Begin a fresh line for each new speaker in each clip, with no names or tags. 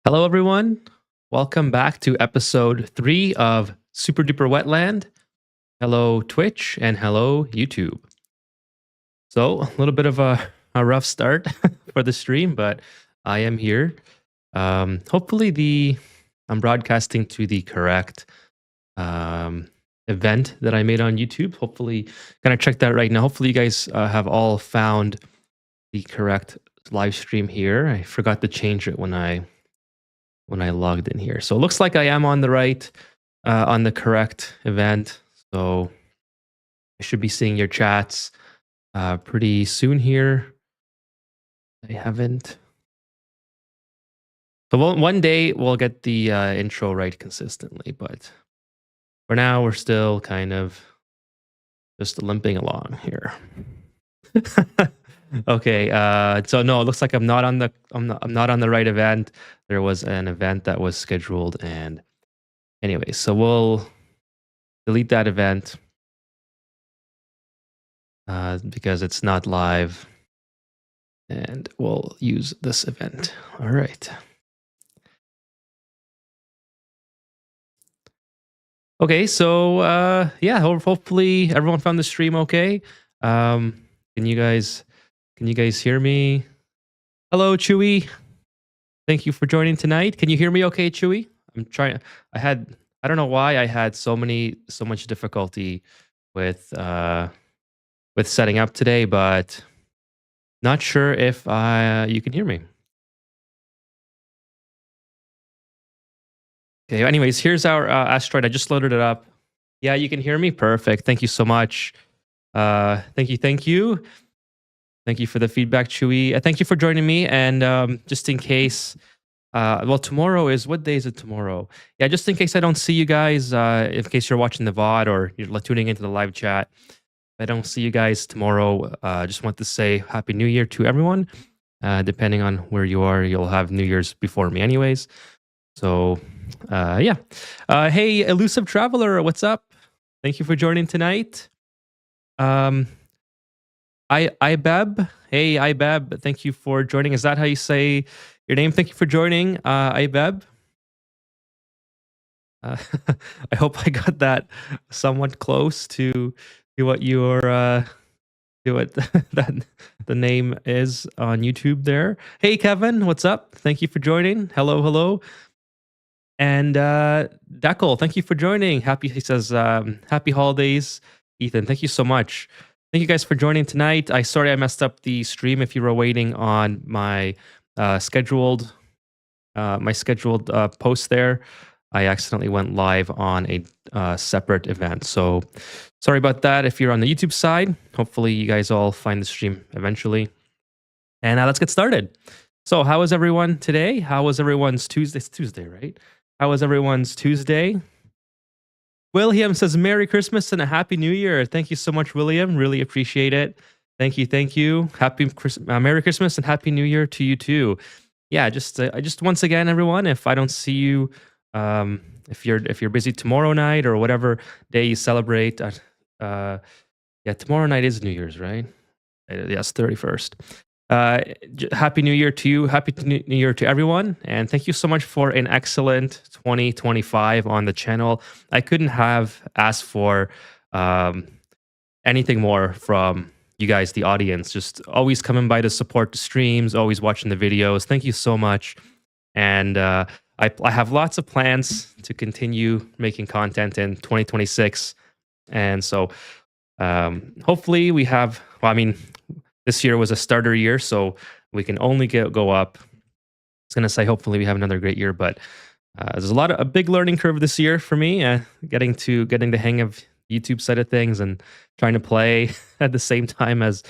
Hello, everyone. Welcome back to episode 3 of Super Duper Wetland. Hello, Twitch, and hello, YouTube. So, a little bit of a rough start for the stream, but I am here. Hopefully, I'm broadcasting to the correct event that I made on YouTube. Hopefully, gonna check that right now. Hopefully, you guys have all found the correct live stream here. I forgot to change it when I logged in here. So it looks like I am on the correct event. So I should be seeing your chats pretty soon here. I haven't. So one day we'll get the intro right consistently, but for now we're still kind of just limping along here. Okay, so no, it looks like I'm not on the right event. There was an event that was scheduled, and anyway, so we'll delete that event because it's not live, and we'll use this event. All right. Okay, so yeah, hopefully everyone found the stream okay. Can you guys hear me? Hello, Chewy. Thank you for joining tonight. Can you hear me okay, Chewy? I don't know why I had so much difficulty with setting up today, but not sure if you can hear me. Okay, anyways, here's our asteroid. I just loaded it up. Yeah, you can hear me? Perfect. Thank you so much. Thank you. Thank you for the feedback, Chewy. Thank you for joining me. And just in case, well, tomorrow is, what day is it tomorrow? Yeah, just in case I don't see you guys, in case you're watching the VOD or you're tuning into the live chat, if I don't see you guys tomorrow, just want to say Happy New Year to everyone. Depending on where you are, you'll have New Year's before me anyways. So, yeah. Hey, Elusive Traveler, what's up? Thank you for joining tonight. Ibeb. Hey, Ibeb. Thank you for joining. Is that how you say your name? Thank you for joining, Ibeb. I hope I got that somewhat close to what your to what that the name is on YouTube there. Hey, Kevin, what's up? Thank you for joining. Hello. And Deckel, thank you for joining. He says, happy holidays, Ethan. Thank you so much. Thank you guys for joining tonight. Sorry I messed up the stream. If you were waiting on my scheduled post there, I accidentally went live on a separate event. So sorry about that. If you're on the YouTube side, hopefully you guys all find the stream eventually. And let's get started. So how was everyone today? How was everyone's Tuesday? It's Tuesday, right? How was everyone's Tuesday? William says, Merry Christmas and a Happy New Year. Thank you so much, William. Really appreciate it. Thank you. Merry Christmas and Happy New Year to you too. Yeah, just once again, everyone, if I don't see you, if you're busy tomorrow night or whatever day you celebrate, yeah, tomorrow night is New Year's, right? Yes, 31st. Happy New Year to you. Happy New Year to everyone. And thank you so much for an excellent 2025 on the channel. I couldn't have asked for anything more from you guys, the audience. Just always coming by to support the streams, always watching the videos. Thank you so much. And I have lots of plans to continue making content in 2026. And so hopefully we have, well, I mean, this year was a starter year, so we can only go up. I was going to say, hopefully we have another great year, but there's a big learning curve this year for me, getting the hang of YouTube side of things and trying to play at the same time as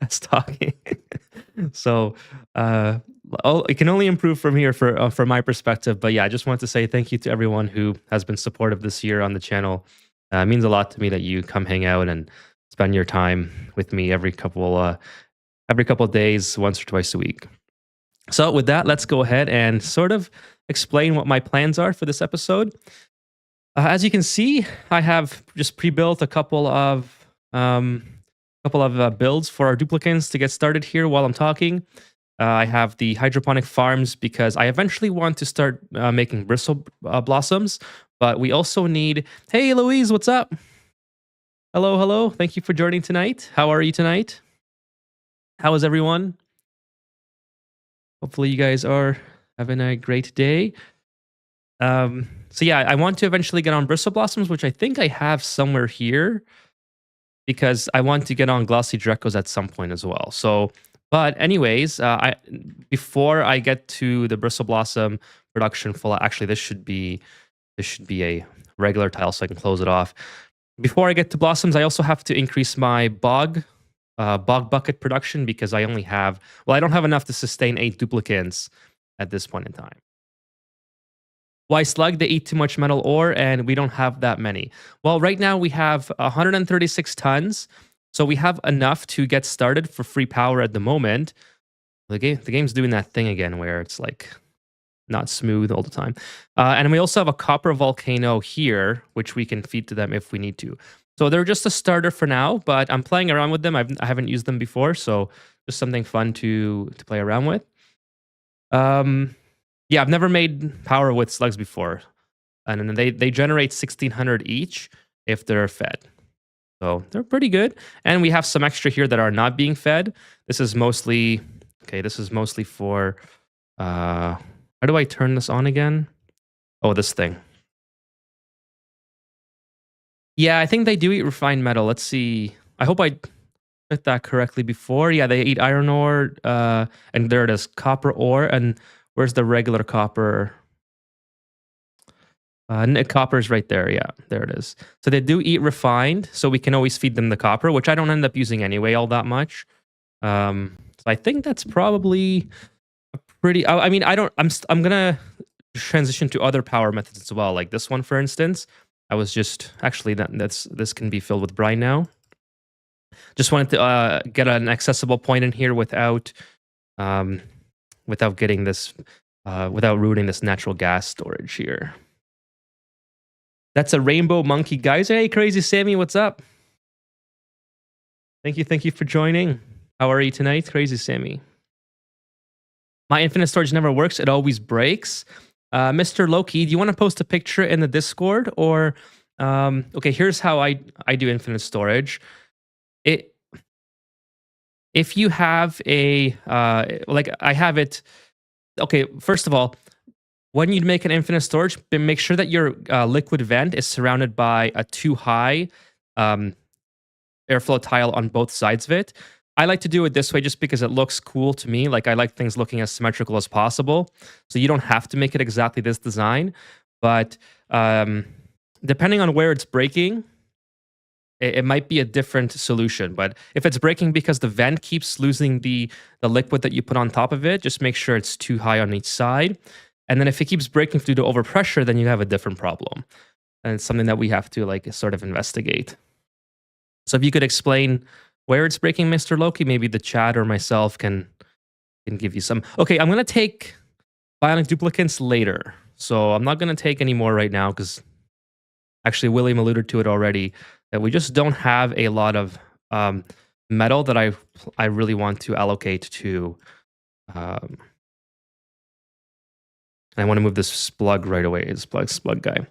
talking. So it can only improve from here from my perspective. But yeah, I just want to say thank you to everyone who has been supportive this year on the channel. It means a lot to me that you come hang out and spend your time with me every couple every couple of days, once or twice a week. So with that, let's go ahead and sort of explain what my plans are for this episode. As you can see, I have just pre-built a couple of builds for our duplicants to get started here while I'm talking. I have the hydroponic farms because I eventually want to start making bristle blossoms, but we also need. Hey, Louise, what's up? Hello, hello. Thank you for joining tonight. How are you tonight? How is everyone? Hopefully, you guys are having a great day. So yeah, I want to eventually get on bristle blossoms, which I think I have somewhere here, because I want to get on glossy Drecos at some point as well. So, but anyways, before I get to the bristle blossom production full, actually this should be a regular tile so I can close it off. Before I get to blossoms, I also have to increase my bog bucket production because I only have, I don't have enough to sustain 8 duplicants at this point in time. Why slug? They eat too much metal ore, and we don't have that many. Well, right now we have 136 tons, so we have enough to get started for free power at the moment. The game's doing that thing again where it's like not smooth all the time. And we also have a copper volcano here, which we can feed to them if we need to. So they're just a starter for now, but I'm playing around with them. I haven't used them before, so just something fun to play around with. Yeah, I've never made power with slugs before, and then they generate 1,600 each if they're fed. So they're pretty good, and we have some extra here that are not being fed. This is mostly for. How do I turn this on again? Oh, this thing. Yeah, I think they do eat refined metal. Let's see. I hope I did that correctly before. Yeah, they eat iron ore, and there it is, copper ore. And where's the regular copper? Copper's right there. Yeah, there it is. So they do eat refined, so we can always feed them the copper, which I don't end up using anyway all that much. So I think that's probably a pretty. I mean, I'm gonna transition to other power methods as well, like this one, for instance. I was just actually this can be filled with brine now. Just wanted to get an accessible point in here without getting this without ruining this natural gas storage here. That's a rainbow monkey, guys. Hey, Crazy Sammy, what's up? Thank you for joining. How are you tonight, Crazy Sammy? My infinite storage never works. It always breaks. Mr. Loki, do you want to post a picture in the Discord? Or, okay, here's how I do infinite storage. If you have a, like I have it, okay, first of all, when you make an infinite storage, make sure that your liquid vent is surrounded by a too high airflow tile on both sides of it. I like to do it this way just because it looks cool to me. Like I like things looking as symmetrical as possible. So you don't have to make it exactly this design. But depending on where it's breaking, it might be a different solution. But if it's breaking because the vent keeps losing the liquid that you put on top of it, just make sure it's too high on each side. And then if it keeps breaking due to overpressure, then you have a different problem. And it's something that we have to like sort of investigate. So if you could explain where it's breaking, Mr. Loki, maybe the chat or myself can give you some. Okay, I'm going to take bionic duplicants later. So I'm not going to take any more right now because actually William alluded to it already, that we just don't have a lot of metal that I really want to allocate to. And I want to move this splug right away. It's splug guy.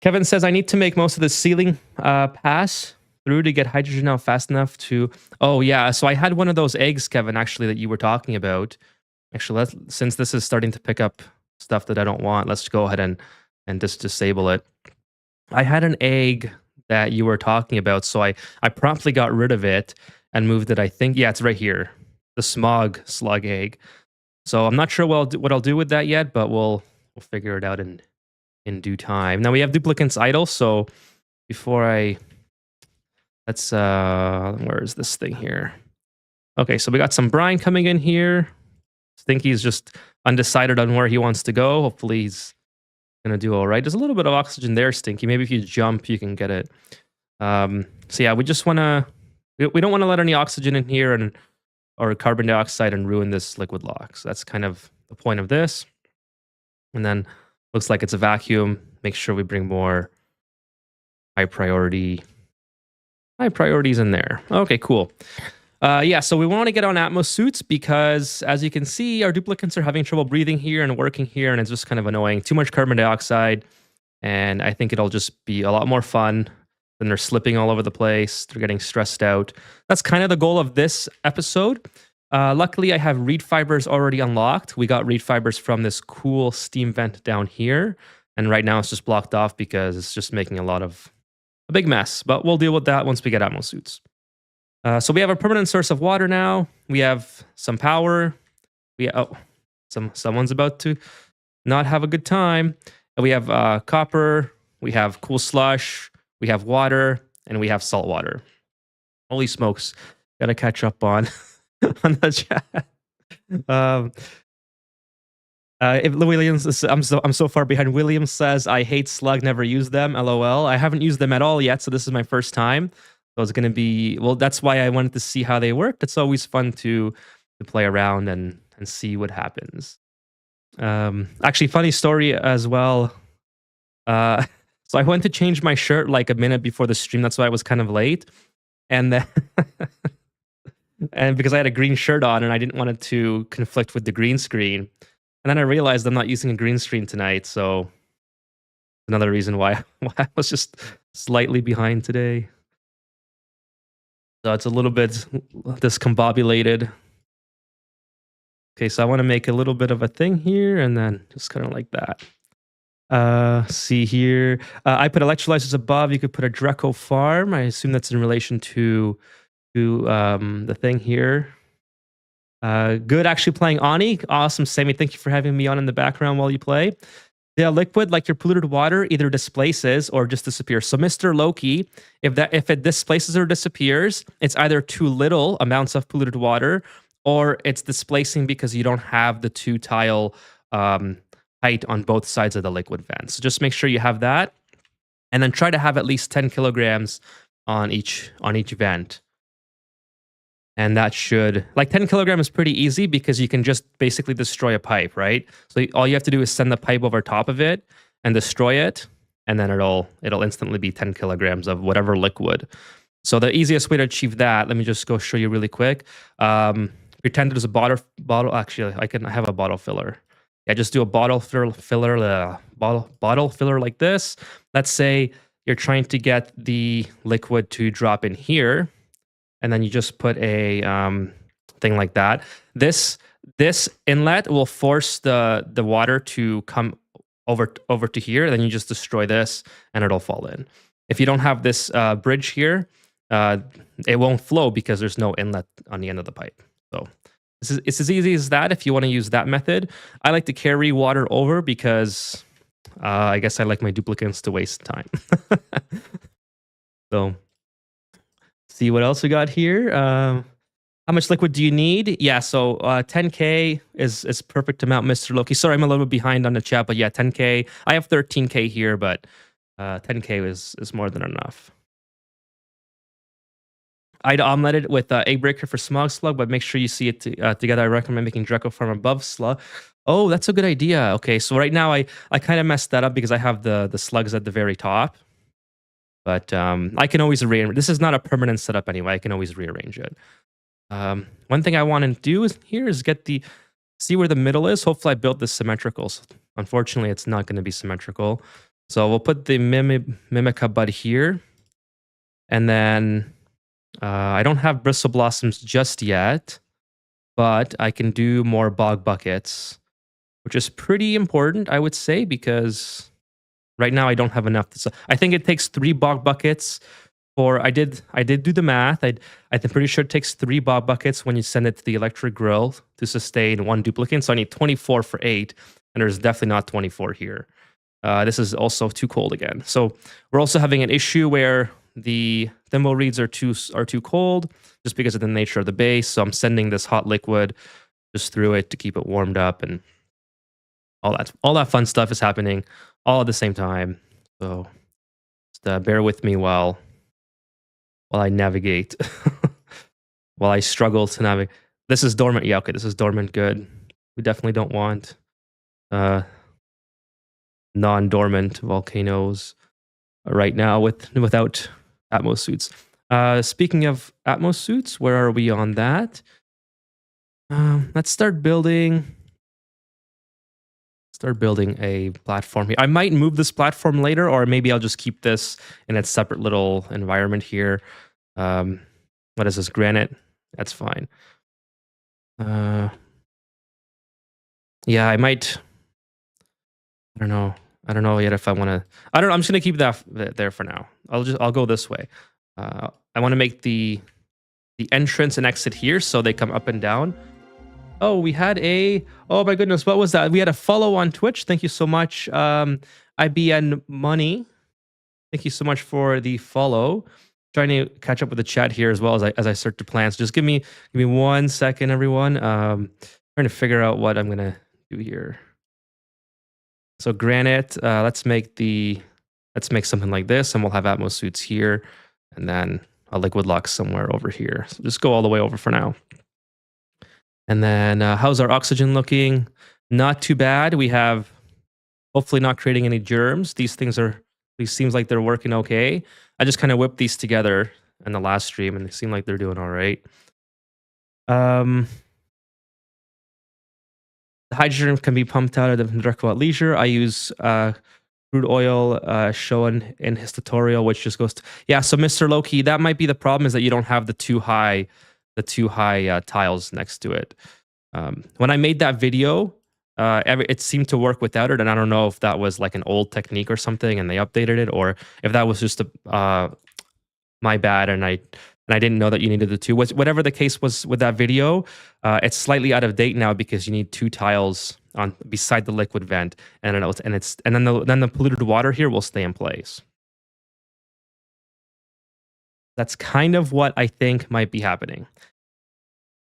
Kevin says, I need to make most of the ceiling pass through to get hydrogen out fast enough to. Oh yeah, so I had one of those eggs, Kevin, actually, that you were talking about. Actually, since this is starting to pick up stuff that I don't want, let's go ahead and just disable it. I had an egg that you were talking about, so I promptly got rid of it and moved it. I think, yeah, it's right here, the smog slug egg. So I'm not sure what I'll do with that yet, but we'll figure it out in due time. Now we have duplicants idle, so before let's where is this thing here? Okay, so we got some brine coming in here. Stinky's just undecided on where he wants to go. Hopefully he's gonna do all right. There's a little bit of oxygen there, Stinky. Maybe if you jump, you can get it. So yeah, we just wanna we don't want to let any oxygen in here, and or carbon dioxide and ruin this liquid lock. So that's kind of the point of this. And then looks like it's a vacuum. Make sure we bring more high priorities in there. Okay, cool. Yeah, so we want to get on Atmo suits because, as you can see, our duplicates are having trouble breathing here and working here, and it's just kind of annoying. Too much carbon dioxide, and I think it'll just be a lot more fun than they're slipping all over the place. They're getting stressed out. That's kind of the goal of this episode. Luckily, I have reed fibers already unlocked. We got reed fibers from this cool steam vent down here, and right now it's just blocked off because it's just making a big mess. But we'll deal with that once we get Atmo suits. So we have a permanent source of water now. We have some power. Someone's about to not have a good time. We have copper. We have cool slush. We have water, and we have salt water. Holy smokes! Gotta catch up on on the chat. If Williams, I'm so far behind. Williams says, "I hate slug. Never use them. LOL. I haven't used them at all yet, so this is my first time. So it's going to be, well, that's why I wanted to see how they worked. It's always fun to play around and see what happens. Actually, funny story as well. So I went to change my shirt like a minute before the stream. That's why I was kind of late. And then, and because I had a green shirt on and I didn't want it to conflict with the green screen. And then I realized I'm not using a green screen tonight. So another reason why I was just slightly behind today. So it's a little bit discombobulated. Okay, so I want to make a little bit of a thing here and then just kind of like that. See here. I put electrolyzers above. You could put a Dreco farm. I assume that's in relation to the thing here. Good, actually playing Ani. Awesome, Sammy. Thank you for having me on in the background while you play. The liquid, like your polluted water, either displaces or just disappears. So Mr. Loki, if it displaces or disappears, it's either too little amounts of polluted water, or it's displacing because you don't have the 2 tile height on both sides of the liquid vent. So just make sure you have that, and then try to have at least 10 kilograms on each vent. And that should, like 10 kilograms is pretty easy because you can just basically destroy a pipe, right? So all you have to do is send the pipe over top of it and destroy it, and then it'll instantly be 10 kilograms of whatever liquid. So the easiest way to achieve that, let me just go show you really quick. Pretend there's a bottle. Actually, I have a bottle filler. Yeah, just do a bottle filler like this. Let's say you're trying to get the liquid to drop in here. And then you just put a thing like that. This inlet will force the water to come over to here. Then you just destroy this, and it'll fall in. If you don't have this bridge here, it won't flow because there's no inlet on the end of the pipe. So it's as easy as that. If you want to use that method, I like to carry water over because I guess I like my duplicates to waste time. So. See what else we got here. How much liquid do you need? Yeah, so 10K is perfect amount, Mr. Loki. Sorry, I'm a little bit behind on the chat, but yeah, 10K. I have 13K here, but 10K is more than enough. I'd omelette it with egg breaker for smog slug, but make sure you see it together. I recommend making Dreco farm above slug. Oh, that's a good idea. Okay, so right now I kind of messed that up because I have the slugs at the very top. But I can always rearrange. This is not a permanent setup anyway. I can always rearrange it. One thing I want to do is see where the middle is. Hopefully I built this symmetrical. So unfortunately, it's not going to be symmetrical. So we'll put the Mimica bud here. And then I don't have bristle blossoms just yet, but I can do more bog buckets, which is pretty important, I would say, because right now I don't have enough. I think it takes 3 bog buckets for, I did do the math. I'm pretty sure it takes 3 bog buckets when you send it to the electric grill to sustain 1 duplicate. So I need 24 for 8, and there's definitely not 24 here. This is also too cold again. So we're also having an issue where the thimble reeds are too cold just because of the nature of the base. So I'm sending this hot liquid just through it to keep it warmed up, and all that fun stuff is happening all at the same time. So just bear with me while I navigate, while I struggle to navigate. This is dormant. Yeah, okay, this is dormant. Good. We definitely don't want uh, non-dormant volcanoes right now without Atmos suits. Speaking of Atmos suits, where are we on that? Let's start building. Start building a platform here. I might move this platform later, or maybe I'll just keep this in its separate little environment here. What is this? Granite? That's fine. Yeah, I might. I don't know. I don't know yet if I want to. I don't know. I'm just gonna keep that there for now. I'll go this way. I want to make the entrance and exit here so they come up and down. Oh, we had a. Oh my goodness, what was that? We had a follow on Twitch. Thank you so much, IBN Money. Thank you so much for the follow. Trying to catch up with the chat here as well as I start to plan. So just give me 1 second, everyone. Trying to figure out what I'm gonna do here. So granite. Let's make something like this, and we'll have Atmos suits here, and then a liquid lux somewhere over here. So just go all the way over for now. And then how's our oxygen looking? Not too bad. We have hopefully not creating any germs. These seems like they're working okay. I just kind of whipped these together in the last stream, and they seem like they're doing all right. The hydrogen can be pumped out of the Draco at leisure. I use crude oil shown in his tutorial, which just goes to, yeah. So Mr. Loki, that might be the problem, is that you don't have the too high tiles next to it. When I made that video, it seemed to work without it, and I don't know if that was like an old technique or something, and they updated it, or if that was just my bad, and I didn't know that you needed the two. Whatever the case was with that video, it's slightly out of date now because you need 2 tiles on beside the liquid vent, and then the polluted water here will stay in place. That's kind of what I think might be happening.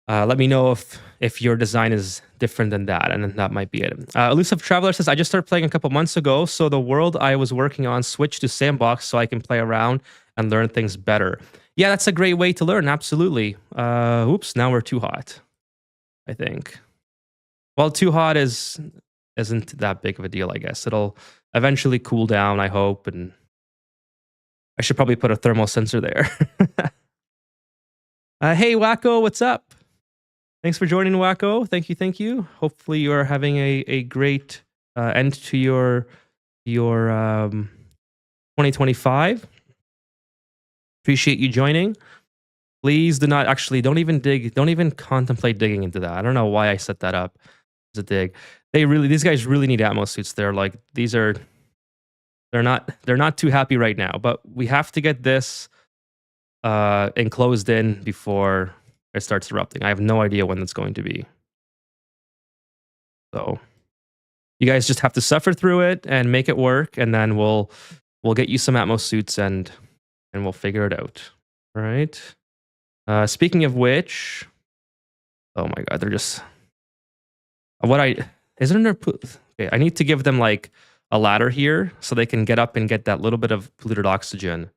Let me know if your design is different than that, and then that might be it. Elusive Traveler says, I just started playing a couple months ago, so the world I was working on switched to Sandbox so I can play around and learn things better. Yeah, that's a great way to learn, absolutely. Oops, now we're too hot, I think. Well, too hot isn't that big of a deal, I guess. It'll eventually cool down, I hope, and I should probably put a thermal sensor there. Hey, Wacko, what's up? Thanks for joining, Wacko. Thank you. Hopefully you are having a great end to your 2025. Appreciate you joining. Please don't even contemplate digging into that. I don't know why I set that up as a dig. These guys really need Atmos suits. They're not too happy right now, but we have to get this enclosed in before it starts erupting. I have no idea when that's going to be. So you guys just have to suffer through it and make it work, and then we'll get you some Atmos suits and we'll figure it out. All right. Speaking of which, oh my god, they're just okay, I need to give them like a ladder here so they can get up and get that little bit of polluted oxygen.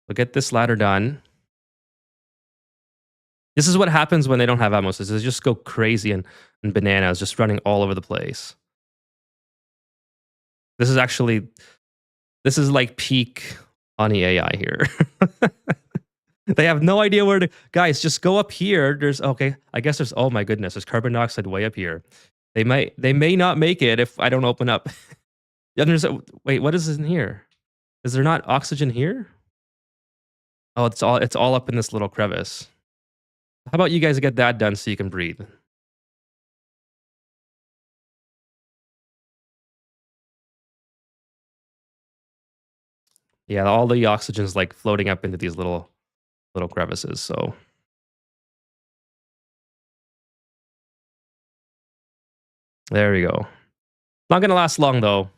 So get this ladder done. This is what happens when they don't have Atmos. They just go crazy and bananas, just running all over the place. This is like peak Ani AI here. They have no idea where to. Guys, just go up here. Oh my goodness, there's carbon dioxide way up here. They may not make it if I don't open up. Wait, what is in here? Is there not oxygen here? Oh, it's all up in this little crevice. How about you guys get that done so you can breathe? Yeah, all the oxygen's like floating up into these little crevices, so. There we go. Not gonna last long though.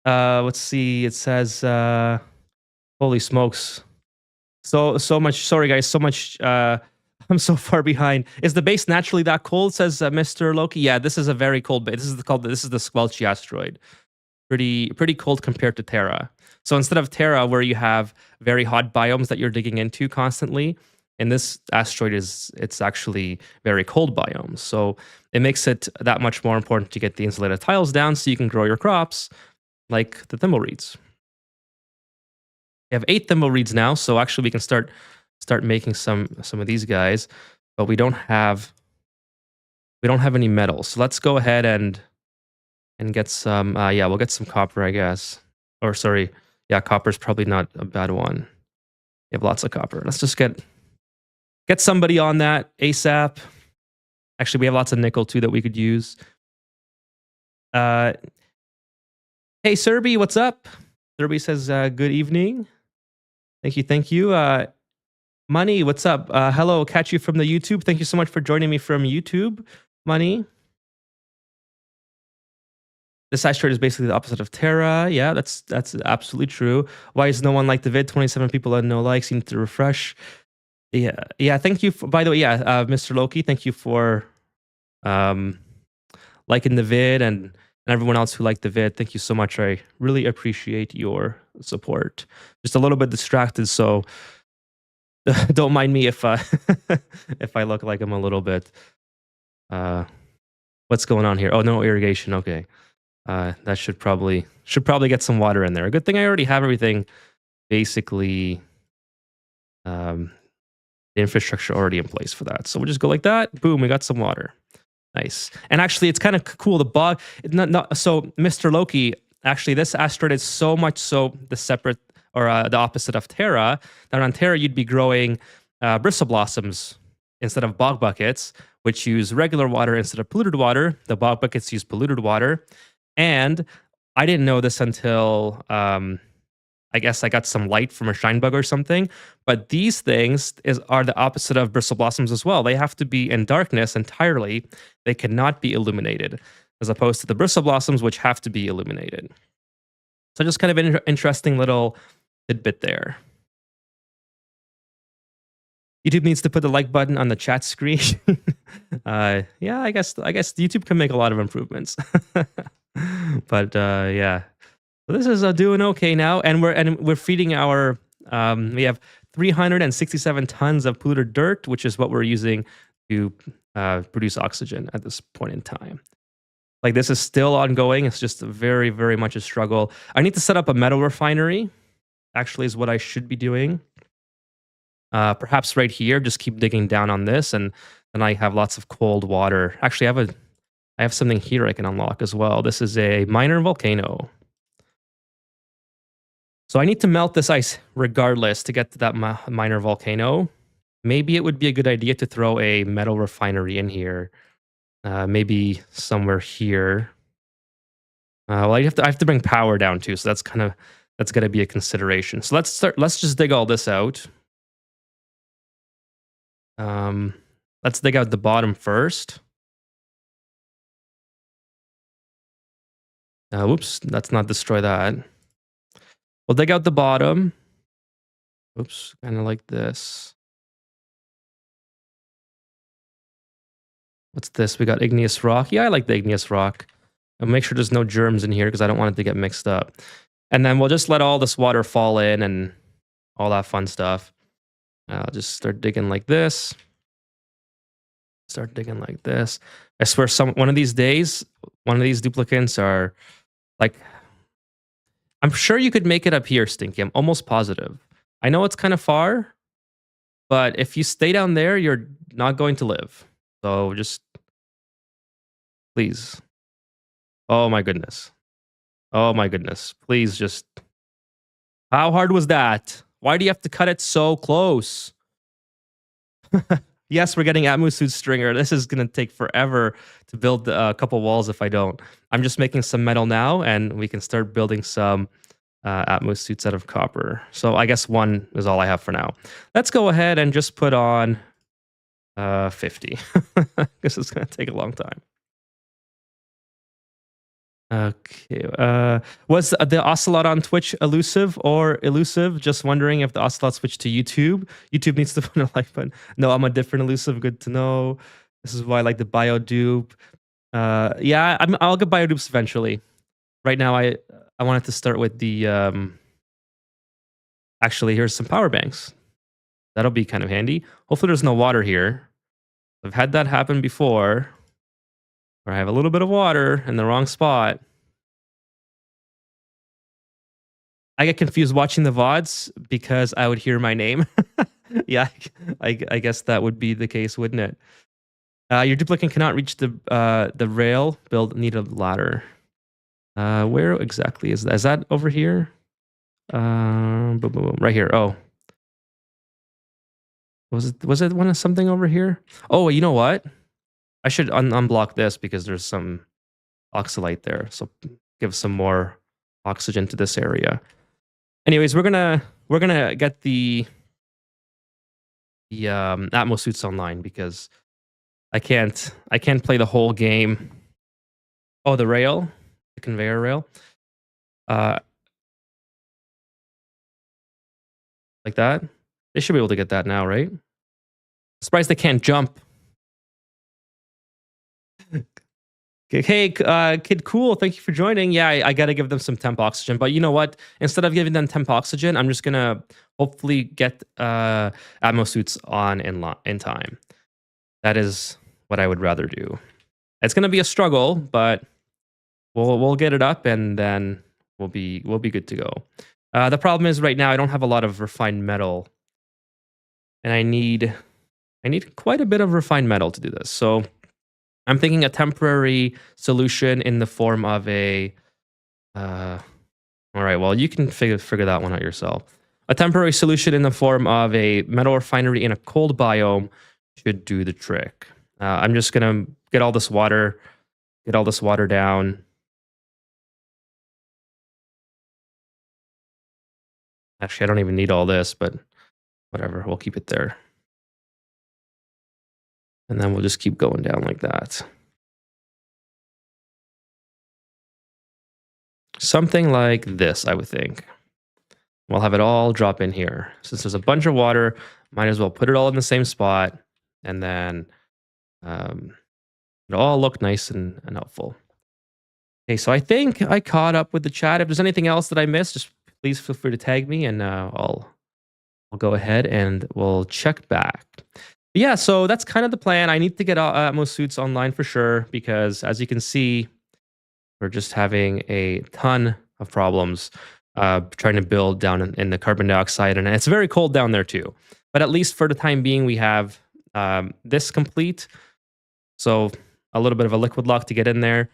Let's see. It says, holy smokes. So much. Sorry, guys. So much. I'm so far behind. Is the base naturally that cold? Says Mr. Loki. Yeah, this is a very cold base. This is the Squelchy Asteroid. pretty cold compared to Terra. So instead of Terra, where you have very hot biomes that you're digging into constantly, in this asteroid it's actually very cold biomes. So it makes it that much more important to get the insulated tiles down so you can grow your crops like the thimbleweeds. We have 8 thimbleweeds now, so actually we can start making some of these guys, but we don't have any metal. So let's go ahead and get some. Yeah, we'll get some copper, I guess. Or sorry, yeah, copper's probably not a bad one. We have lots of copper. Let's just get somebody on that ASAP. Actually, we have lots of nickel too that we could use. Hey, Serby, what's up? Serby says, good evening. Thank you. Money, what's up? Hello, catch you from the YouTube. Thank you so much for joining me from YouTube, Money. This asteroid is basically the opposite of Terra. Yeah, that's absolutely true. Why is no one like the vid? 27 people and no likes. You need to refresh. Yeah. Thank you. By the way, Mr. Loki, thank you for liking the vid and everyone else who liked the vid. Thank you so much. I really appreciate your support. Just a little bit distracted, so don't mind me if if I look like I'm a little bit. What's going on here? Oh, no irrigation. Okay. That should probably get some water in there. A good thing I already have everything basically the infrastructure already in place for that. So we'll just go like that. Boom, we got some water. Nice. And actually it's kind of cool. The bog so Mr. Loki, actually this asteroid is so much so the separate or the opposite of Terra. That on Terra you'd be growing bristle blossoms instead of bog buckets, which use regular water instead of polluted water. The bog buckets use polluted water. And I didn't know this until I guess I got some light from a shine bug or something. But these things are the opposite of bristle blossoms as well. They have to be in darkness entirely. They cannot be illuminated, as opposed to the bristle blossoms, which have to be illuminated. So just kind of an interesting little tidbit there. YouTube needs to put the like button on the chat screen. Yeah, I guess YouTube can make a lot of improvements. But yeah, so this is doing okay now, and we're feeding our. We have 367 tons of polluted dirt, which is what we're using to produce oxygen at this point in time. Like this is still ongoing. It's just very, very much a struggle. I need to set up a metal refinery. Actually, is what I should be doing. Perhaps right here, just keep digging down on this, and then I have lots of cold water. Actually, I have something here I can unlock as well. This is a minor volcano. So I need to melt this ice regardless to get to that minor volcano. Maybe it would be a good idea to throw a metal refinery in here. Maybe somewhere here. Well, I have to bring power down too, so that's going to be a consideration. So let's just dig all this out. Let's dig out the bottom first. Whoops, let's not destroy that. We'll dig out the bottom. Oops, kind of like this. What's this? We got igneous rock. Yeah, I like the igneous rock. I'll make sure there's no germs in here because I don't want it to get mixed up. And then we'll just let all this water fall in and all that fun stuff. I'll just start digging like this. Start digging like this. I swear one of these days, one of these duplicants are like, I'm sure you could make it up here, Stinky. I'm almost positive. I know it's kind of far, but if you stay down there, you're not going to live. So just, please. Oh my goodness. Oh my goodness. Please just, how hard was that? Why do you have to cut it so close? Yes, we're getting Atmo suit stringer. This is going to take forever to build a couple walls if I don't. I'm just making some metal now, and we can start building some Atmo suits out of copper. So I guess 1 is all I have for now. Let's go ahead and just put on 50. This is going to take a long time. Okay. Was the Ocelot on Twitch elusive or elusive? Just wondering if the Ocelot switched to YouTube. YouTube needs to put a like button. No, I'm a different elusive. Good to know. This is why I like the bio dupe. Yeah, I'll get bio dupes eventually. right now I wanted to start with the actually here's some power banks. That'll be kind of handy. Hopefully there's no water here. I've had that happen before where I have a little bit of water in the wrong spot. I get confused watching the VODs because I would hear my name. Yeah, I guess that would be the case, wouldn't it? Your duplicate cannot reach the rail. Need a ladder. Where exactly is that? Is that over here? Boom, boom, boom, right here. Oh, was it one of something over here? Oh, you know what? I should unblock this because there's some oxalate there. So give some more oxygen to this area. Anyways, we're gonna get the Atmo suits online because I can't play the whole game. Oh, the rail, the conveyor rail, uh, like that. They should be able to get that now, right? Surprised they can't jump. Hey, Kid Cool, thank you for joining. Yeah, I got to give them some temp oxygen. But you know what? Instead of giving them temp oxygen, I'm just going to hopefully get Atmo suits on in time. That is what I would rather do. It's going to be a struggle, but we'll get it up and then we'll be good to go. The problem is right now I don't have a lot of refined metal, and I need quite a bit of refined metal to do this. So I'm thinking a temporary solution in the form of a. All right, well, you can figure that one out yourself. A temporary solution in the form of a metal refinery in a cold biome should do the trick. I'm just gonna get all this water down. Actually, I don't even need all this, but whatever, we'll keep it there. And then we'll just keep going down like that. Something like this, I would think. We'll have it all drop in here. Since there's a bunch of water, might as well put it all in the same spot, and then it'll all look nice and helpful. Okay, so I think I caught up with the chat. If there's anything else that I missed, just please feel free to tag me, and I'll go ahead and we'll check back. Yeah, so that's kind of the plan. I need to get Atmo suits online for sure because, as you can see, we're just having a ton of problems trying to build down in the carbon dioxide, and it's very cold down there too. But at least for the time being, we have this complete. So a little bit of a liquid lock to get in there.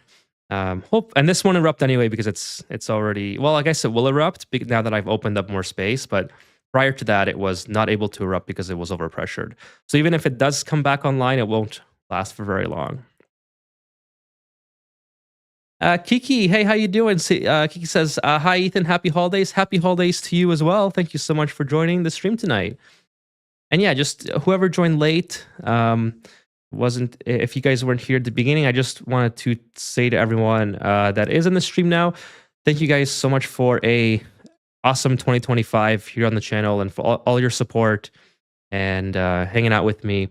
And this won't erupt anyway because it's already, well, I guess it will erupt now that I've opened up more space, but prior to that, it was not able to erupt because it was overpressured. So even if it does come back online, it won't last for very long. Kiki, hey, how you doing? Kiki says, hi, Ethan, happy holidays. Happy holidays to you as well. Thank you so much for joining the stream tonight. And yeah, just whoever joined late, if you guys weren't here at the beginning, I just wanted to say to everyone that is in the stream now, thank you guys so much for a awesome 2025 here on the channel and for all your support and hanging out with me.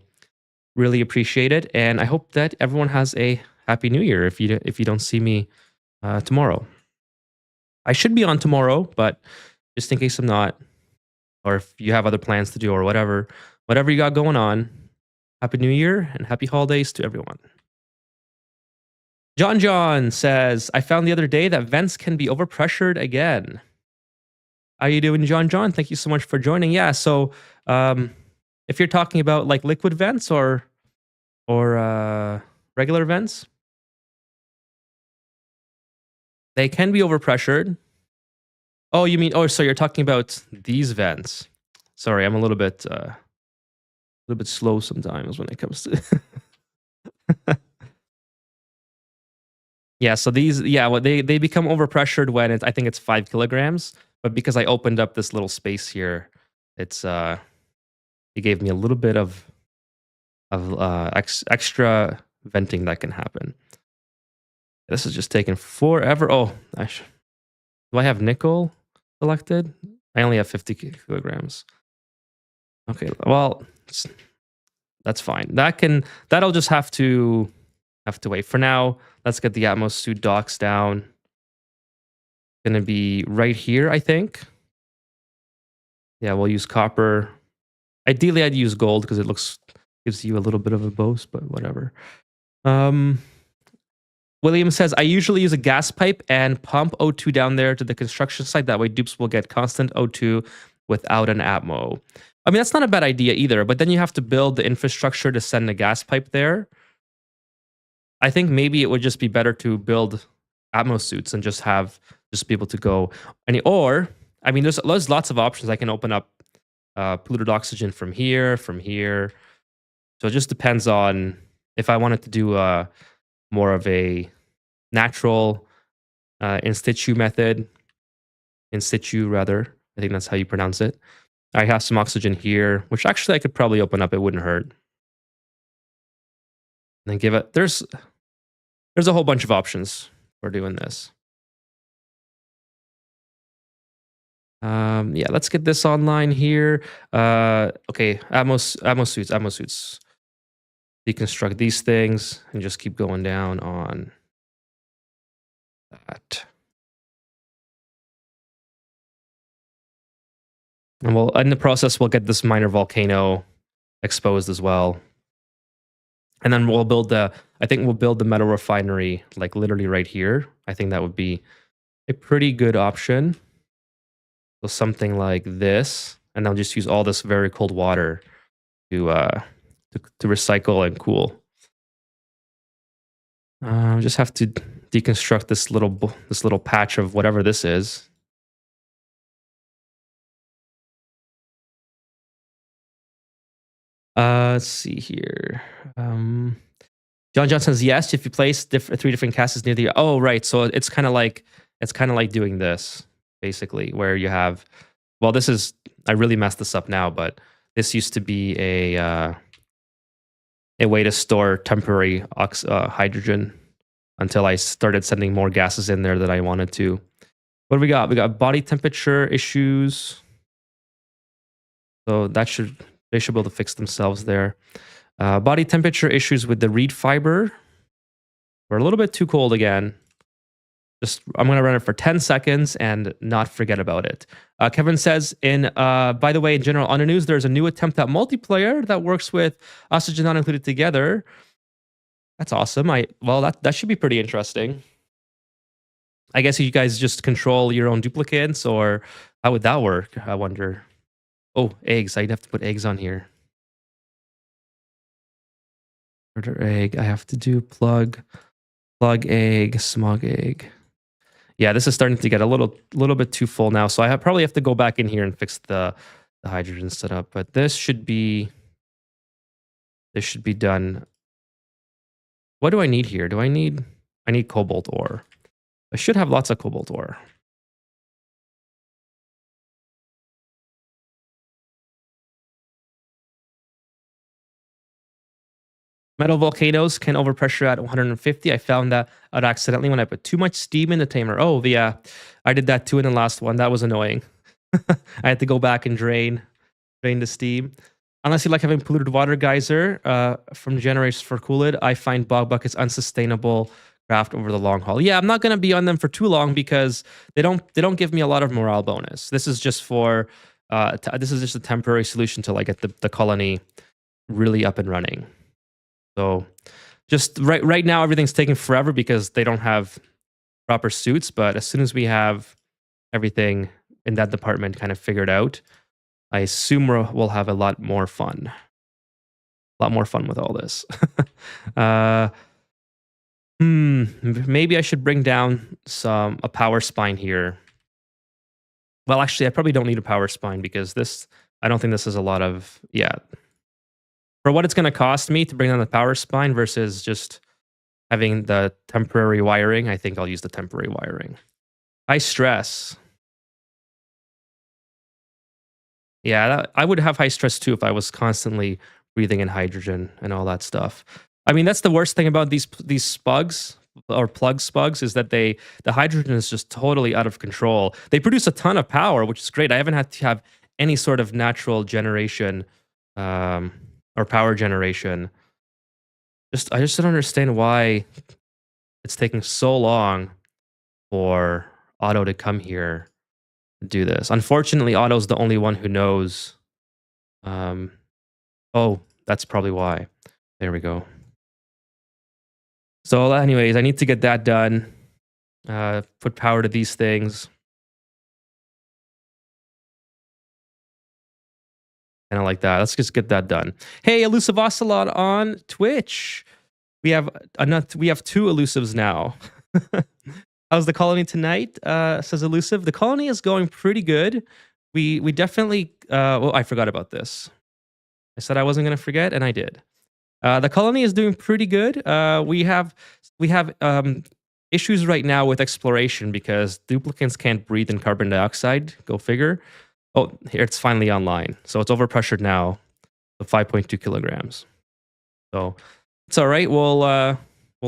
Really appreciate it. And I hope that everyone has a happy new year if you don't see me tomorrow. I should be on tomorrow, but just in case I'm not, or if you have other plans to do or whatever you got going on, happy new year and happy holidays to everyone. John says, I found the other day that vents can be overpressured again. How you doing, John? Thank you so much for joining. Yeah, so if you're talking about like liquid vents or regular vents, they can be overpressured. Oh, you mean, so you're talking about these vents. Sorry, I'm a little bit slow sometimes when it comes to Yeah, so these, they become overpressured when I think it's 5 kilograms, but because I opened up this little space here, it gave me a little bit of extra venting that can happen. This is just taking forever. Oh, do I have nickel selected? I only have 50 kilograms. Okay, well, that's fine. That'll just have to wait. For now, let's get the Atmos suit docks down. Gonna be right here, I think. Yeah, we'll use copper. Ideally, I'd use gold because it gives you a little bit of a boost, but whatever. Um, William says, I usually use a gas pipe and pump O2 down there to the construction site. That way, dupes will get constant O2 without an Atmo. I mean, that's not a bad idea either, but then you have to build the infrastructure to send a gas pipe there. I think maybe it would just be better to build Atmo suits and just be able to go. Or, I mean, there's lots of options. I can open up polluted oxygen from here, from here. So it just depends on if I wanted to do more of a natural in situ method. In situ, rather. I think that's how you pronounce it. I have some oxygen here, which actually I could probably open up. It wouldn't hurt. And then give it. There's a whole bunch of options for doing this. Yeah, let's get this online here. Okay, Atmo suits. Deconstruct these things and just keep going down on that. And in the process, we'll get this minor volcano exposed as well. And then I think we'll build the metal refinery like literally right here. I think that would be a pretty good option. So something like this, and I'll just use all this very cold water to recycle and cool. Just have to deconstruct this little patch of whatever this is. Let's see here. John John says yes if you place 3 different castles near the. Oh, right. So it's kind of like doing this basically, where you have. Well, this is. I really messed this up now, but this used to be a way to store temporary hydrogen until I started sending more gases in there that I wanted to. What do we got? We got body temperature issues. So they should be able to fix themselves there. Body temperature issues with the reed fiber. We're a little bit too cold again. I'm going to run it for 10 seconds and not forget about it. Kevin says, by the way, in general, on the news, there's a new attempt at multiplayer that works with oxygen not included together. That's awesome. That should be pretty interesting. I guess you guys just control your own duplicates, or how would that work? I wonder. Oh, eggs. I'd have to put eggs on here. Order egg. I have to do plug egg, smog egg. Yeah, this is starting to get a little bit too full now. So I probably have to go back in here and fix the hydrogen setup. But this should be done. What do I need here? I need cobalt ore. I should have lots of cobalt ore. Metal volcanoes can overpressure at 150. I found that out accidentally when I put too much steam in the tamer. Oh, yeah. I did that too in the last one. That was annoying. I had to go back and drain the steam. Unless you like having polluted water geyser from generators for Coolid, I find bog buckets unsustainable craft over the long haul. Yeah, I'm not going to be on them for too long because they don't give me a lot of morale bonus. This is just for this is just a temporary solution to like get the colony really up and running. So just right now everything's taking forever because they don't have proper suits, but as soon as we have everything in that department kind of figured out, I assume we'll have a lot more fun. A lot more fun with all this. Maybe I should bring down a power spine here. Well, actually, I probably don't need a power spine because I don't think this is a lot of, yeah. For what it's going to cost me to bring down the power spine versus just having the temporary wiring, I think I'll use the temporary wiring. High stress. Yeah, I would have high stress too if I was constantly breathing in hydrogen and all that stuff. I mean, that's the worst thing about these spugs or plug spugs is that the hydrogen is just totally out of control. They produce a ton of power, which is great. I haven't had to have any sort of natural generation or power generation. I just don't understand why it's taking so long for Otto to come here to do this. Unfortunately, Otto's the only one who knows. Um, oh, that's probably why. There we go. So, anyways, I need to get that done. Put power to these things. Kind of like that. Let's just get that done. Hey, Elusive Ocelot on Twitch. We have we have 2 elusives now. How's the colony tonight? Says Elusive. The colony is going pretty good. We definitely well, I forgot about this. I said I wasn't gonna forget, and I did. The colony is doing pretty good. We have issues right now with exploration because duplicants can't breathe in carbon dioxide. Go figure. Oh, here it's finally online. So it's overpressured now. So 5.2 kilograms. So it's all right. We'll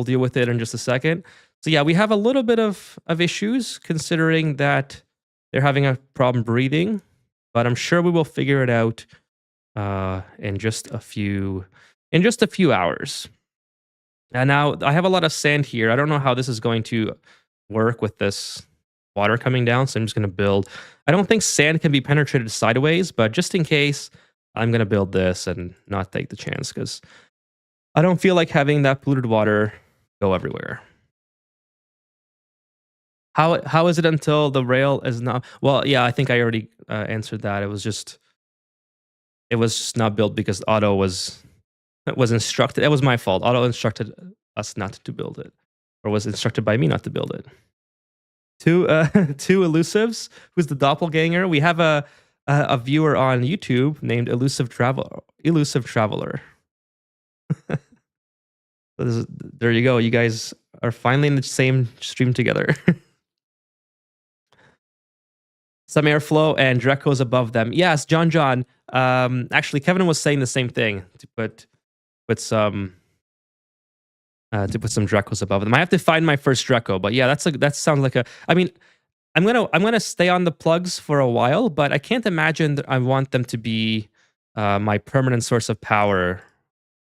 deal with it in just a second. So yeah, we have a little bit of issues considering that they're having a problem breathing, but I'm sure we will figure it out in just a few hours. And now I have a lot of sand here. I don't know how this is going to work with this water coming down, so I'm just going to build. I don't think sand can be penetrated sideways, but just in case, I'm going to build this and not take the chance because I don't feel like having that polluted water go everywhere. How is it until the rail is not? Well, yeah, I think I already answered that. It was just not built because Otto was instructed. It was my fault. Otto instructed us not to build it, or was instructed by me not to build it. Two elusives. Who's the doppelganger? We have a viewer on YouTube named Elusive Traveler. There you go. You guys are finally in the same stream together. Some airflow and Dreco's above them. Yes, John. Actually, Kevin was saying the same thing to put some Drecos above them. I have to find my first Dreco, but yeah, that sounds like a. I mean, I'm gonna stay on the plugs for a while, but I can't imagine that I want them to be my permanent source of power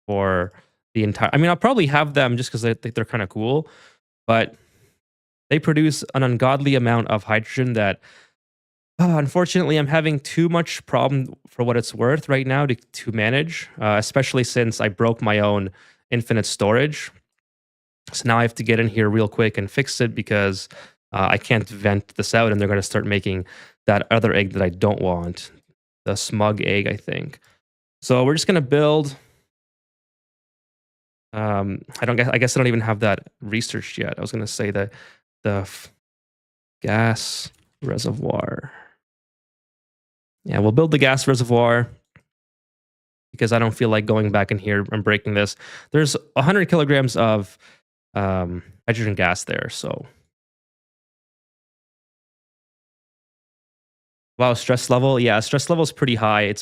for the entire. I mean, I'll probably have them just because I think they're kind of cool, but they produce an ungodly amount of hydrogen that. Unfortunately, I'm having too much problem for what it's worth right now to manage, especially since I broke my own infinite storage. So now I have to get in here real quick and fix it because I can't vent this out and they're going to start making that other egg that I don't want. The smug egg, I think. So we're just going to build. I guess I don't even have that researched yet. I was going to say that the gas reservoir. Yeah, we'll build the gas reservoir because I don't feel like going back in here and breaking this. There's 100 kilograms of hydrogen gas there, so. Wow, stress level. Yeah, stress level is pretty high.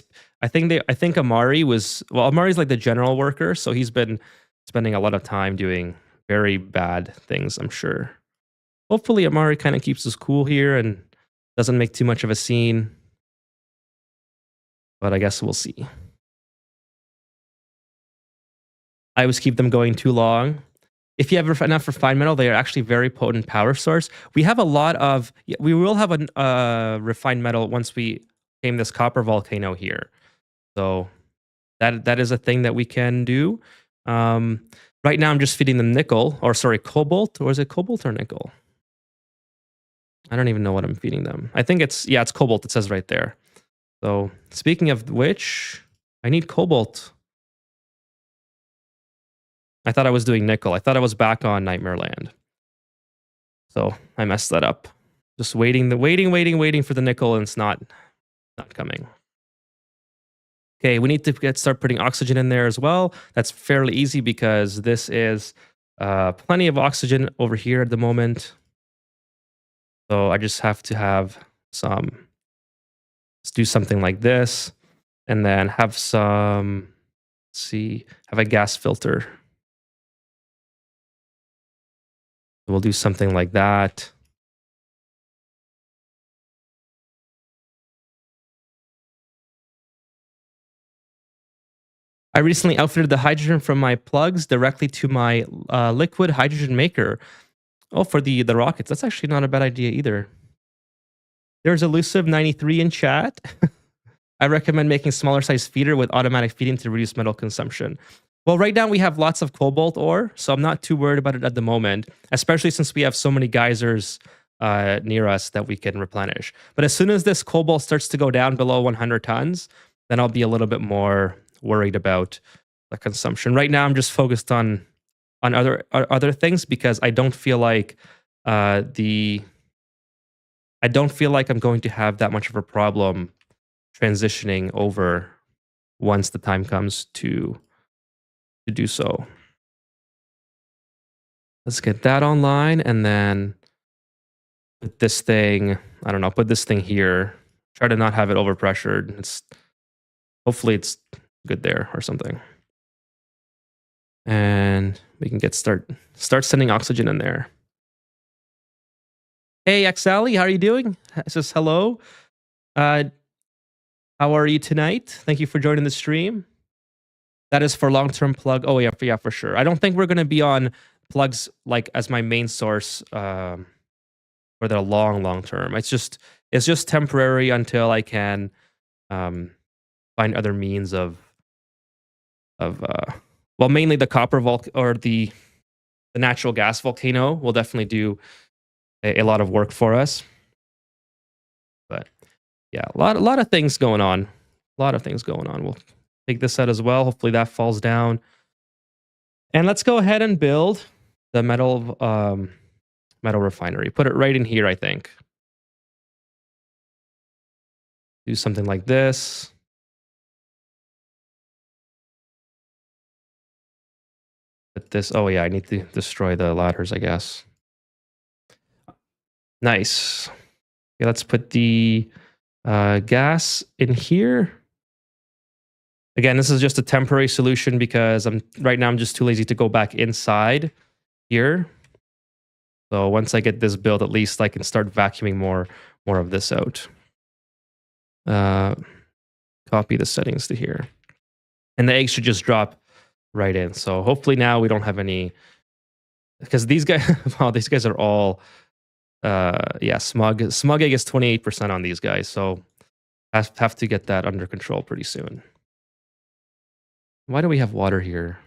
I think Amari's like the general worker, so he's been spending a lot of time doing very bad things, I'm sure. Hopefully Amari kind of keeps us cool here and doesn't make too much of a scene. But I guess we'll see. I always keep them going too long. If you have enough refined metal, they are actually very potent power source. We have a lot of. We will have a refined metal once we tame this copper volcano here. So that is a thing that we can do. Right now, I'm just feeding them nickel, or sorry, cobalt, or is it cobalt or nickel? I don't even know what I'm feeding them. I think it's cobalt. It says right there. So speaking of which, I need cobalt. I thought I was doing nickel. I thought I was back on Nightmare Land. So I messed that up. Just waiting for the nickel, and it's not coming. Okay, we need to start putting oxygen in there as well. That's fairly easy because this is plenty of oxygen over here at the moment. So I just have to have some. Let's do something like this, and then have some. Let's see, have a gas filter. We'll do something like that. I recently outfitted the hydrogen from my plugs directly to my liquid hydrogen maker. Oh, for the rockets, that's actually not a bad idea either. There's Elusive 93 in chat. I recommend making smaller size feeder with automatic feeding to reduce metal consumption. Well, right now we have lots of cobalt ore, so I'm not too worried about it at the moment, especially since we have so many geysers near us that we can replenish. But as soon as this cobalt starts to go down below 100 tons, then I'll be a little bit more worried about the consumption. Right now, I'm just focused on other things because I don't feel like I don't feel like I'm going to have that much of a problem transitioning over once the time comes to do so. Let's get that online and then put this thing, I don't know, put this thing here. Try to not have it overpressured. Hopefully it's good there or something. And we can start sending oxygen in there. Hey Xali, how are you doing? It says hello. How are you tonight? Thank you for joining the stream. That is for long-term plug. Oh yeah, for sure. I don't think we're gonna be on plugs like as my main source for the long term. It's just temporary until I can find other means of well, mainly the copper or the natural gas volcano will definitely do a lot of work for us. But yeah, a lot of things going on. A lot of things going on. We'll take this out as well. Hopefully that falls down. And let's go ahead and build the metal refinery. Put it right in here, I think. Do something like this. Put this. Oh yeah, I need to destroy the ladders, I guess. Nice. Okay, let's put the gas in here. Again, this is just a temporary solution because right now I'm just too lazy to go back inside here. So once I get this built, at least I can start vacuuming more of this out. Copy the settings to here. And the eggs should just drop right in. So hopefully now we don't have any, because these guys, wow, these guys are all, yeah, smug egg is 28% on these guys. So have to get that under control pretty soon. Why do we have water here?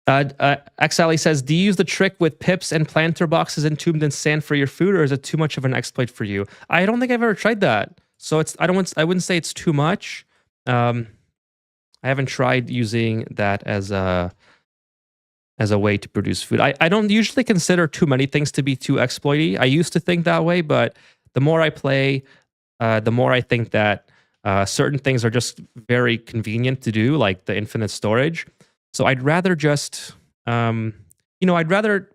Xali says, do you use the trick with pips and planter boxes entombed in sand for your food, or is it too much of an exploit for you? I don't think I've ever tried that. So I wouldn't say it's too much. I haven't tried using that as a way to produce food. I don't usually consider too many things to be too exploity. I used to think that way, but the more I play, the more I think that certain things are just very convenient to do, like the infinite storage. So I'd rather just, I'd rather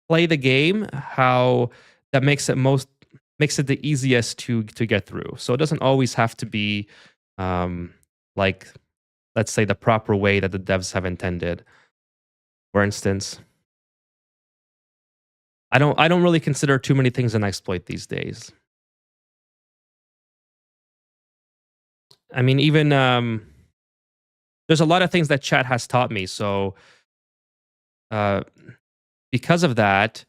play the game how that makes it the easiest to get through. So it doesn't always have to be like, let's say, the proper way that the devs have intended. For instance, I don't really consider too many things an exploit these days. I mean, even there's a lot of things that chat has taught me. So because of that,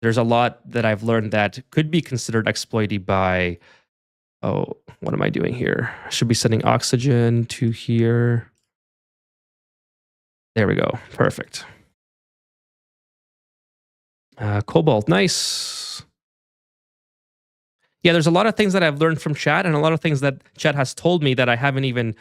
there's a lot that I've learned that could be considered exploity by, oh, what am I doing here? I should be sending oxygen to here. There we go. Perfect. Cobalt, nice. Yeah, there's a lot of things that I've learned from chat and a lot of things that chat has told me that I haven't even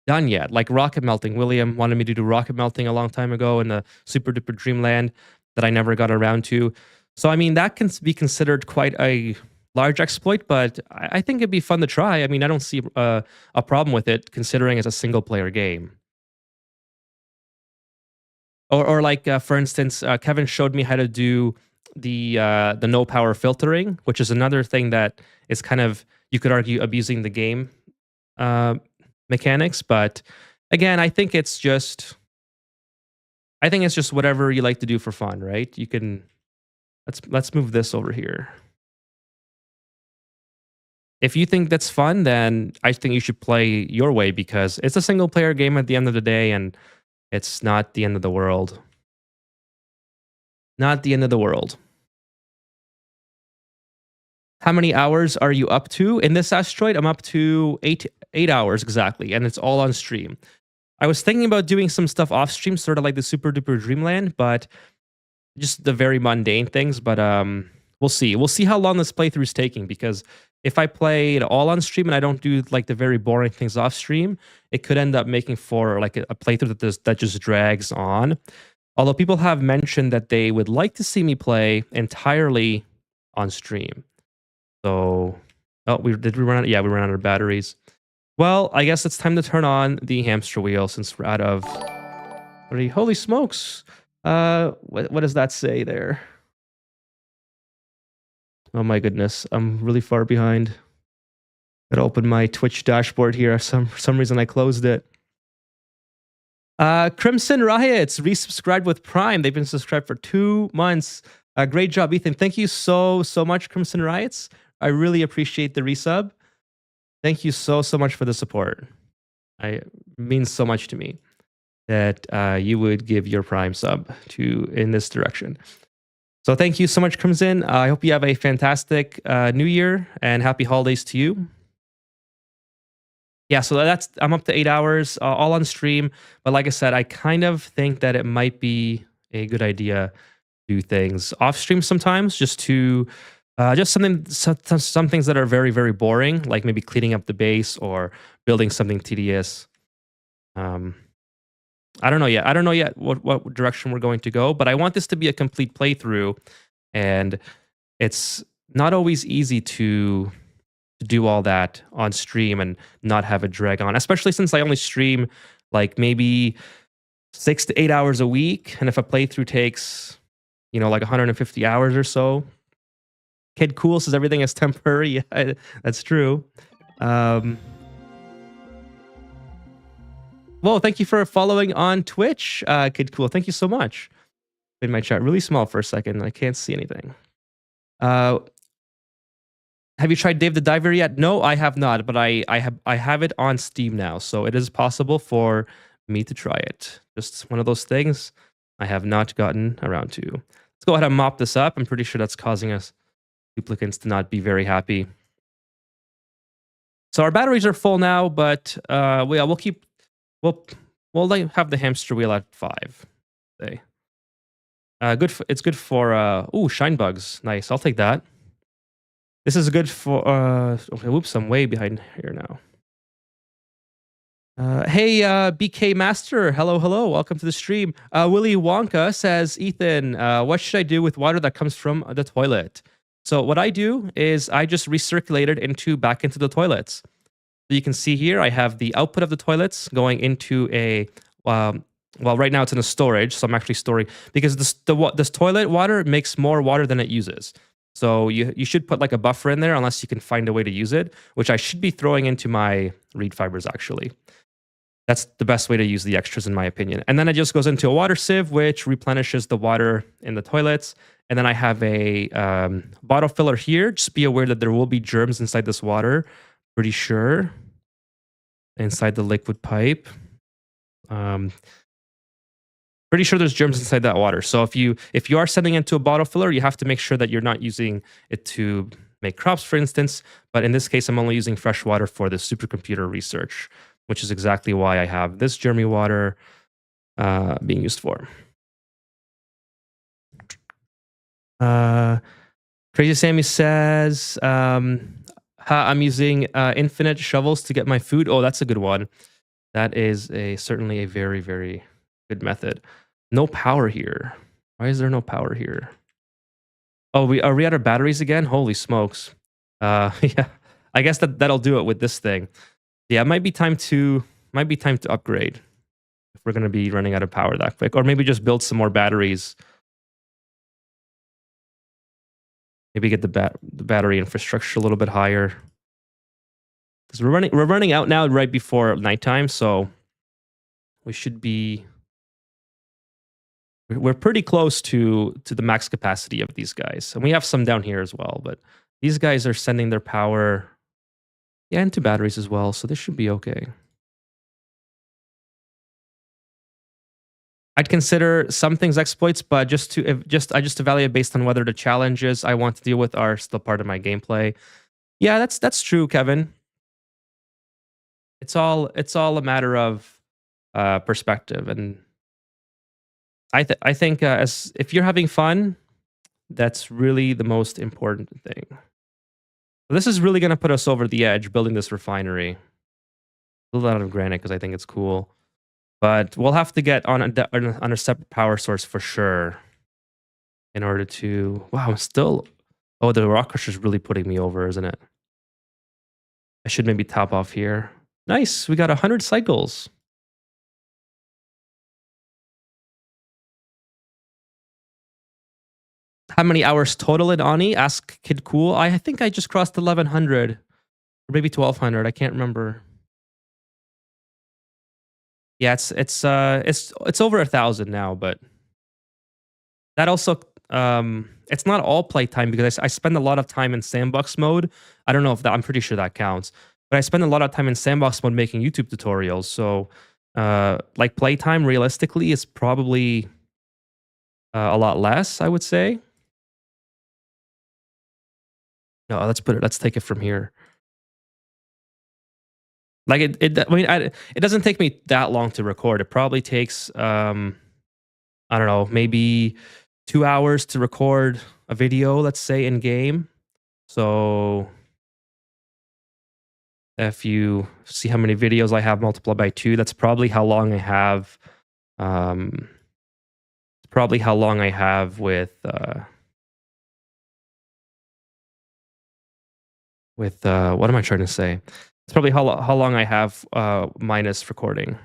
done yet, like rocket melting. William wanted me to do rocket melting a long time ago in the Super Duper Dreamland that I never got around to. So, I mean, that can be considered quite a large exploit, but I think it'd be fun to try. I mean, I don't see a problem with it, considering it's a single-player game. Or like, for instance, Kevin showed me how to do the no power filtering, which is another thing that is kind of, you could argue, abusing the game mechanics. But again, I think it's just whatever you like to do for fun, right? You can let's move this over here. If you think that's fun, then I think you should play your way, because it's a single player game at the end of the day, and it's not the end of the world. Not the end of the world. How many hours are you up to in this asteroid? I'm up to 8 hours exactly, and it's all on stream. I was thinking about doing some stuff off stream, sort of like the Super Duper Dreamland, but just the very mundane things. But we'll see. We'll see how long this playthrough is taking, because if I play it all on stream and I don't do like the very boring things off stream, it could end up making for like a playthrough that just drags on. Although people have mentioned that they would like to see me play entirely on stream. So, oh, did we run out? Yeah, we ran out of batteries. Well, I guess it's time to turn on the hamster wheel since we're out of. Holy smokes! What does that say there? Oh my goodness, I'm really far behind. Gotta open my Twitch dashboard here. For some reason I closed it. Crimson Riots resubscribed with Prime. They've been subscribed for 2 months. Great job, Ethan. Thank you so much, Crimson Riots. I really appreciate the resub. Thank you so much for the support. It means so much to me that you would give your Prime sub in this direction. So thank you so much, Crimson. I hope you have a fantastic New Year and happy holidays to you. Yeah, so I'm up to 8 hours, all on stream. But like I said, I kind of think that it might be a good idea to do things off stream sometimes, just to just some things that are very, very boring, like maybe cleaning up the base or building something tedious. I don't know yet. I don't know yet what direction we're going to go, but I want this to be a complete playthrough, and it's not always easy to do all that on stream and not have it drag on, especially since I only stream like maybe 6 to 8 hours a week, and if a playthrough takes, like 150 hours or so. Kid Cool says everything is temporary. Yeah, that's true. Well, thank you for following on Twitch, Kid Cool. Thank you so much. Made my chat really small for a second. I can't see anything. Have you tried Dave the Diver yet? No, I have not, but I have it on Steam now, so it is possible for me to try it. Just one of those things I have not gotten around to. Let's go ahead and mop this up. I'm pretty sure that's causing us duplicants to not be very happy. So our batteries are full now, but we'll have the hamster wheel at 5. Say, it's good for shine bugs. Nice, I'll take that. This is good for okay, whoops, I'm way behind here now. Hey, BK Master, hello, welcome to the stream. Willy Wonka says, Ethan, what should I do with water that comes from the toilet? So what I do is I just recirculate it back into the toilets. So you can see here, I have the output of the toilets going into a, well, right now it's in a storage, so I'm actually storing, because this toilet water makes more water than it uses. So you should put like a buffer in there unless you can find a way to use it, which I should be throwing into my reed fibers actually. That's the best way to use the extras in my opinion. And then it just goes into a water sieve, which replenishes the water in the toilets. And then I have a bottle filler here. Just be aware that there will be germs inside this water. Pretty sure. Inside the liquid pipe. Pretty sure there's germs inside that water. So if you are sending it to a bottle filler, you have to make sure that you're not using it to make crops, for instance. But in this case, I'm only using fresh water for the supercomputer research, which is exactly why I have this germy water being used for. Crazy Sammy says, I'm using infinite shovels to get my food. Oh, that's a good one. That is certainly a very, very good method. No power here. Why is there no power here? Oh, are we out of batteries again? Holy smokes. Yeah. I guess that'll do it with this thing. Yeah, it might be time to upgrade if we're gonna be running out of power that quick. Or maybe just build some more batteries. Maybe get the battery infrastructure a little bit higher. Because we're running out now right before nighttime, so we should be. We're pretty close to the max capacity of these guys. And we have some down here as well, but these guys are sending their power into batteries as well, so this should be okay. I'd consider some things exploits, but I just evaluate based on whether the challenges I want to deal with are still part of my gameplay. Yeah, that's true, Kevin. It's all a matter of perspective, and I think as if you're having fun, that's really the most important thing. This is really going to put us over the edge building this refinery. Build it out of granite because I think it's cool. But we'll have to get on a separate power source for sure in order to. Wow, I'm still. Oh, the rock crusher's really putting me over, isn't it? I should maybe top off here. Nice, we got 100 cycles. How many hours total in Ani? Ask Kid Cool. I think I just crossed 1100 or maybe 1200. I can't remember. Yeah, it's over 1,000 now, but that also it's not all playtime because I spend a lot of time in sandbox mode. I don't know if that I'm pretty sure that counts, but I spend a lot of time in sandbox mode making YouTube tutorials. So like playtime realistically is probably a lot less, I would say. No, let's take it from here. Like I mean, it doesn't take me that long to record. It probably takes I don't know, maybe 2 hours to record a video, let's say in game. So if you see how many videos I have multiplied by 2, that's probably how long I have probably how long I have with what am I trying to say? It's probably how long I have minus recording.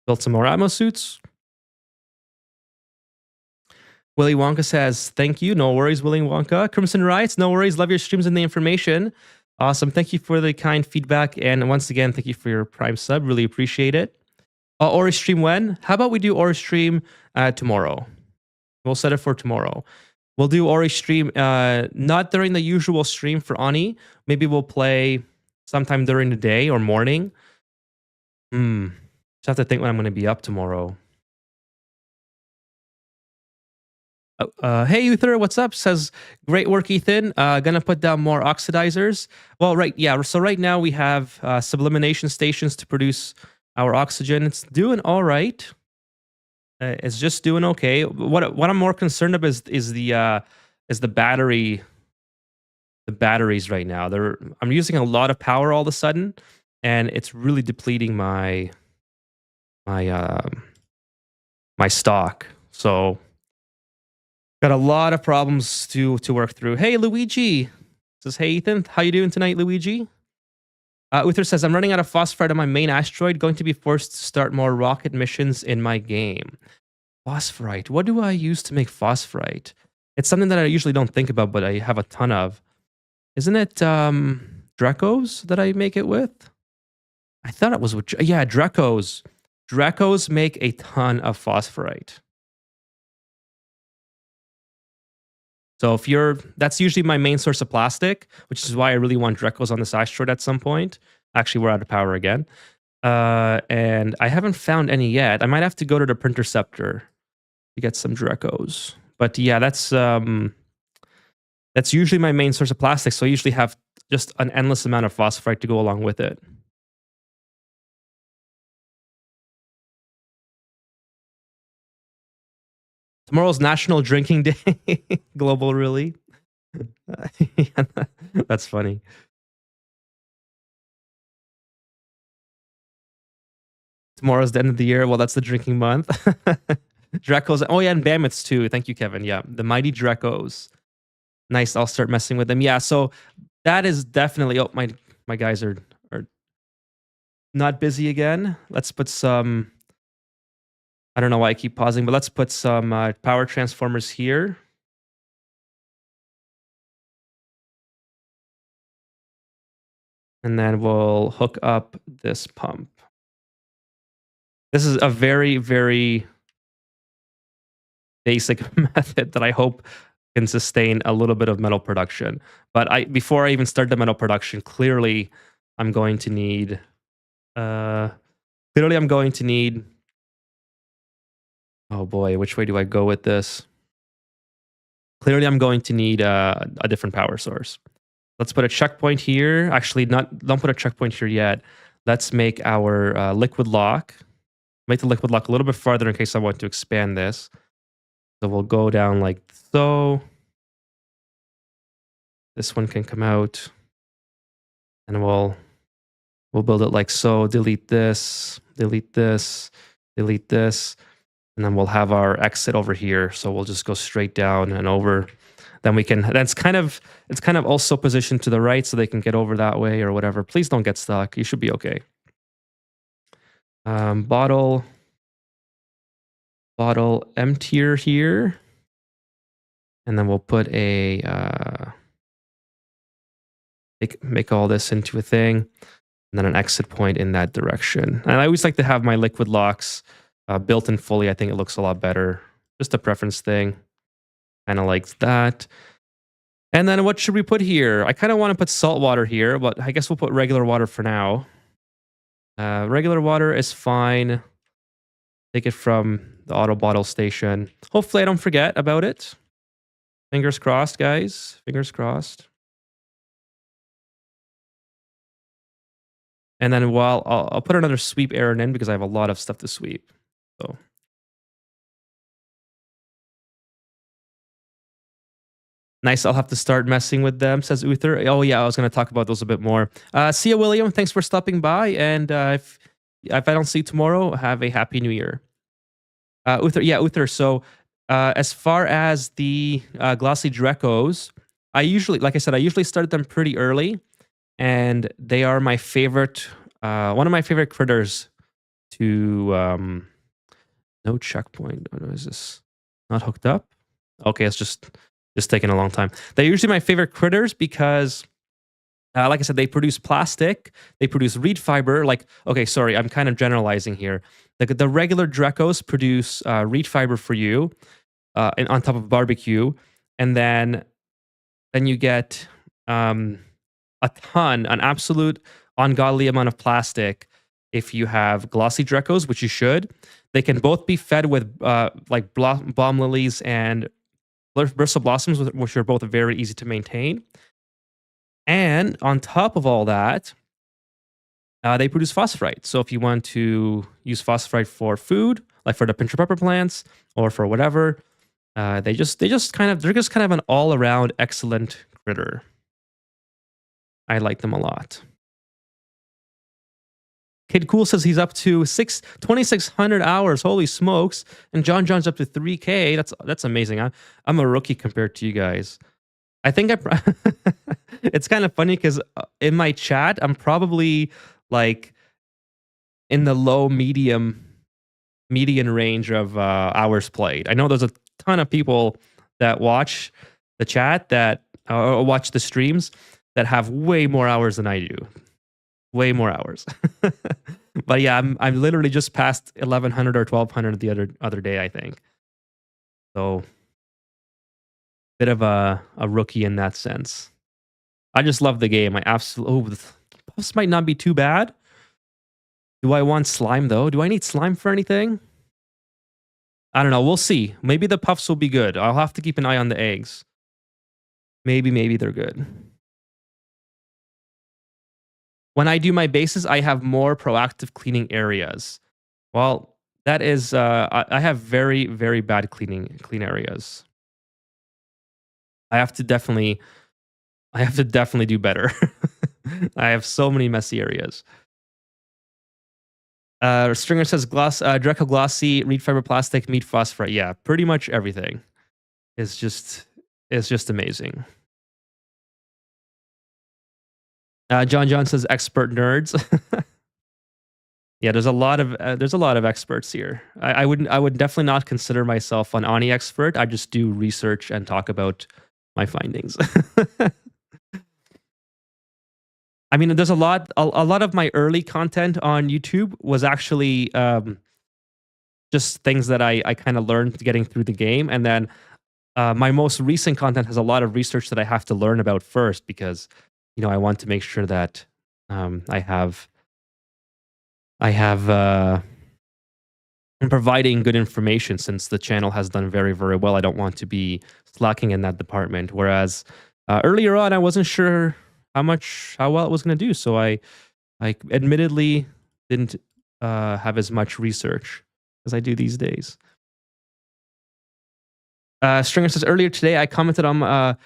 Built some more Atmo suits. Willy Wonka says, thank you. No worries, Willy Wonka. Crimson Riots, no worries. Love your streams and the information. Awesome. Thank you for the kind feedback. And once again, thank you for your Prime sub. Really appreciate it. Ori stream when? How about we do Ori stream tomorrow? We'll set it for tomorrow. We'll do Ori stream not during the usual stream for Ani. Maybe we'll play sometime during the day or morning. Just have to think when I'm going to be up tomorrow. Hey Uther, what's up? Says great work, Ethan. Gonna put down more oxidizers. Well, right, yeah. So right now we have sublimination stations to produce our oxygen. It's doing all right. It's just doing okay. What I'm more concerned about is the battery. The batteries right now. I'm using a lot of power all of a sudden, and it's really depleting my stock. So got a lot of problems to work through. Hey, Luigi. Says, hey, Ethan. How you doing tonight, Luigi? Uther says, I'm running out of phosphorite on my main asteroid. Going to be forced to start more rocket missions in my game. Phosphorite. What do I use to make phosphorite? It's something that I usually don't think about, but I have a ton of. Isn't it Dracos that I make it with? I thought it was with... Yeah, Dracos. Dracos make a ton of phosphorite. So if that's usually my main source of plastic, which is why I really want Dracos on this asteroid at some point. Actually, we're out of power again. And I haven't found any yet. I might have to go to the Printerceptor to get some Dracos. But yeah, that's usually my main source of plastic. So I usually have just an endless amount of phosphorite to go along with it. Tomorrow's National Drinking Day. Global, really? That's funny. Tomorrow's the end of the year. Well, that's the drinking month. Dracos. Oh, yeah, and Bammoths too. Thank you, Kevin. Yeah, the mighty Dracos. Nice. I'll start messing with them. Yeah, so that is definitely... Oh, my guys are not busy again. Let's put some... I don't know why I keep pausing, but let's put some power transformers here. And then we'll hook up this pump. This is a very, very basic method that I hope can sustain a little bit of metal production. But before I even start the metal production, clearly I'm going to need Oh boy, which way do I go with this? Clearly, I'm going to need a different power source. Let's put a checkpoint here. Actually, don't put a checkpoint here yet. Let's make our liquid lock. Make the liquid lock a little bit farther in case I want to expand this. So we'll go down like so. This one can come out, and we'll build it like so. Delete this, delete this, delete this, and then we'll have our exit over here. So we'll just go straight down and over. Then we can. That's it's kind of also positioned to the right so they can get over that way or whatever. Please don't get stuck. You should be okay. Bottle emptier here, and then we'll put a make all this into a thing, and then an exit point in that direction. And I always like to have my liquid locks built in fully. I think it looks a lot better. Just a preference thing. Kind of like that. And then what should we put here? I kind of want to put salt water here, but I guess we'll put regular water for now. Regular water is fine. Take it from the auto bottle station. Hopefully I don't forget about it. Fingers crossed, guys. Fingers crossed. And then I'll put another sweep errand in because I have a lot of stuff to sweep. So nice. I'll have to start messing with them, says Uther. Oh yeah, I was going to talk about those a bit more. See ya, William. Thanks for stopping by. And if I don't see you tomorrow, have a happy new year. Uther. So as far as the glossy Drecos, I usually start them pretty early, and they are my favorite. One of my favorite critters to no checkpoint. What is this? Not hooked up? Okay, it's just taking a long time. They're usually my favorite critters because like I said, they produce plastic, they produce reed fiber. Like, okay, sorry, I'm kind of generalizing here. The regular Drecos produce reed fiber for you, and on top of barbecue, and then you get an absolute ungodly amount of plastic if you have glossy Drecos, which you should. They can both be fed with like bomb lilies and bristle blossoms, which are both very easy to maintain. And on top of all that, they produce phosphorite. So if you want to use phosphorite for food, like for the pincher pepper plants or for whatever, they're just kind of an all around excellent critter. I like them a lot. Kid Cool says he's up to 2,600 hours. Holy smokes! And John's up to 3K. That's amazing. I'm a rookie compared to you guys. I think it's kind of funny because in my chat, I'm probably like in the low median range of hours played. I know there's a ton of people that watch the chat that or watch the streams that have way more hours than I do. Way more hours. But yeah, I'm literally just past 1,100 or 1,200 the other day, I think. So bit of a rookie in that sense. I just love the game. I absolutely. The puffs might not be too bad. Do I want slime though? Do I need slime for anything? I don't know. We'll see. Maybe the puffs will be good. I'll have to keep an eye on the eggs. Maybe they're good. When I do my bases, I have more proactive cleaning areas. Well, that is, I have very, very bad clean areas. I have to definitely do better. I have so many messy areas. Stringer says Dreco glossy, reed fiber plastic, meat phosphorite. Yeah, pretty much everything is just amazing. John says expert nerds. Yeah, there's a lot of experts here. I would definitely not consider myself an Ani expert. I just do research and talk about my findings. I mean, there's a lot of my early content on YouTube was actually just things that I kind of learned getting through the game, and then my most recent content has a lot of research that I have to learn about first because I want to make sure that I have and providing good information since the channel has done very, very well. I don't want to be slacking in that department. Whereas earlier on, I wasn't sure how well it was going to do. So I admittedly didn't have as much research as I do these days. Stringer says earlier today I commented on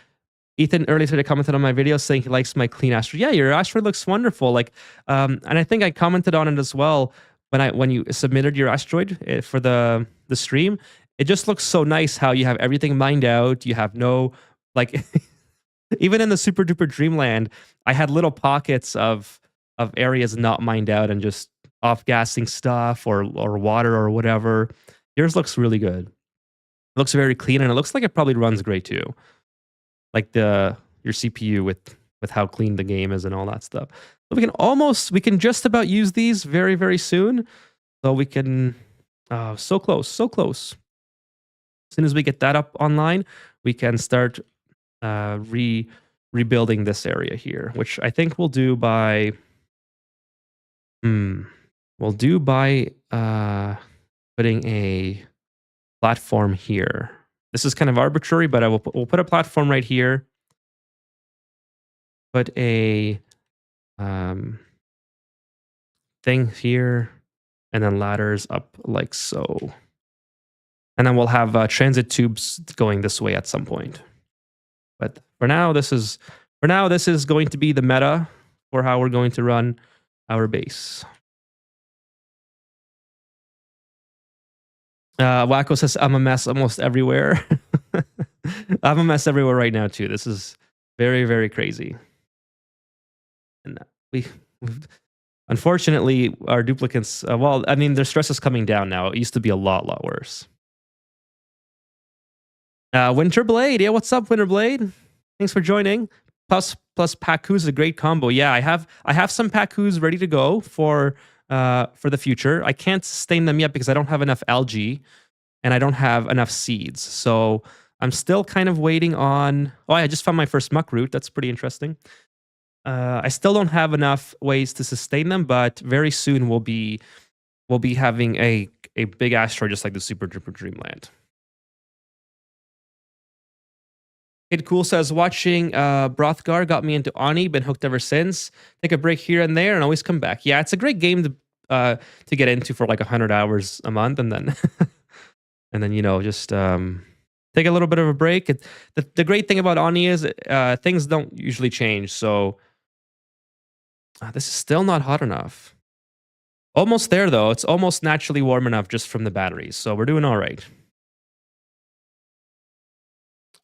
Ethan earlier today commented on my video saying he likes my clean asteroid. Yeah, your asteroid looks wonderful. Like, and I think I commented on it as well when you submitted your asteroid for the stream. It just looks so nice how you have everything mined out. You have no like, even in the super duper dreamland, I had little pockets of areas not mined out and just off gassing stuff or water or whatever. Yours looks really good. It looks very clean and it looks like it probably runs great too. Like your CPU with how clean the game is and all that stuff. So we can just about use these very, very soon. So we can, so close, so close. As soon as we get that up online, we can start rebuilding this area here, which I think we'll do by, putting a platform here. This is kind of arbitrary, but we'll put a platform right here. Put a thing here, and then ladders up like so. And then we'll have transit tubes going this way at some point. But for now, this is going to be the meta for how we're going to run our base. Wacko says, I'm a mess almost everywhere. I'm a mess everywhere right now, too. This is very, very crazy. And we've unfortunately, our duplicates, well, I mean, their stress is coming down now. It used to be a lot worse. Winterblade. Yeah, what's up, Winterblade? Thanks for joining. Plus Paku is a great combo. Yeah, I have some Pakus ready to go for the future. I can't sustain them yet because I don't have enough algae and I don't have enough seeds. So I'm still kind of waiting on. Oh, I just found my first muck root. That's pretty interesting. I still don't have enough ways to sustain them, but very soon we'll be having a big asteroid just like the Super Duper Dreamland. Kid Cool says, watching Brothgar got me into Ani, been hooked ever since. Take a break here and there and always come back. Yeah, it's a great game to get into for like 100 hours a month, and then and then just take a little bit of a break. The great thing about Ani is things don't usually change. So this is still not hot enough. Almost there though. It's almost naturally warm enough just from the batteries. So we're doing all right.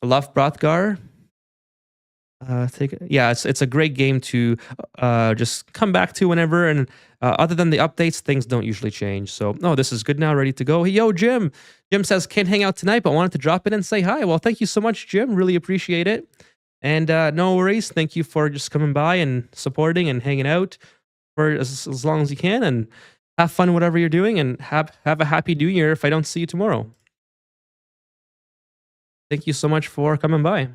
I love Brothgar. It's a great game to just come back to whenever. And other than the updates, things don't usually change. So, this is good now, ready to go. Hey, yo, Jim. Jim says, can't hang out tonight, but wanted to drop in and say hi. Well, thank you so much, Jim. Really appreciate it. And no worries. Thank you for just coming by and supporting and hanging out for as long as you can. And have fun whatever you're doing. And have a happy New Year if I don't see you tomorrow. Thank you so much for coming by.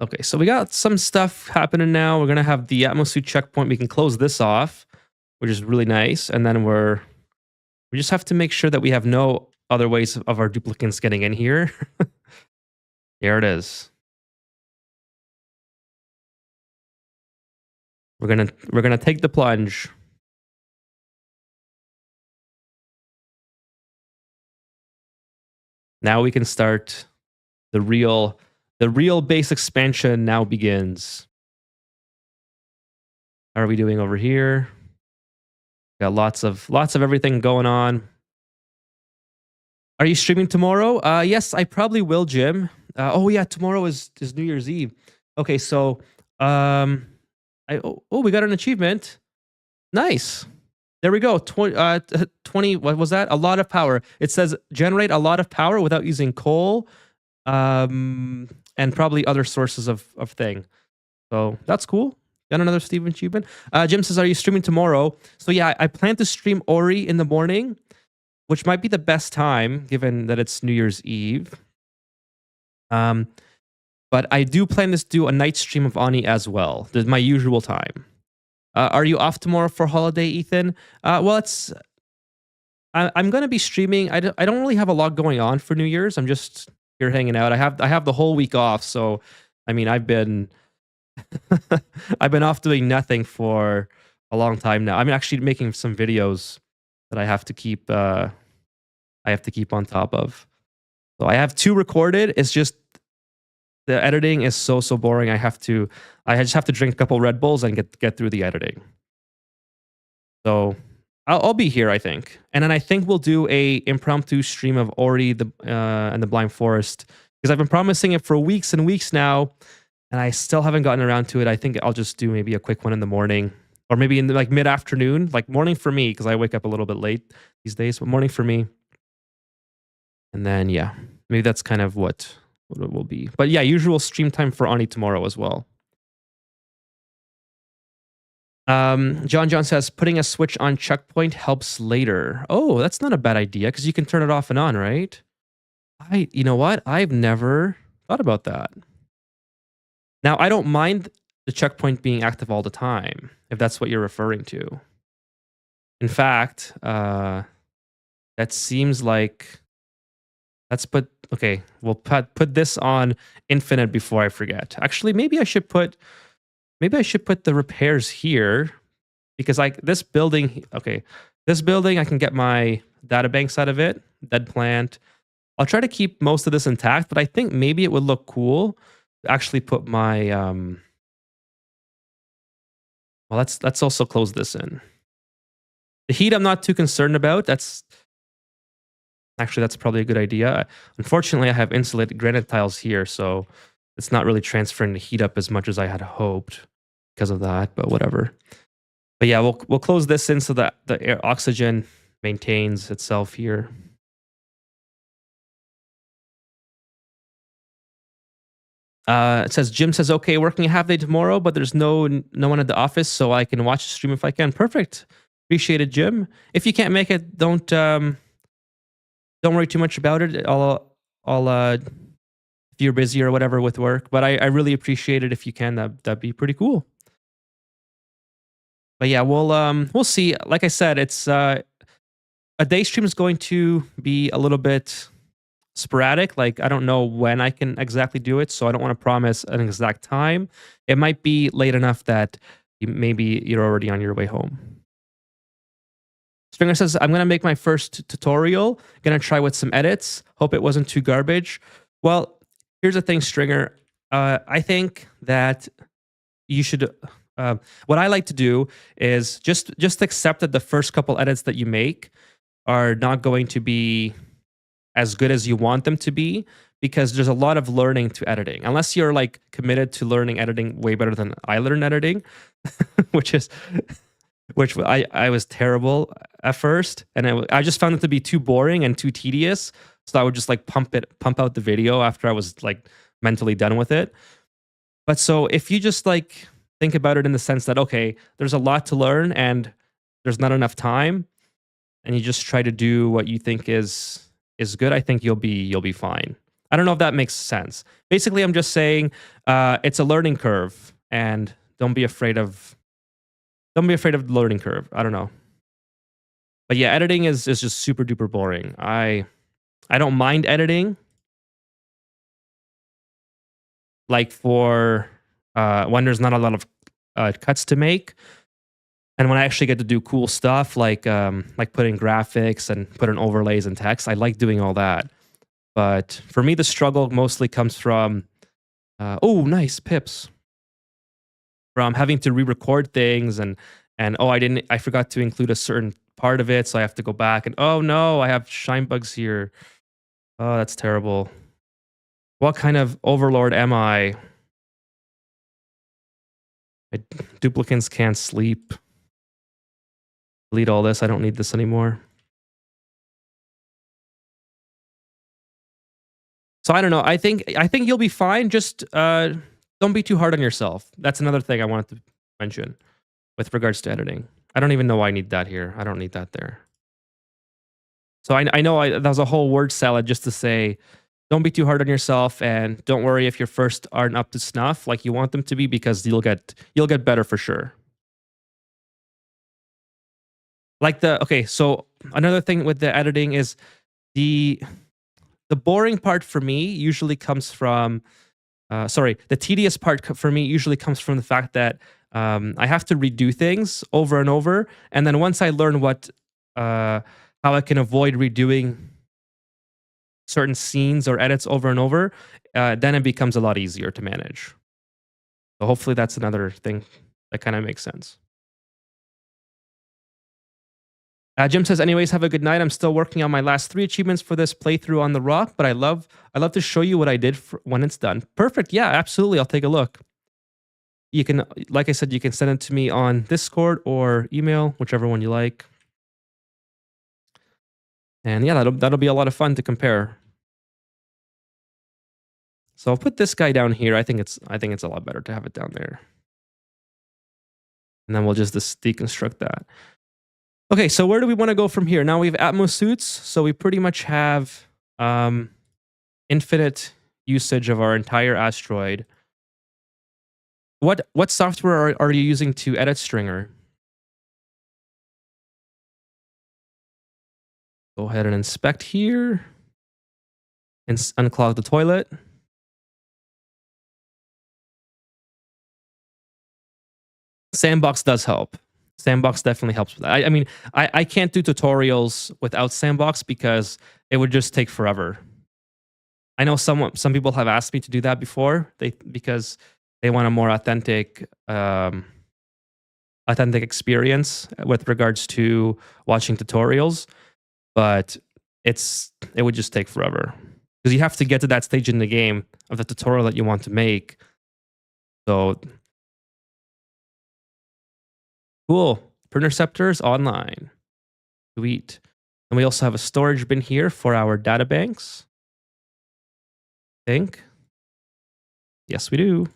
Okay, so we got some stuff happening now. We're gonna have the atmosphere checkpoint. We can close this off, which is really nice. And then we just have to make sure that we have no other ways of our duplicates getting in here. There it is. We're gonna take the plunge. Now we can start the real base expansion now begins. How are we doing over here? Got lots of everything going on. Are you streaming tomorrow? Yes, I probably will, Jim. Oh yeah, tomorrow is New Year's Eve. Okay, so we got an achievement. Nice. There we go. 20. What was that? A lot of power. It says generate a lot of power without using coal, and probably other sources of thing. So that's cool. Got another Steven achievement. Jim says, "Are you streaming tomorrow?" So yeah, I plan to stream Ori in the morning, which might be the best time given that it's New Year's Eve. But I do plan to do a night stream of Ani as well. There's my usual time. Are you off tomorrow for holiday, Ethan? Well, I'm gonna be streaming. I don't really have a lot going on for New Year's. I'm just here hanging out. I have the whole week off, so I mean I've been I've been off doing nothing for a long time now. I'm actually making some videos that I have to keep on top of. So I have 2 recorded. It's just the editing is so boring. I just have to drink a couple Red Bulls and get through the editing. So I'll be here, I think, and then I think we'll do a impromptu stream of Ori and the Blind Forest because I've been promising it for weeks and weeks now, and I still haven't gotten around to it. I think I'll just do maybe a quick one in the morning, or maybe in the, like mid afternoon, like morning for me because I wake up a little bit late these days, but morning for me. And then yeah, maybe that's kind of what it will be. But yeah, usual stream time for Ani tomorrow as well. John says putting a switch on checkpoint helps later. Oh, that's not a bad idea because you can turn it off and on, right? You know what? I've never thought about that. Now I don't mind the checkpoint being active all the time, if that's what you're referring to. In fact, that seems like okay, we'll put this on infinite before I forget. Actually, maybe I should put the repairs here because this building I can get my data banks out of it, dead plant. I'll try to keep most of this intact, but I think maybe it would look cool to actually put my well, let's also close this in. The heat I'm not too concerned about. That's probably a good idea. Unfortunately, I have insulated granite tiles here, so it's not really transferring the heat up as much as I had hoped because of that, but whatever. But yeah, we'll close this in so that the air oxygen maintains itself here. It says Jim says okay, working a half day tomorrow, but there's no one at the office, so I can watch the stream if I can. Perfect. Appreciate it, Jim. If you can't make it, don't worry too much about it. I'll if you're busy or whatever with work, but I really appreciate it if you can. That'd be pretty cool. But yeah, we'll see. Like I said, it's a day stream is going to be a little bit sporadic. Like I don't know when I can exactly do it, so I don't want to promise an exact time. It might be late enough that maybe you're already on your way home. Stringer says, I'm going to make my first tutorial. Going to try with some edits. Hope it wasn't too garbage. Well, here's the thing, Stringer. I think that you should... what I like to do is just accept that the first couple edits that you make are not going to be as good as you want them to be because there's a lot of learning to editing. Unless you're like committed to learning editing way better than I learned editing, which I was terrible at first, and I just found it to be too boring and too tedious. So I would just like pump out the video after I was like mentally done with it. But so if you just like think about it in the sense that okay, there's a lot to learn and there's not enough time, and you just try to do what you think is good, I think you'll be fine. I don't know if that makes sense. Basically, I'm just saying it's a learning curve, and don't be afraid of the learning curve. I don't know. But yeah, editing is just super duper boring. I don't mind editing. Like for when there's not a lot of cuts to make. And when I actually get to do cool stuff like put in graphics and put in overlays and text, I like doing all that. But for me, the struggle mostly comes from, oh, nice pips. From having to re-record things and oh, I forgot to include a certain part of it, so I have to go back and oh no, I have shine bugs here. Oh, that's terrible. What kind of overlord am I? My duplicants can't sleep. Delete all this. I don't need this anymore. So I don't know. I think you'll be fine. Just don't be too hard on yourself. That's another thing I wanted to mention with regards to editing. I don't even know why I need that here. I don't need that there. So I know that was a whole word salad just to say don't be too hard on yourself, and don't worry if your first aren't up to snuff like you want them to be, because you'll get better for sure. Like okay, so another thing with the editing is the the boring part for me usually comes from sorry, the tedious part for me usually comes from the fact that I have to redo things over and over, and then once I learn how I can avoid redoing certain scenes or edits over and over, then it becomes a lot easier to manage. So hopefully that's another thing that kind of makes sense. Jim says, "Anyways, have a good night. I'm still working on my last 3 achievements for this playthrough on the rock, but I love to show you what I did when it's done." Perfect. Yeah, absolutely. I'll take a look. You can, like I said, you can send it to me on Discord or email, whichever one you like. And yeah, that'll be a lot of fun to compare. So I'll put this guy down here. I think it's a lot better to have it down there. And then we'll just deconstruct that. Okay, so where do we want to go from here? Now we have Atmo suits, so we pretty much have infinite usage of our entire asteroid. What software are you using to edit Stringer? Go ahead and inspect here and unclog the toilet. Sandbox does help. Sandbox definitely helps with that. I mean, I can't do tutorials without Sandbox because it would just take forever. I know some people have asked me to do that before, because they want a more authentic experience with regards to watching tutorials, but it would just take forever because you have to get to that stage in the game of the tutorial that you want to make. So cool. Perceptors online. Sweet. And we also have a storage bin here for our data banks. Think. Yes, we do.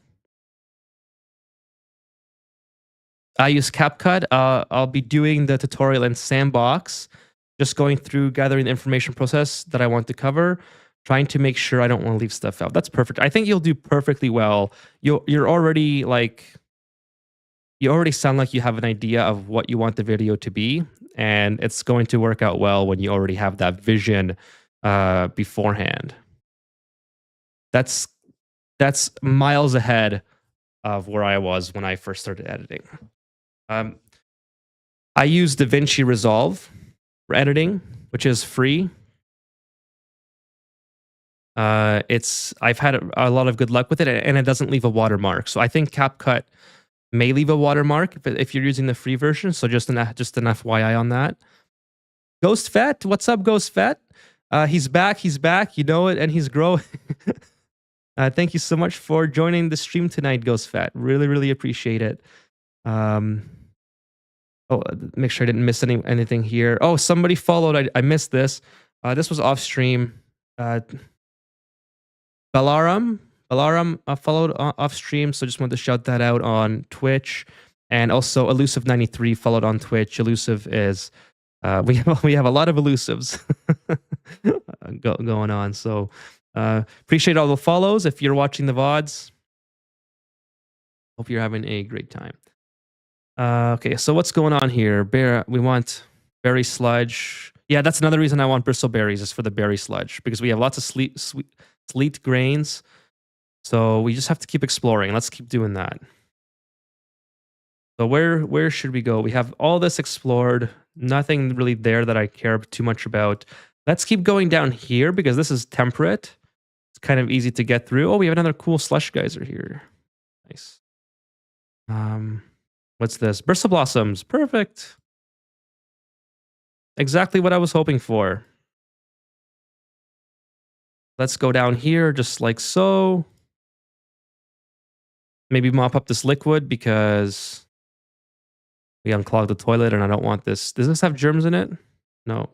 I use CapCut. I'll be doing the tutorial in Sandbox, just going through gathering the information process that I want to cover, trying to make sure I don't want to leave stuff out. That's perfect. I think you'll do perfectly well. You're already you already sound like you have an idea of what you want the video to be, and it's going to work out well when you already have that vision beforehand. That's miles ahead of where I was when I first started editing. I use DaVinci Resolve for editing, which is free. I've had a lot of good luck with it, and it doesn't leave a watermark. So I think CapCut may leave a watermark if you're using the free version. So just an FYI on that. Ghost Fett, what's up, Ghost Fett? He's back. You know it, and he's growing. Thank you so much for joining the stream tonight, Ghost Fett. Really, really appreciate it. Make sure I didn't miss anything here. Oh, somebody followed. I missed this. This was off stream. Balaram followed off stream, so just wanted to shout that out on Twitch. And also Elusive93 followed on Twitch. Elusive is we have a lot of elusives going on. So appreciate all the follows. If you're watching the VODs, hope you're having a great time. Okay, so what's going on here? We want berry sludge. Yeah, that's another reason I want bristleberries, is for the berry sludge, because we have lots of sleet grains. So we just have to keep exploring. Let's keep doing that. So where should we go? We have all this explored. Nothing really there that I care too much about. Let's keep going down here because this is temperate. It's kind of easy to get through. Oh, we have another cool slush geyser here. Nice. What's this? Bristle blossoms. Perfect. Exactly what I was hoping for. Let's go down here just like so. Maybe mop up this liquid because we unclogged the toilet and I don't want this. Does this have germs in it? No.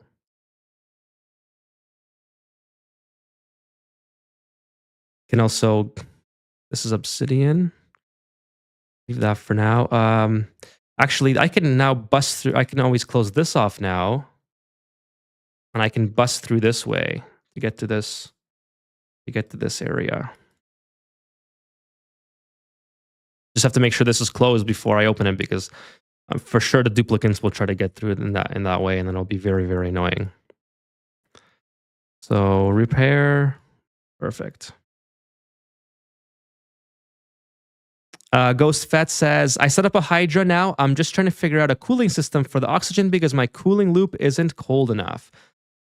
Can also, this is obsidian. Leave that for now. Actually, I can now bust through. I can always close this off now. And I can bust through this way to get to this. to get to this area. Just have to make sure this is closed before I open it because for sure the duplicants will try to get through it in that way, and then it'll be very, very annoying. So repair, perfect. Ghost Fett says, I set up a Hydra now. I'm just trying to figure out a cooling system for the oxygen because my cooling loop isn't cold enough.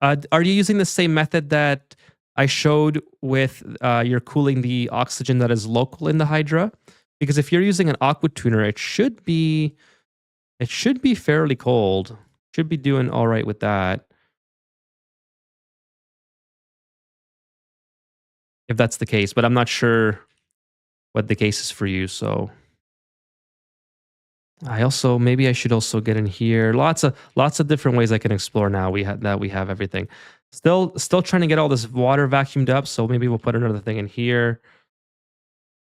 Are you using the same method that I showed with you're cooling the oxygen that is local in the Hydra? Because if you're using an aqua tuner, it should be fairly cold. Should be doing all right with that. If that's the case, but I'm not sure what the case is for you, so maybe I should also get in here. Lots of different ways I can explore now. We have everything. Still trying to get all this water vacuumed up, so maybe we'll put another thing in here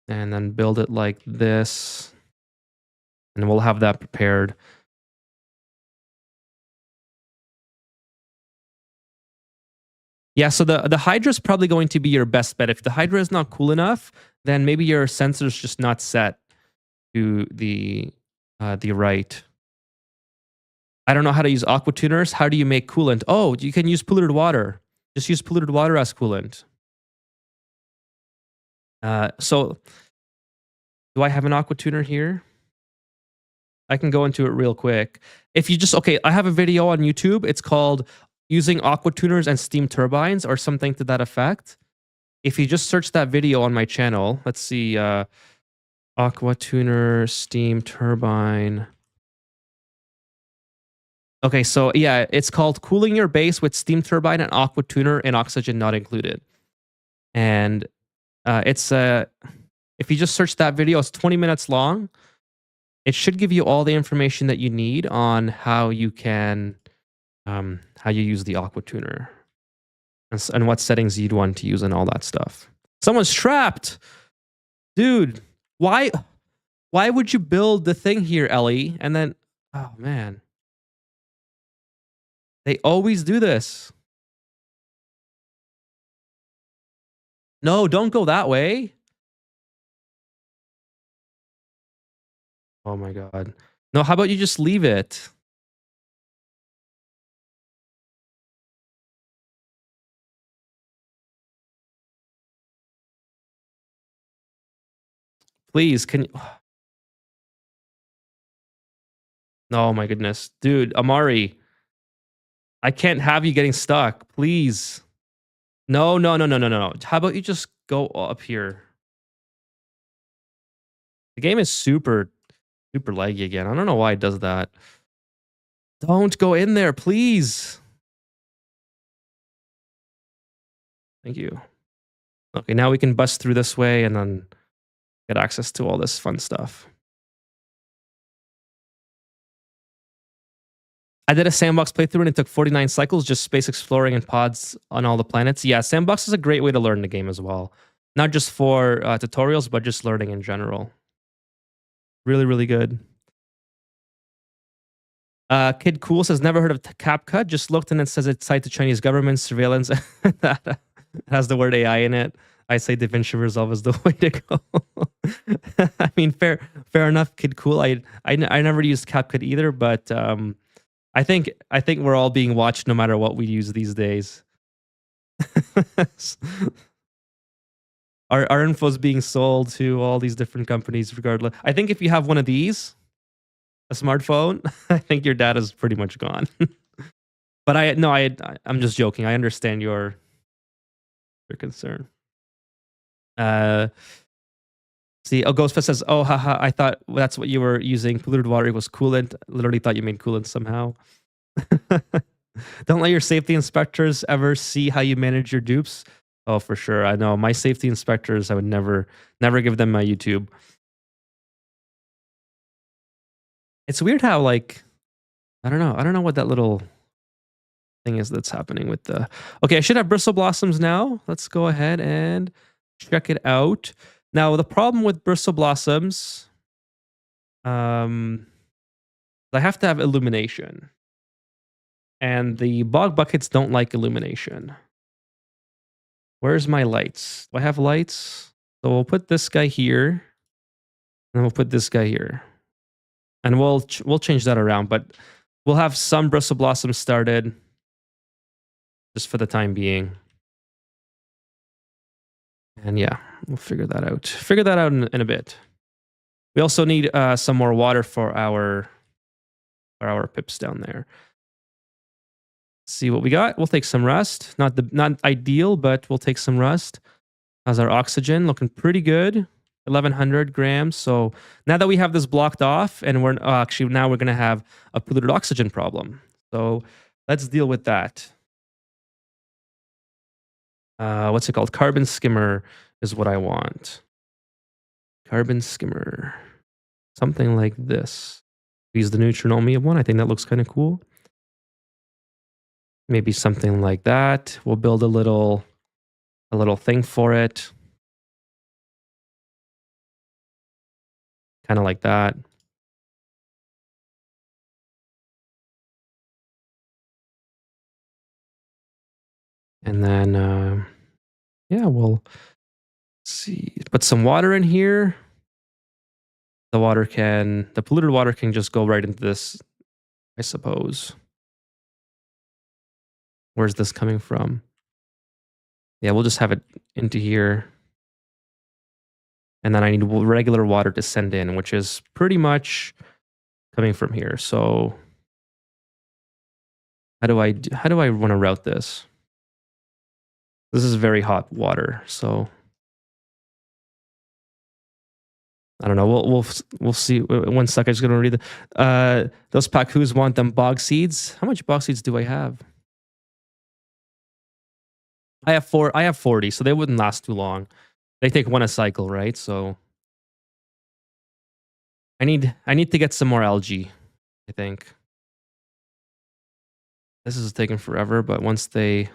and then build it like this. And we'll have that prepared. Yeah, so the Hydra is probably going to be your best bet. If the Hydra is not cool enough, then maybe your sensor's just not set to the right. I don't know how to use aqua tuners. How do you make coolant? Oh, you can use polluted water. Just use polluted water as coolant. So do I have an aqua tuner here? I can go into it real quick. If you just, okay, I have a video on YouTube. It's called Using Aqua Tuners and Steam Turbines or something to that effect. If you just search that video on my channel, let's see, Aqua Tuner, Steam Turbine. Okay, so yeah, it's called Cooling Your Base with Steam Turbine and Aqua Tuner and Oxygen Not Included. And it's if you just search that video, it's 20 minutes long. It should give you all the information that you need on how you can how you use the aqua tuner and what settings you'd want to use and all that stuff. Someone's trapped, dude. Why would you build the thing here, Ellie? And then, oh man, they always do this. No, don't go that way. Oh my god. No, how about you just leave it? Please, can you? Oh my goodness. Dude, Amari, I can't have you getting stuck. Please. No. How about you just go up here? The game is super laggy again. I don't know why it does that. Don't go in there, please. Thank you. Okay, now we can bust through this way and then get access to all this fun stuff. I did a sandbox playthrough and it took 49 cycles, just space exploring and pods on all the planets. Yeah, sandbox is a great way to learn the game as well. Not just for tutorials, but just learning in general. Really good. Kid Cool says, never heard of CapCut. Just looked and it says it's tied to Chinese government surveillance. That has the word AI in it. I say DaVinci Resolve is the way to go. I mean, fair enough, Kid Cool. I never used CapCut either, but I think we're all being watched no matter what we use these days. Our info is being sold to all these different companies regardless. I think if you have one of these, a smartphone, I think your data's pretty much gone. But I'm just joking. I understand your concern. See, Ghostfest says, oh, haha, I thought that's what you were using. Polluted water equals coolant. Literally thought you made coolant somehow. Don't let your safety inspectors ever see how you manage your dupes. Oh, for sure. I know. My safety inspectors, I would never give them my YouTube. It's weird how, like, I don't know what that little thing is that's happening with the... Okay, I should have bristle blossoms now. Let's go ahead and check it out. Now, the problem with bristle blossoms, I have to have illumination. And the bog buckets don't like illumination. Where's my lights? Do I have lights? So we'll put this guy here, and then we'll put this guy here, and we'll change that around. But we'll have some bristle blossoms started, just for the time being. And yeah, we'll figure that out. Figure that out in a bit. We also need some more water for our pips down there. See what we got. We'll take some rust. Not ideal, but we'll take some rust. How's our oxygen? Looking pretty good. 1100 grams. So now that we have this blocked off, and we're actually now we're gonna have a polluted oxygen problem. So let's deal with that. What's it called? Carbon skimmer is what I want. Carbon skimmer. Something like this. Use the neutronomia one. I think that looks kind of cool. Maybe something like that. We'll build a little thing for it. Kind of like that. And then, yeah, we'll see. Put some water in here. The polluted water can just go right into this, I suppose. Where's this coming from? Yeah, we'll just have it into here. And then I need regular water to send in, which is pretty much coming from here. So how do I want to route this? This is very hot water, so I don't know. We'll see. 1 second. I'm just gonna read those Pakus want them bog seeds. How much bog seeds do I have? I have 40, so they wouldn't last too long. They take one a cycle, right? So I need to get some more algae, I think. This is taking forever, but once they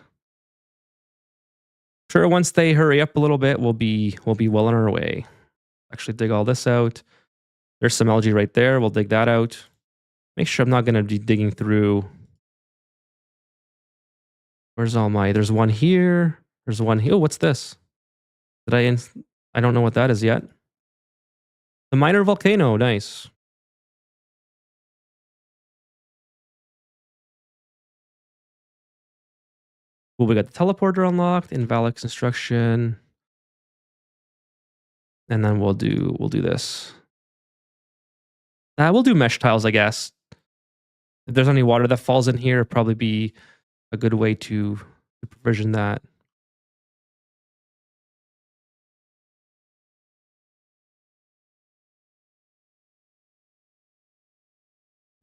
hurry up a little bit, we'll be well on our way. Actually dig all this out. There's some algae right there. We'll dig that out. Make sure I'm not going to be digging through. Where's all my... There's one here. There's one here. Oh, what's this? I don't know what that is yet. The minor volcano. Nice. Well, we got the teleporter unlocked. Invalid construction. And then we'll do this. We'll do mesh tiles, I guess. If there's any water that falls in here, it'd probably be a good way to provision that.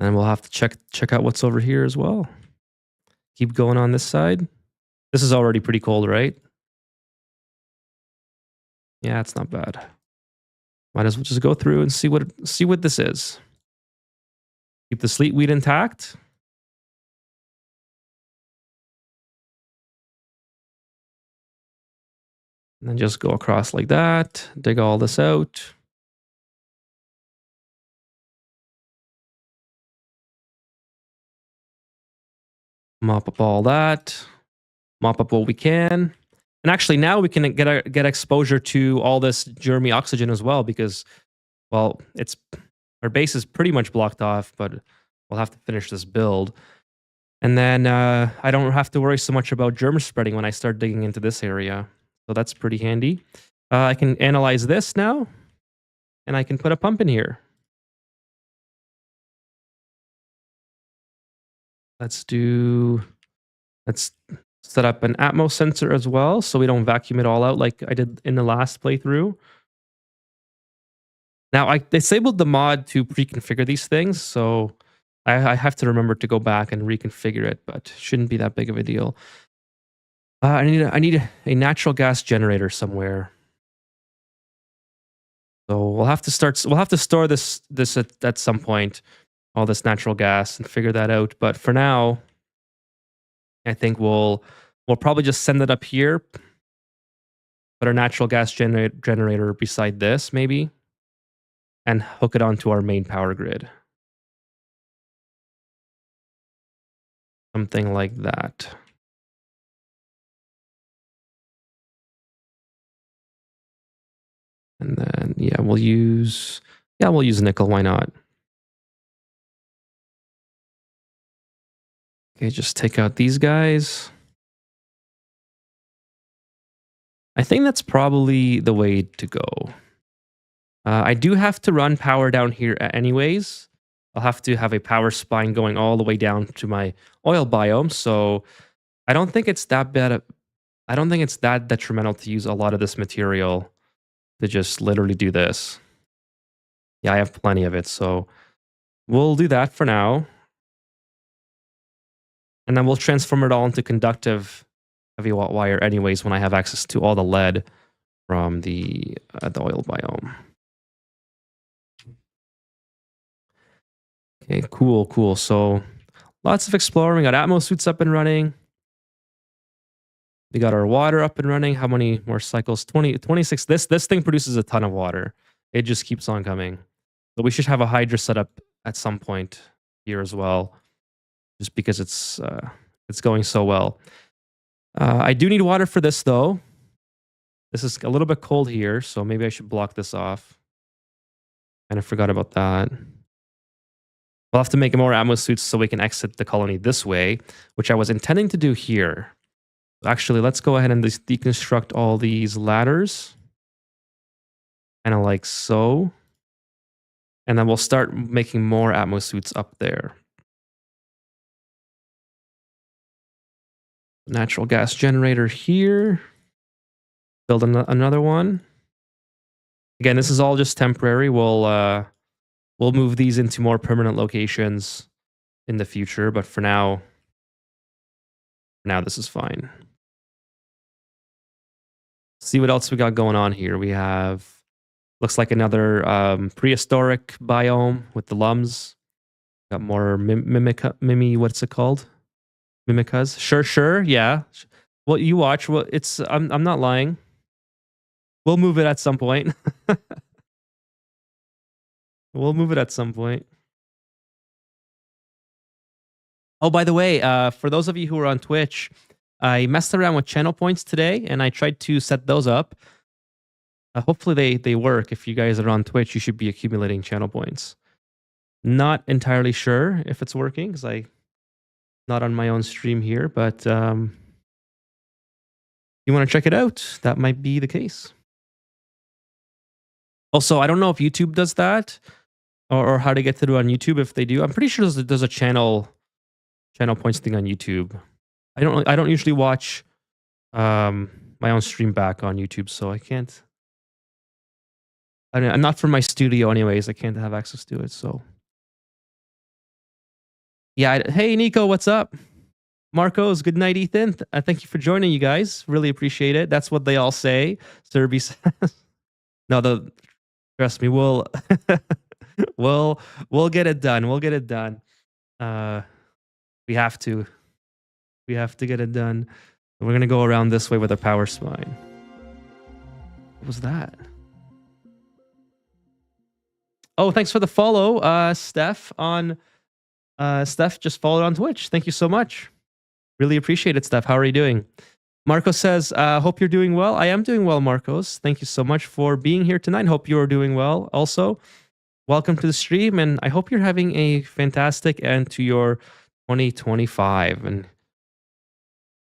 And we'll have to check out what's over here as well. Keep going on this side. This is already pretty cold, right? Yeah, it's not bad. Might as well just go through and see what this is. Keep the sleet weed intact. And then just go across like that. Dig all this out. Mop up all that. Mop up what we can. And actually now we can get exposure to all this germy oxygen as well, because, well, our base is pretty much blocked off, but we'll have to finish this build. And then I don't have to worry so much about germ spreading when I start digging into this area. So that's pretty handy. I can analyze this now, and I can put a pump in here. Let's set up an Atmo sensor as well, so we don't vacuum it all out like I did in the last playthrough. Now, I disabled the mod to pre-configure these things, so I have to remember to go back and reconfigure it, but shouldn't be that big of a deal. I need a natural gas generator somewhere. So we'll have to store this at some point, all this natural gas, and figure that out. But for now, I think we'll probably just send it up here. Put our natural gas generator beside this, maybe, and hook it onto our main power grid. Something like that. And then, yeah, we'll use nickel. Why not? Okay, just take out these guys. I think that's probably the way to go. I do have to run power down here anyways. I'll have to have a power spine going all the way down to my oil biome. So I don't think it's that bad. I don't think it's that detrimental to use a lot of this material to just literally do this. Yeah, I have plenty of it. So we'll do that for now. And then we'll transform it all into conductive heavy watt wire anyways when I have access to all the lead from the oil biome. Okay, cool. So lots of exploring. We got Atmo suits up and running. We got our water up and running. How many more cycles? 20, 26. This thing produces a ton of water. It just keeps on coming. But we should have a Hydra set up at some point here as well, just because it's going so well. I do need water for this though. This is a little bit cold here, so maybe I should block this off. Kind of forgot about that. We'll have to make more Atmo suits so we can exit the colony this way, which I was intending to do here. Actually, let's go ahead and deconstruct all these ladders. Kind of like so. And then we'll start making more Atmo suits up there. Natural gas generator here. Build another one. Again, this is all just temporary. We'll move these into more permanent locations in the future, but for now this is fine. See what else we got going on here. We have, looks like another prehistoric biome with the lums. Got more what's it called? Mimicas. Sure, yeah. Well, you watch. Well, it's I'm not lying. We'll move it at some point. We'll move it at some point. Oh, by the way, for those of you who are on Twitch, I messed around with channel points today, and I tried to set those up. Hopefully they work. If you guys are on Twitch, you should be accumulating channel points. Not entirely sure if it's working because I'm not on my own stream here, but you want to check it out, that might be the case. Also, I don't know if YouTube does that or how to get to do it on YouTube if they do. I'm pretty sure there's a channel points thing on YouTube. I don't usually watch my own stream back on YouTube, so I can't. I'm not from my studio anyways. I can't have access to it, so. Yeah, hey Nico, what's up? Marcos, good night, Ethan. Thank you for joining, you guys. Really appreciate it. That's what they all say. Serby says. No, trust me, we'll get it done. We'll get it done. We have to get it done. We're gonna go around this way with a power spine. What was that? Oh, thanks for the follow, Steph. Steph just followed on Twitch. Thank you so much. Really appreciate it, Steph. How are you doing? Marcos says, hope you're doing well. I am doing well, Marcos. Thank you so much for being here tonight. Hope you're doing well also. Welcome to the stream, and I hope you're having a fantastic end to your 2025. And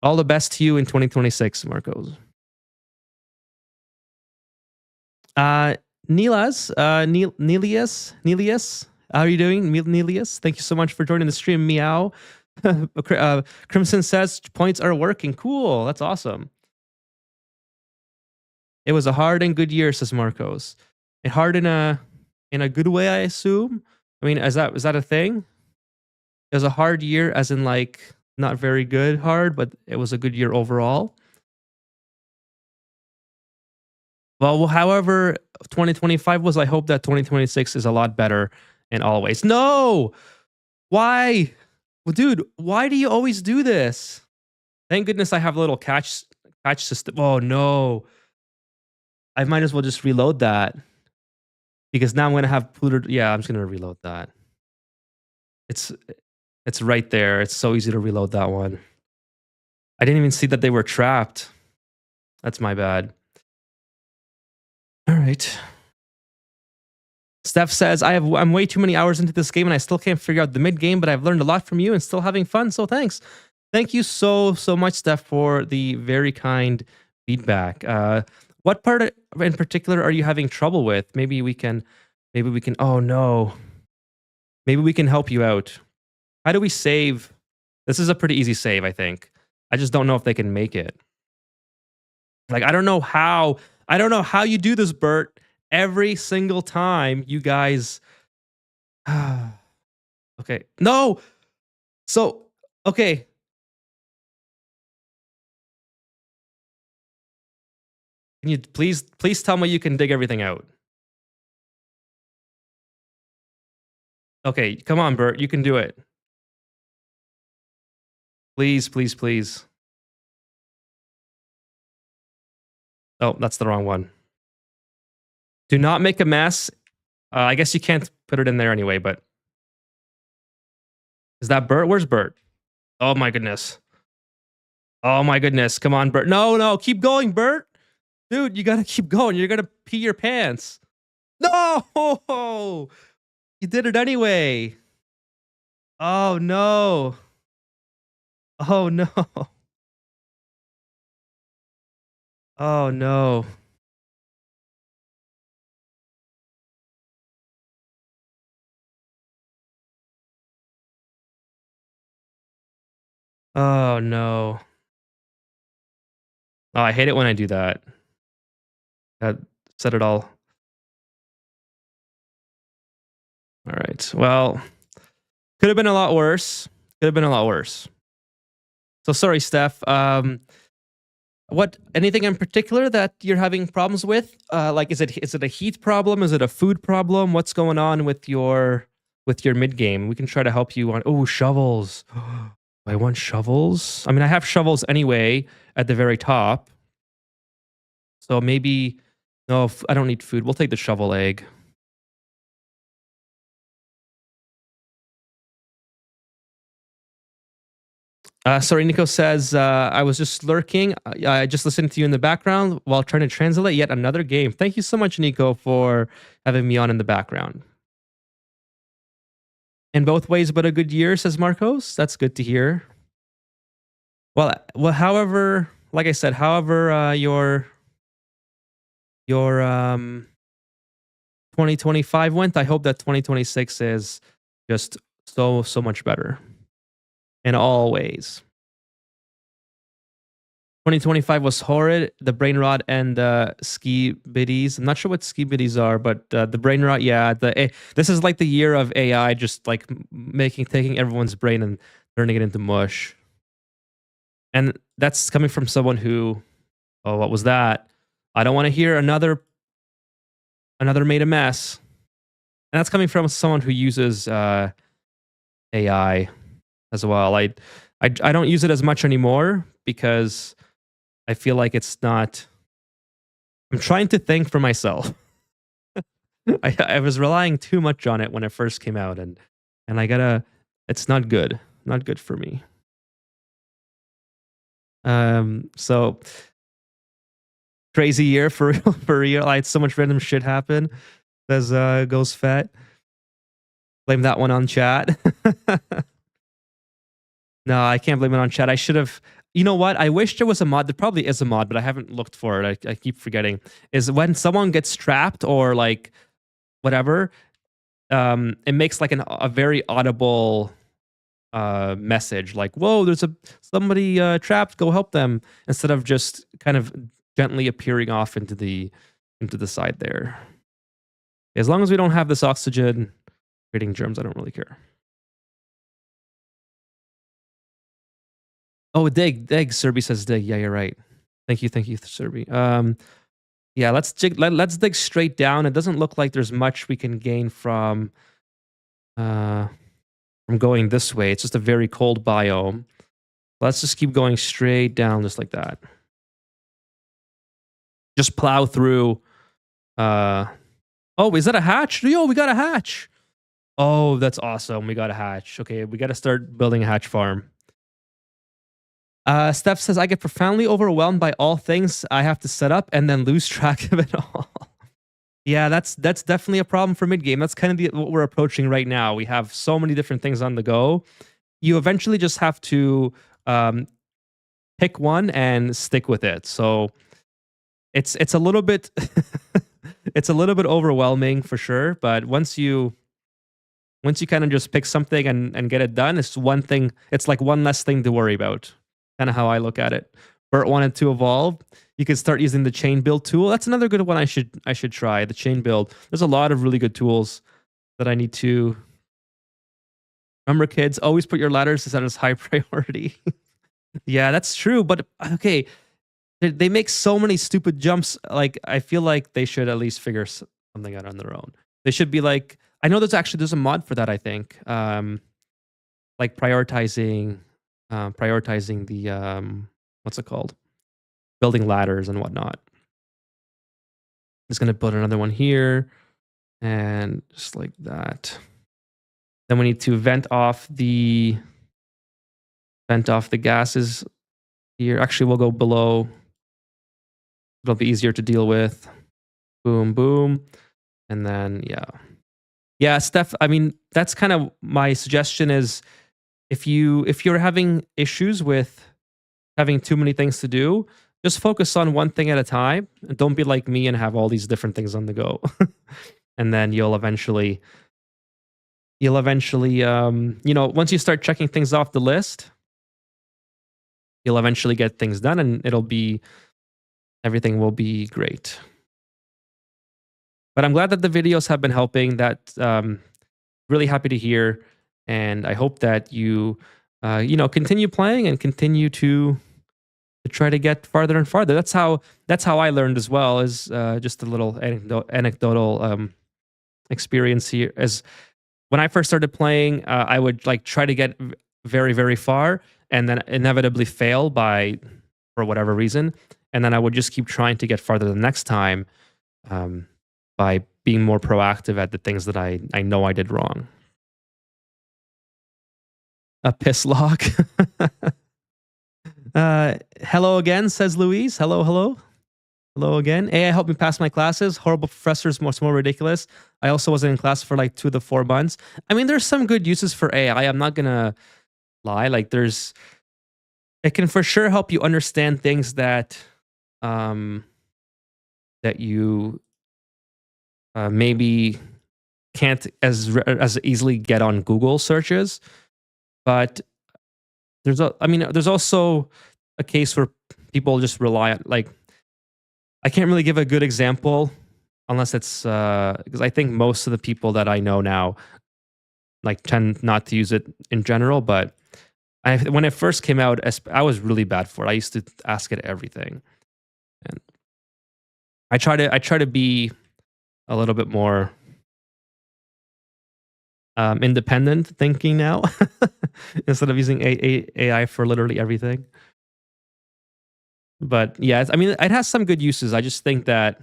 all the best to you in 2026, Marcos. Nelius, how are you doing, Nelius? Thank you so much for joining the stream. Meow. Crimson says points are working. Cool. That's awesome. It was a hard and good year, says Marcos. And hard in a good way, I assume. I mean, is that a thing? It was a hard year, as in like not very good hard, but it was a good year overall. Well, however 2025 was, I hope that 2026 is a lot better in all ways. No! Why? Well, dude, why do you always do this? Thank goodness I have a little catch system. Oh no. I might as well just reload that. Because now I'm gonna have polluted. Yeah, I'm just gonna reload that. It's right there. It's so easy to reload that one. I didn't even see that they were trapped. That's my bad. All right. Steph says, I'm way too many hours into this game and I still can't figure out the mid game, but I've learned a lot from you and still having fun. So thanks. Thank you so much, Steph, for the very kind feedback. What part in particular are you having trouble with? Maybe we can, oh no, maybe we can help you out. How do we save? This is a pretty easy save, I think. I just don't know if they can make it. Like, I don't know how you do this, Bert. Every single time you guys. Okay. No. So, okay. Can you please tell me you can dig everything out? Okay, come on, Bert. You can do it. Please. Oh, that's the wrong one. Do not make a mess. I guess you can't put it in there anyway, but is that Bert? Where's Bert? Oh my goodness. Oh my goodness. Come on, Bert. No. Keep going, Bert. Dude, you gotta keep going. You're gonna pee your pants. No! You did it anyway. Oh no. Oh no. Oh no. Oh no. Oh, I hate it when I do that. That said it all. All right. Well, could have been a lot worse. Could have been a lot worse. So sorry, Steph. What anything in particular that you're having problems with? Like, is it a heat problem? Is it a food problem? What's going on with your mid game? We can try to help you on. Oh, shovels. I want shovels. I mean, I have shovels anyway at the very top. So maybe no, I don't need food. We'll take the shovel egg. Sorry, Nico says, I was just lurking. I just listened to you in the background while trying to translate yet another game. Thank you so much, Nico, for having me on in the background. In both ways, but a good year, says Marcos. That's good to hear. Well, however, like I said, however, your 2025 went, I hope that 2026 is just so much better in all ways. 2025 was horrid. The brain rot and ski biddies. I'm not sure what ski biddies are, but the brain rot, yeah. This is like the year of AI, just like taking everyone's brain and turning it into mush. And that's coming from someone who, oh, what was that? I don't want to hear another made a mess. And that's coming from someone who uses AI as well. I don't use it as much anymore because I feel like it's not. I'm trying to think for myself. I was relying too much on it when it first came out, and I gotta. It's not good. Not good for me. So crazy year for real. For real, I had so much random shit happen. Says Goes Fat. Blame that one on chat. No, I can't blame it on chat. I should have. You know what? I wish there was a mod. There probably is a mod, but I haven't looked for it. I keep forgetting. Is when someone gets trapped or like whatever, it makes like a very audible message, like "Whoa, there's somebody trapped. Go help them," instead of just kind of gently appearing off into the side there. As long as we don't have this oxygen creating germs, I don't really care. Oh, dig. Serby says dig. Yeah, you're right. Thank you, Serby. Yeah, let's dig straight down. It doesn't look like there's much we can gain from going this way. It's just a very cold biome. Let's just keep going straight down, just like that. Just plow through. Oh, is that a hatch? Yo, we got a hatch. Oh, that's awesome. We got a hatch. Okay, we got to start building a hatch farm. Steph says, I get profoundly overwhelmed by all things I have to set up and then lose track of it all. Yeah, that's definitely a problem for mid game. That's kind of what we're approaching right now. We have so many different things on the go. You eventually just have to um, pick one and stick with it. So it's a little bit it's a little bit overwhelming for sure. But once you kind of just pick something and get it done, it's one thing. It's like one less thing to worry about. Kind of how I look at it. Bert wanted to evolve. You could start using the chain build tool. That's another good one I should try. The chain build. There's a lot of really good tools that I need to remember. Kids, always put your ladders set as high priority. Yeah, that's true. But okay, they make so many stupid jumps. Like I feel like they should at least figure something out on their own. They should be like, I know there's a mod for that. I think like prioritizing the what's it called, building ladders and whatnot. Just gonna build another one here and just like that. Then we need to vent off the gases here. Actually, we'll go below. It'll be easier to deal with. Boom, boom. And then, yeah. Yeah, Steph, I mean, that's kind of my suggestion is if you're having issues with having too many things to do, just focus on one thing at a time. And don't be like me and have all these different things on the go. And then you'll eventually once you start checking things off the list, you'll eventually get things done and everything will be great. But I'm glad that the videos have been helping. That really happy to hear, and I hope that you continue playing and continue to try to get farther and farther. That's how I learned as well. Is just a little anecdotal experience here. As when I first started playing, I would like try to get very very far, and then inevitably fail for whatever reason, and then I would just keep trying to get farther the next time. By being more proactive at the things that I know I did wrong. A piss lock. Hello again, says Louise. Hello, hello. Hello again. AI helped me pass my classes. Horrible professors, much more ridiculous. I also wasn't in class for like 2 to 4 months. I mean, there's some good uses for AI. I'm not gonna lie. Like it can for sure help you understand things that you maybe can't as easily get on Google searches. But there's also a case where people just rely on, like, I can't really give a good example unless it's because I think most of the people that I know now like tend not to use it in general. But when it first came out, I was really bad for it. I used to ask it everything, and I try to be a little bit more independent thinking now instead of using AI for literally everything. But yeah, I mean, it has some good uses. I just think that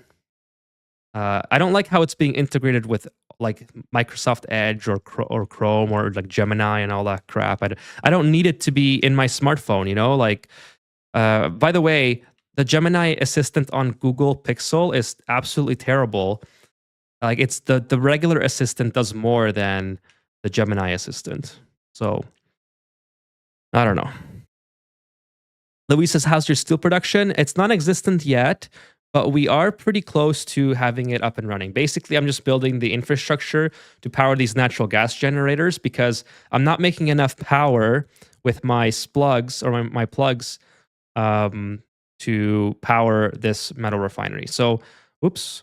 I don't like how it's being integrated with like Microsoft Edge or Chrome or like Gemini and all that crap. I don't need it to be in my smartphone. Like by the way, the Gemini assistant on Google Pixel is absolutely terrible. Like it's the regular assistant does more than the Gemini assistant. So I don't know. Louise says, how's your steel production? It's non-existent yet, but we are pretty close to having it up and running. Basically, I'm just building the infrastructure to power these natural gas generators because I'm not making enough power with my plugs or my plugs to power this metal refinery. So, oops.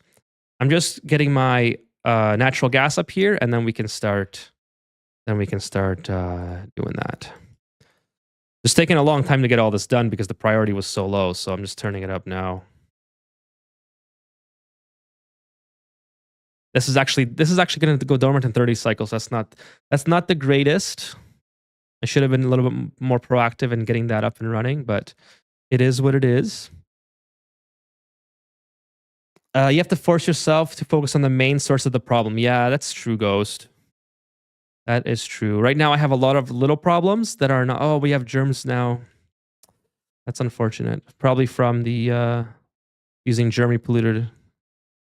I'm just getting my natural gas up here, and then we can start. Doing that. It's taking a long time to get all this done because the priority was so low. So I'm just turning it up now. This is actually going to go dormant in 30 cycles. That's not the greatest. I should have been a little bit more proactive in getting that up and running, but it is what it is. You have to force yourself to focus on the main source of the problem. Yeah, that's true, Ghost. That is true. Right now, I have a lot of little problems that are not. Oh, we have germs now. That's unfortunate. Probably from the using germy polluted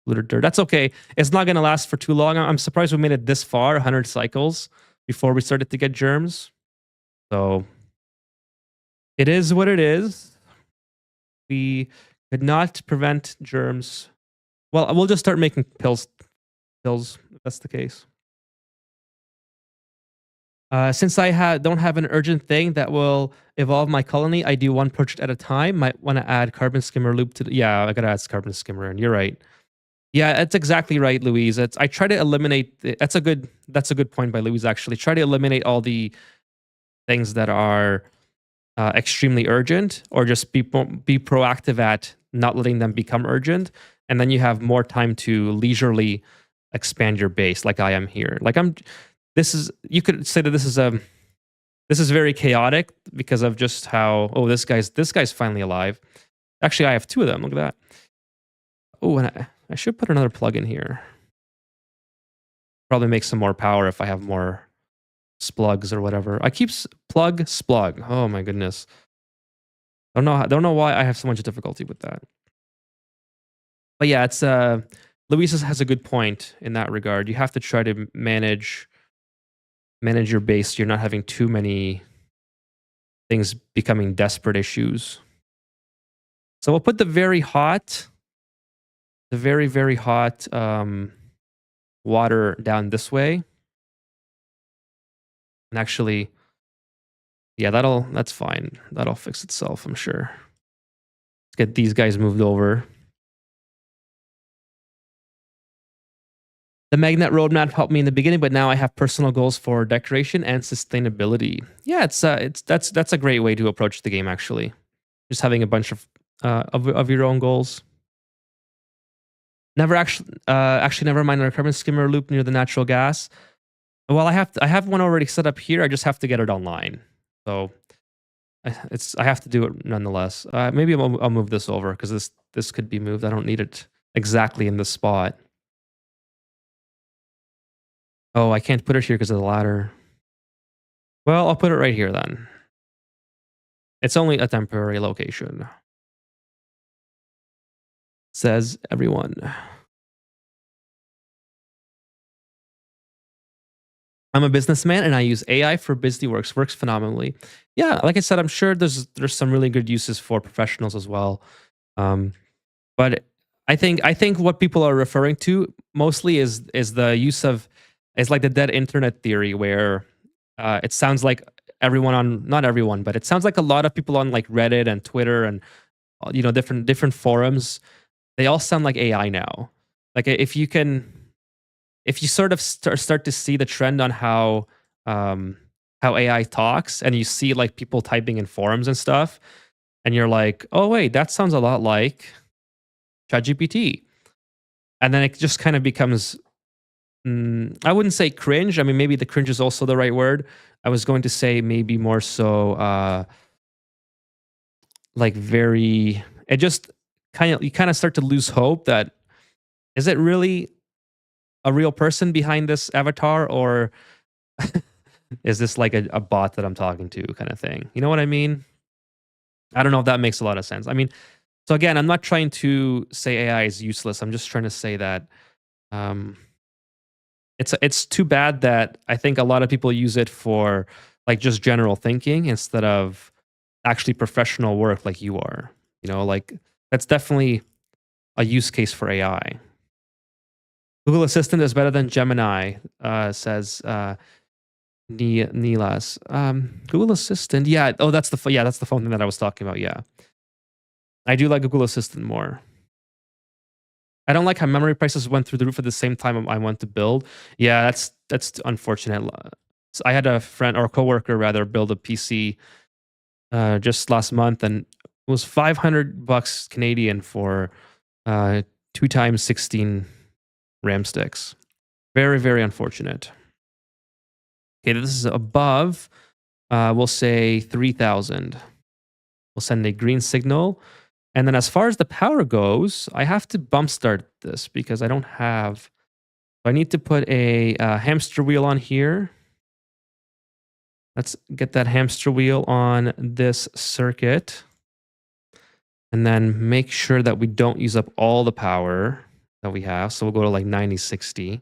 polluted dirt. That's okay. It's not going to last for too long. I'm surprised we made it this far, 100 cycles before we started to get germs. So it is what it is. We could not prevent germs. Well, we'll just start making pills if that's the case. Since I don't have an urgent thing that will evolve my colony, I do one project at a time. Might want to add carbon skimmer loop to yeah, I gotta add carbon skimmer, and you're right. Yeah, that's exactly right, Louise. I try to eliminate. That's a good point by Louise. Actually, try to eliminate all the things that are extremely urgent, or just be proactive at not letting them become urgent, and then you have more time to leisurely expand your base, like I am here. Like you could say that this is very chaotic because of just how this guy's finally alive. Actually, I have two of them. Look at that. Oh, and I should put another plug in here. Probably make some more power if I have more splugs or whatever. I keep plug splug. Oh my goodness. Don't know why I have so much difficulty with that. But yeah, it's Luis has a good point in that regard. You have to try to manage your base so you're not having too many things becoming desperate issues. So we'll put the very hot water down this way. And actually, yeah, that's fine. That'll fix itself, I'm sure. Let's get these guys moved over. The magnet roadmap helped me in the beginning, but now I have personal goals for decoration and sustainability. Yeah, that's a great way to approach the game, actually. Just having a bunch of your own goals. Never never mind a carbon skimmer loop near the natural gas. Well, I have one already set up here. I just have to get it online. So I have to do it nonetheless. Maybe I'll move this over because this could be moved. I don't need it exactly in this spot. Oh, I can't put it here because of the ladder. Well, I'll put it right here then. It's only a temporary location. Says everyone. I'm a businessman and I use AI for BusyWorks. Works phenomenally. Yeah, like I said, I'm sure there's some really good uses for professionals as well. But I think what people are referring to mostly is the use of like the dead internet theory, where it sounds like not everyone, but it sounds like a lot of people on like Reddit and Twitter and different forums, they all sound like AI now. Like if you sort of start to see the trend on how AI talks, and you see like people typing in forums and stuff, and you're like, oh wait, that sounds a lot like ChatGPT. And then it just kind of becomes, I wouldn't say cringe. I mean, maybe the cringe is also the right word. I was going to say maybe more so like very, it just you kind of start to lose hope that, is it really a real person behind this avatar, or is this like a bot that I'm talking to kind of thing? You know what I mean? I don't know if that makes a lot of sense. I mean, so again, I'm not trying to say AI is useless. I'm just trying to say that it's too bad that I think a lot of people use it for like just general thinking instead of actually professional work like you are. Like that's definitely a use case for AI. Google Assistant is better than Gemini, says Nilas. Google Assistant, yeah. Oh, that's the phone thing that I was talking about. Yeah, I do like Google Assistant more. I don't like how memory prices went through the roof at the same time I went to build. Yeah, that's unfortunate. I had a friend or a coworker rather build a PC just last month, and it was $500 Canadian for 2 times 16 RAM sticks. Very, very unfortunate. Okay, this is above. We'll say 3,000. We'll send a green signal. And then as far as the power goes, I have to bump start this because I don't have. I need to put a hamster wheel on here. Let's get that hamster wheel on this circuit. And then make sure that we don't use up all the power. that we have. So we'll go to like 90, 60.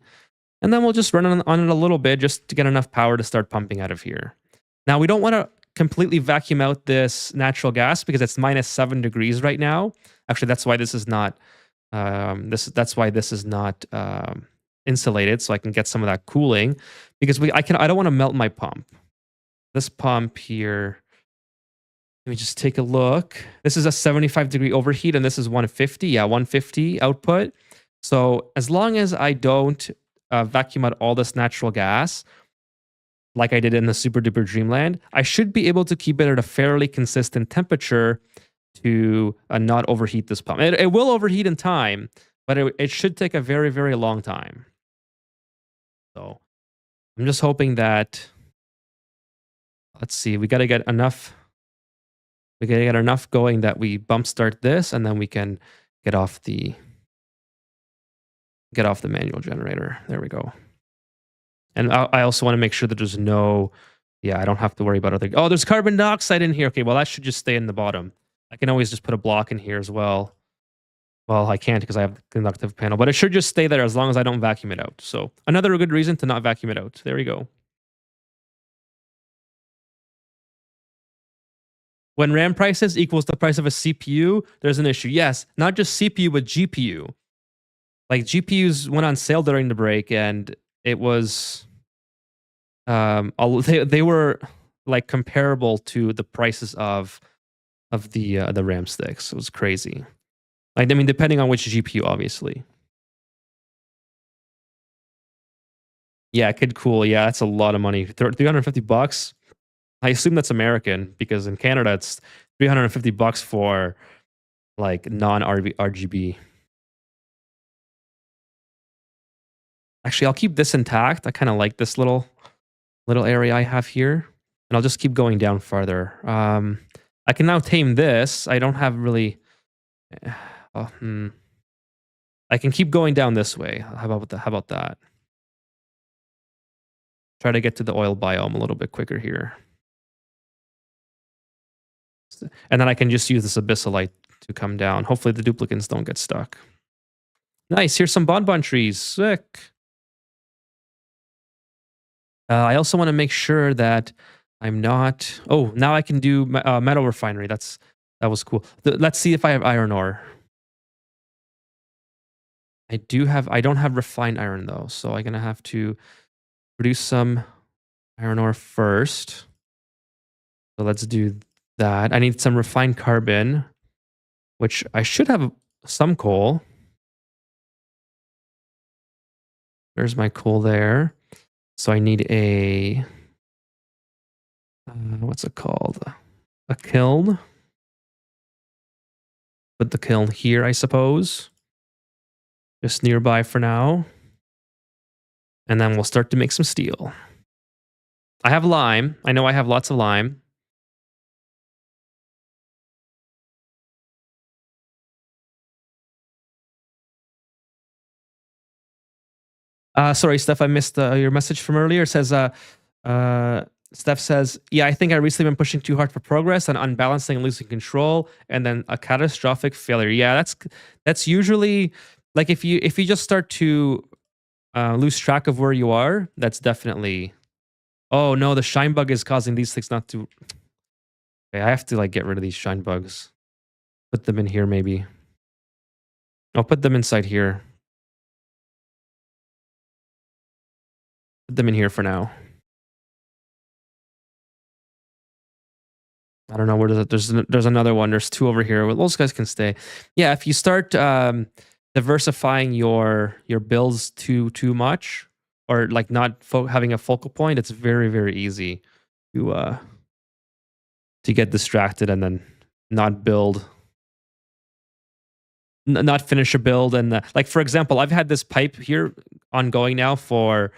And then we'll just run on it a little bit just to get enough power to start pumping out of here. Now, we don't want to completely vacuum out this natural gas because it's -7 degrees right now. Actually, that's why this is not that's why this is not insulated, so I can get some of that cooling because I don't want to melt my pump. This pump here, let me just take a look. This is a 75-degree overheat, and this is 150. Yeah, 150 output. So as long as I don't vacuum out all this natural gas, like I did in the Super Duper Dreamland, I should be able to keep it at a fairly consistent temperature to not overheat this pump. It will overheat in time, but it should take a very, very long time. So I'm just hoping that, let's see, we got to get enough. We got to get enough going that we bump start this, and then we can get off the manual generator. There we go. And I also want to make sure that there's no, yeah, I don't have to worry about other. Oh, there's carbon dioxide in here. Okay, well that should just stay in the bottom. I can always just put a block in here as well. Well, I can't because I have the conductive panel, but it should just stay there as long as I don't vacuum it out. So another good reason to not vacuum it out. There we go. When RAM prices equals the price of a CPU, there's an issue. Yes, not just CPU, but GPU. Like GPUs went on sale during the break, and it was, they were like comparable to the prices of the RAM sticks. It was crazy. Like, I mean, depending on which GPU, obviously. Yeah, it could cool. Yeah, that's a lot of money. $350. I assume that's American because in Canada it's $350 for like non-RGB. Actually, I'll keep this intact. I kind of like this little area I have here, and I'll just keep going down farther. I can now tame this. I don't have really. I can keep going down this way. How about that? Try to get to the oil biome a little bit quicker here. And then I can just use this abyssalite to come down. Hopefully the duplicants don't get stuck. Nice, here's some bonbon trees. Sick. I also want to make sure that I'm not... Oh, now I can do metal refinery. That was cool. Let's see if I have iron ore. I don't have refined iron though, so I'm gonna have to produce some iron ore first. So let's do that. I need some refined carbon, which I should have some coal. There's my coal there. So I need a, what's it called? A kiln. Put the kiln here, I suppose. Just nearby for now. And then we'll start to make some steel. I have lime. I know I have lots of lime. Sorry, Steph, I missed your message from earlier. It says, Steph says, yeah, I think I recently been pushing too hard for progress and unbalancing and losing control, and then a catastrophic failure. Yeah, that's usually, like, if you just start to lose track of where you are, that's definitely... Oh no, the shine bug is causing these things not to... Okay, I have to like get rid of these shine bugs. Put them in here maybe. I'll put them inside here. Put them in here for now. I don't know where there's another one. There's two over here. Well, those guys can stay. Yeah, if you start diversifying your builds too much, or like not having a focal point, it's very, very easy to get distracted and then not build, not finish a build. And like, for example, I've had this pipe here ongoing now for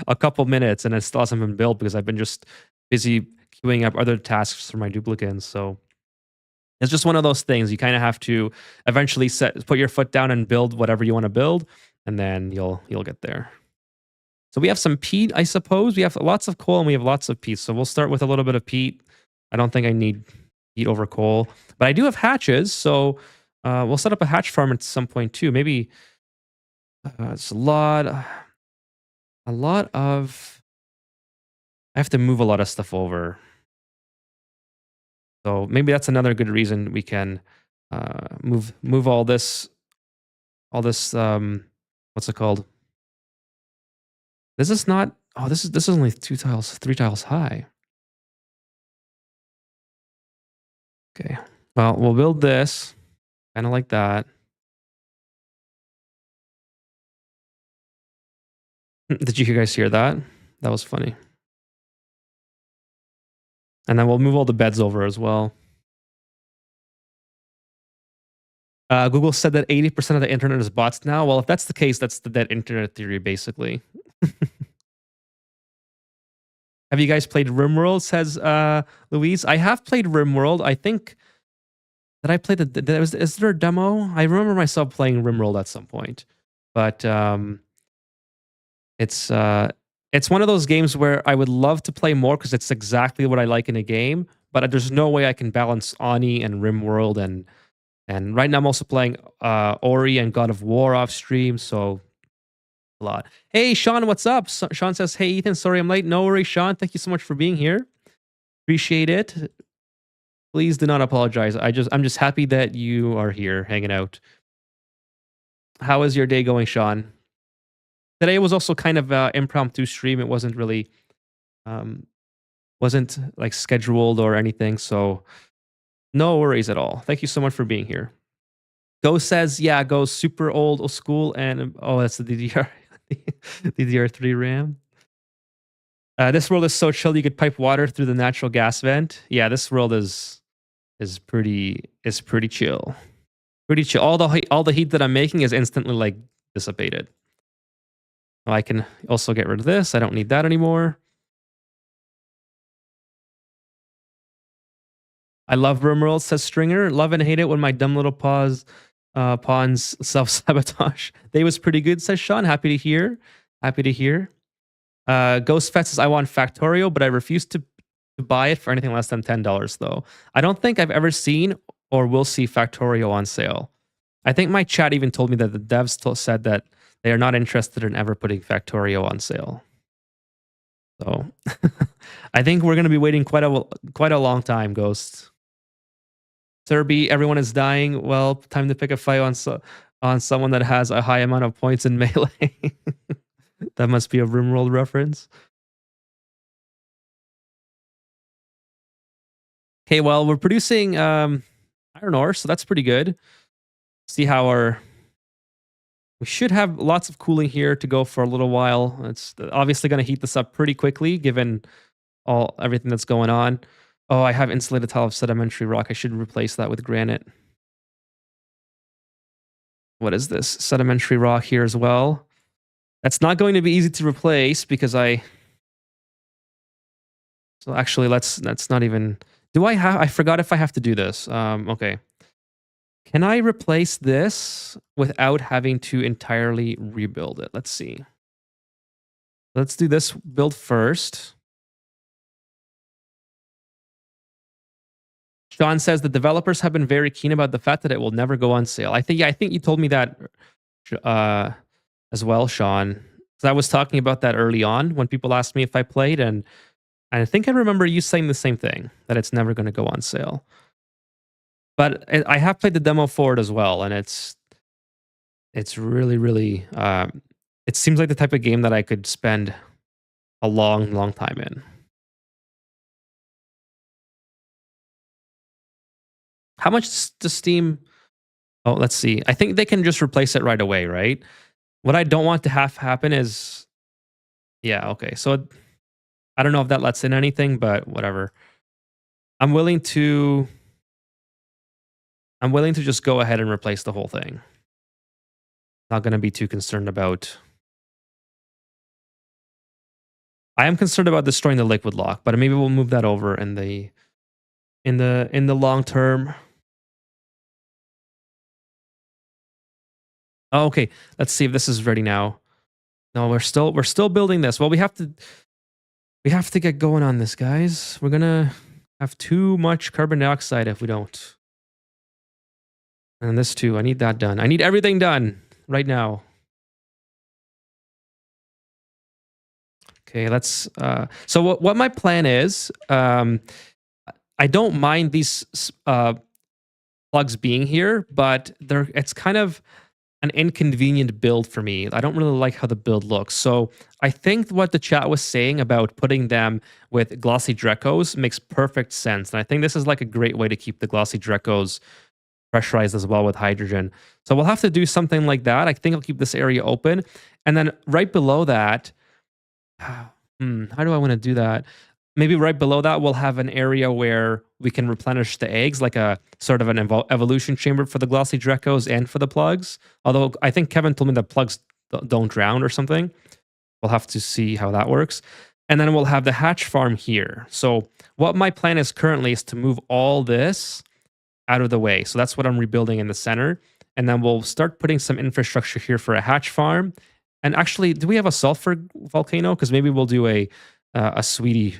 a couple minutes, and it still hasn't been built because I've been just busy queuing up other tasks for my duplicants. So it's just one of those things. You kind of have to eventually put your foot down and build whatever you want to build, and then you'll get there. So we have some peat, I suppose. We have lots of coal and we have lots of peat. So we'll start with a little bit of peat. I don't think I need peat over coal, but I do have hatches. So We'll set up a hatch farm at some point too. Maybe it's a lot. A lot of. I have to move a lot of stuff over. So maybe that's another good reason we can move all this what's it called? This is not. Oh, this is only 2 tiles, 3 tiles high. Okay. Well, we'll build this kind of like that. Did you guys hear that? That was funny. And then we'll move all the beds over as well. Google said that 80% of the internet is bots now. Well, if that's the case, that's the dead internet theory, basically. Have you guys played RimWorld? Says Louise. I have played RimWorld. I think that I played is there a demo? I remember myself playing RimWorld at some point, but it's one of those games where I would love to play more because it's exactly what I like in a game. But there's no way I can balance Ani and RimWorld and right now I'm also playing Ori and God of War off stream, so a lot. Hey Sean, what's up? Sean says, "Hey Ethan, sorry I'm late." No worries, Sean. Thank you so much for being here. Appreciate it. Please do not apologize. I'm just happy that you are here hanging out. How is your day going, Sean? Today was also kind of impromptu stream. It wasn't really wasn't like scheduled or anything, so no worries at all. Thank you so much for being here. Go says, yeah, go super old school, and oh, that's the DDR DDR3 RAM. This world is so chill you could pipe water through the natural gas vent. Yeah, this world is pretty chill. Pretty chill. All the heat that I'm making is instantly like dissipated. I can also get rid of this. I don't need that anymore. I love RimWorld, says Stringer. Love and hate it when my dumb little pawns self-sabotage. They was pretty good, says Sean. Happy to hear. Happy to hear. Ghost Fett says, I want Factorio, but I refuse to buy it for anything less than $10 though. I don't think I've ever seen or will see Factorio on sale. I think my chat even told me that the devs still said that they are not interested in ever putting Factorio on sale. So I think we're going to be waiting quite a long time, Ghost. Serby, everyone is dying. Well, time to pick a fight on someone that has a high amount of points in melee. That must be a RimWorld reference. Okay, well, we're producing iron ore, so that's pretty good. See how we should have lots of cooling here to go for a little while. It's obviously going to heat this up pretty quickly given everything that's going on. Oh, I have insulated tile of sedimentary rock. I should replace that with granite. What is this? Sedimentary rock here as well. That's not going to be easy to replace because so actually let's not even, I forgot if I have to do this. Okay. Can I replace this without having to entirely rebuild it? Let's see. Let's do this build first. Sean says the developers have been very keen about the fact that it will never go on sale. I think you told me that as well, Sean. Because I was talking about that early on when people asked me if I played, and I think I remember you saying the same thing, that it's never going to go on sale. But I have played the demo for it as well, and it's really, really. It seems like the type of game that I could spend a long, long time in. How much does Steam? Oh, let's see. I think they can just replace it right away, right? What I don't want to have happen is, yeah, okay. So I don't know if that lets in anything, but whatever. I'm willing to just go ahead and replace the whole thing. Not going to be too concerned about. I am concerned about destroying the liquid lock, but maybe we'll move that over in the long term. Oh, okay, let's see if this is ready now. No, we're still building this. Well, we have to get going on this, guys. We're gonna have too much carbon dioxide if we don't. And this too. I need that done. I need everything done right now. Okay, let's. So what my plan is, I don't mind these plugs being here, but it's kind of an inconvenient build for me. I don't really like how the build looks. So I think what the chat was saying about putting them with glossy Drecos makes perfect sense. And I think this is like a great way to keep the glossy Drecos pressurized as well with hydrogen. So we'll have to do something like that. I think I'll keep this area open. And then right below that, how do I want to do that? Maybe right below that, we'll have an area where we can replenish the eggs, like a sort of an evolution chamber for the glossy Drecos and for the plugs. Although I think Kevin told me that plugs don't drown or something. We'll have to see how that works. And then we'll have the hatch farm here. So what my plan is currently is to move all this out of the way. So that's what I'm rebuilding in the center. And then we'll start putting some infrastructure here for a hatch farm. And actually, do we have a sulfur volcano? Because maybe we'll do a sweetie,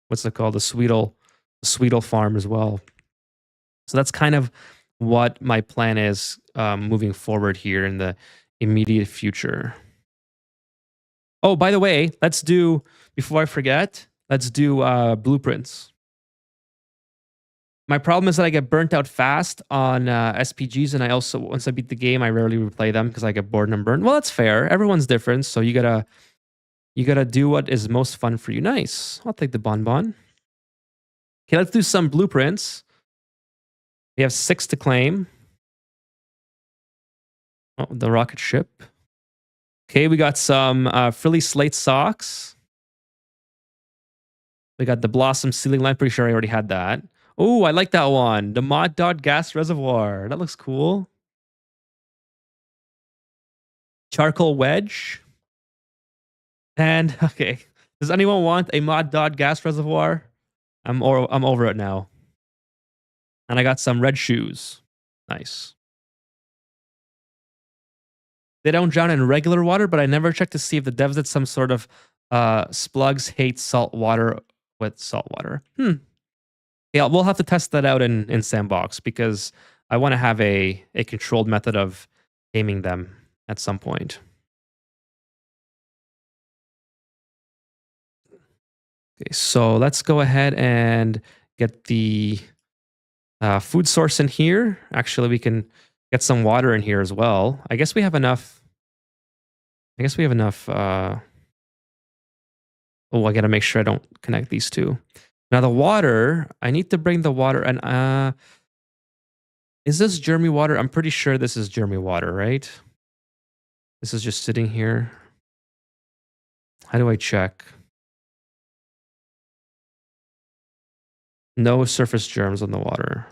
what's it called? A Sweetle farm as well. So that's kind of what my plan is moving forward here in the immediate future. Oh, by the way, before I forget, let's do blueprints. My problem is that I get burnt out fast on SPGs, and I also, once I beat the game, I rarely replay them because I get bored and I'm burned. Well, that's fair. Everyone's different, so you gotta do what is most fun for you. Nice. I'll take the bonbon. Okay, let's do some blueprints. We have 6 to claim. Oh, the rocket ship. Okay, we got some frilly slate socks. We got the blossom ceiling lamp. Pretty sure I already had that. Oh, I like that one. The Mod Dot gas reservoir. That looks cool. Charcoal wedge. And okay, does anyone want a Mod Dot gas reservoir? I'm over it now. And I got some red shoes. Nice. They don't drown in regular water, but I never checked to see if the devs did some sort of Splugs hate salt water with salt water. Yeah, we'll have to test that out in Sandbox because I want to have a controlled method of taming them at some point. Okay, so let's go ahead and get the food source in here. Actually, we can get some water in here as well. I guess we have enough. Oh, I got to make sure I don't connect these two. Now the water, I need to bring the water and is this Jeremy water? I'm pretty sure this is Jeremy water, right? This is just sitting here. How do I check? No surface germs on the water.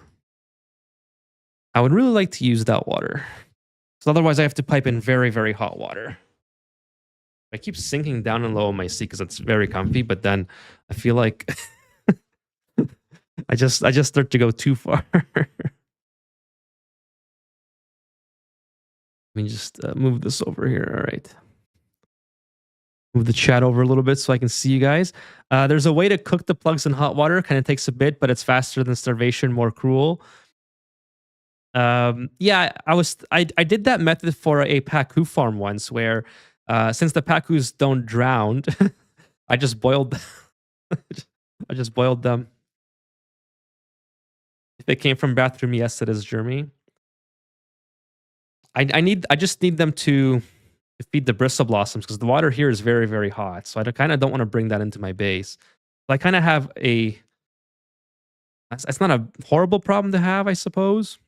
I would really like to use that water. So otherwise I have to pipe in very, very hot water. I keep sinking down and low on my seat because it's very comfy, but then I feel like I just start to go too far. Let me just move this over here. All right. Move the chat over a little bit so I can see you guys. There's a way to cook the plugs in hot water. Kind of takes a bit, but it's faster than starvation, more cruel. Yeah, I did that method for a Pacu farm once where since the Pacus don't drown, I just boiled I just boiled them. If it came from bathroom, yes, it is, Jeremy. I just need them to feed the bristle blossoms because the water here is very, very hot. So I kind of don't want to bring that into my base. So I kind of have it's not a horrible problem to have, I suppose.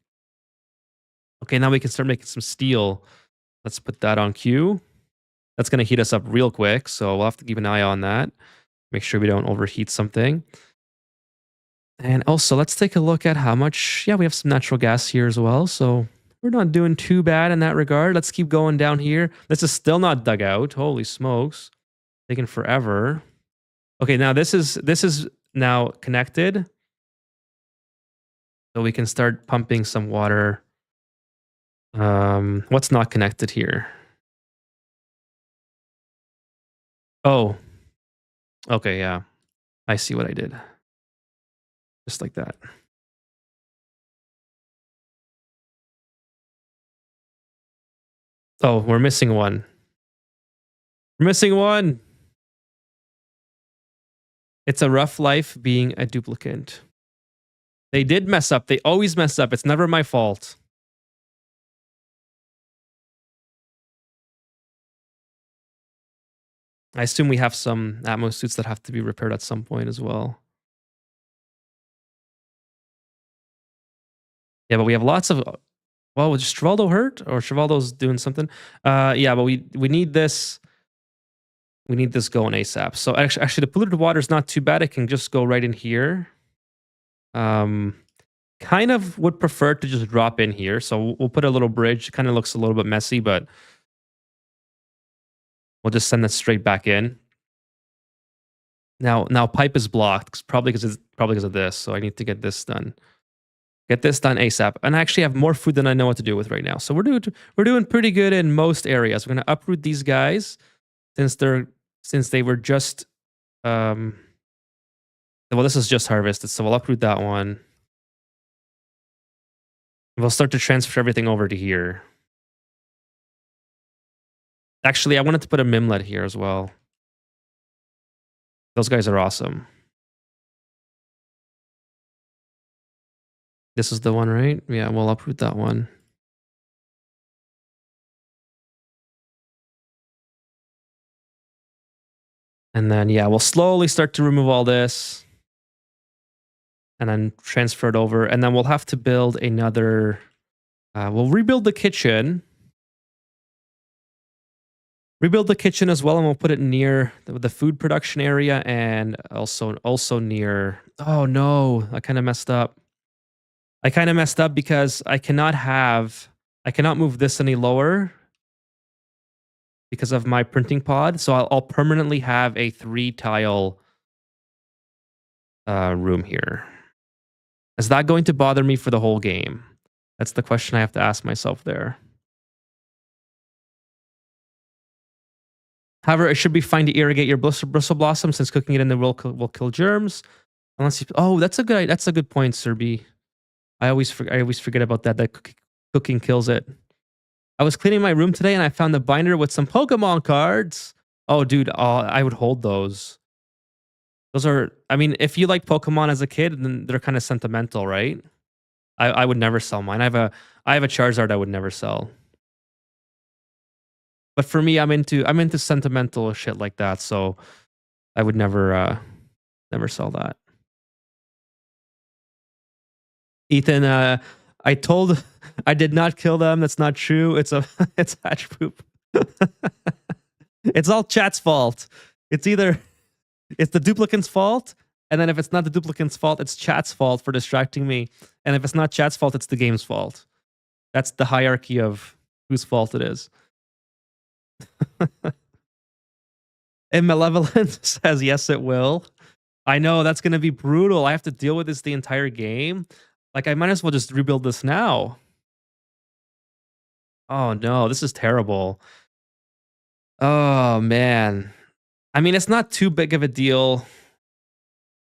Okay, now we can start making some steel. Let's put that on Q. That's going to heat us up real quick. So we'll have to keep an eye on that. Make sure we don't overheat something. And also, let's take a look at how much. Yeah, we have some natural gas here as well. So we're not doing too bad in that regard. Let's keep going down here. This is still not dug out. Holy smokes. Taking forever. Okay, now this is now connected. So we can start pumping some water. What's not connected here? Oh. Okay, yeah. I see what I did. Just like that. Oh, we're missing one. We're missing one. It's a rough life being a duplicant. They did mess up. They always mess up. It's never my fault. I assume we have some Atmo suits that have to be repaired at some point as well. Yeah, but we have lots of. Well, was Stravaldo hurt or Stravaldo's doing something? Yeah, but we need this. We need this going ASAP. So actually, the polluted water is not too bad. It can just go right in here. Kind of would prefer to just drop in here. So we'll put a little bridge. Kind of looks a little bit messy, but we'll just send that straight back in. Now pipe is blocked, probably because of this. So I need to get this done. Get this done ASAP. And I actually have more food than I know what to do with right now. So we're doing pretty good in most areas. We're gonna uproot these guys since they were just well, this is just harvested, so we'll uproot that one. We'll start to transfer everything over to here. Actually, I wanted to put a Mimlet here as well. Those guys are awesome. This is the one, right? Yeah, we'll uproot that one. And then, yeah, we'll slowly start to remove all this. And then transfer it over. And then we'll have to build another... we'll rebuild the kitchen. Rebuild the kitchen as well, and we'll put it near the food production area and also near... Oh, no. I kind of messed up. I kind of messed up because I cannot move this any lower because of my printing pod. So I'll permanently have a 3-tile room here. Is that going to bother me for the whole game? That's the question I have to ask myself there. However, it should be fine to irrigate your bristle blossom since cooking it in the will kill germs. Unless you... Oh, that's a good point, Serby. I always forget about that. That cooking kills it. I was cleaning my room today and I found the binder with some Pokemon cards. Oh, dude, I would hold those. Those are... I mean, if you like Pokemon as a kid, then they're kind of sentimental, right? I would never sell mine. I have a Charizard I would never sell. But for me, I'm into sentimental shit like that, so I would never sell that. Ethan, I did not kill them. That's not true. It's hatch poop. It's all chat's fault. It's the duplicant's fault, and then if it's not the duplicant's fault, it's chat's fault for distracting me. And if it's not chat's fault, it's the game's fault. That's the hierarchy of whose fault it is. And Malevolent says, yes, it will. I know, that's going to be brutal. I have to deal with this the entire game. Like, I might as well just rebuild this now. Oh, no, this is terrible. Oh, man. I mean, it's not too big of a deal,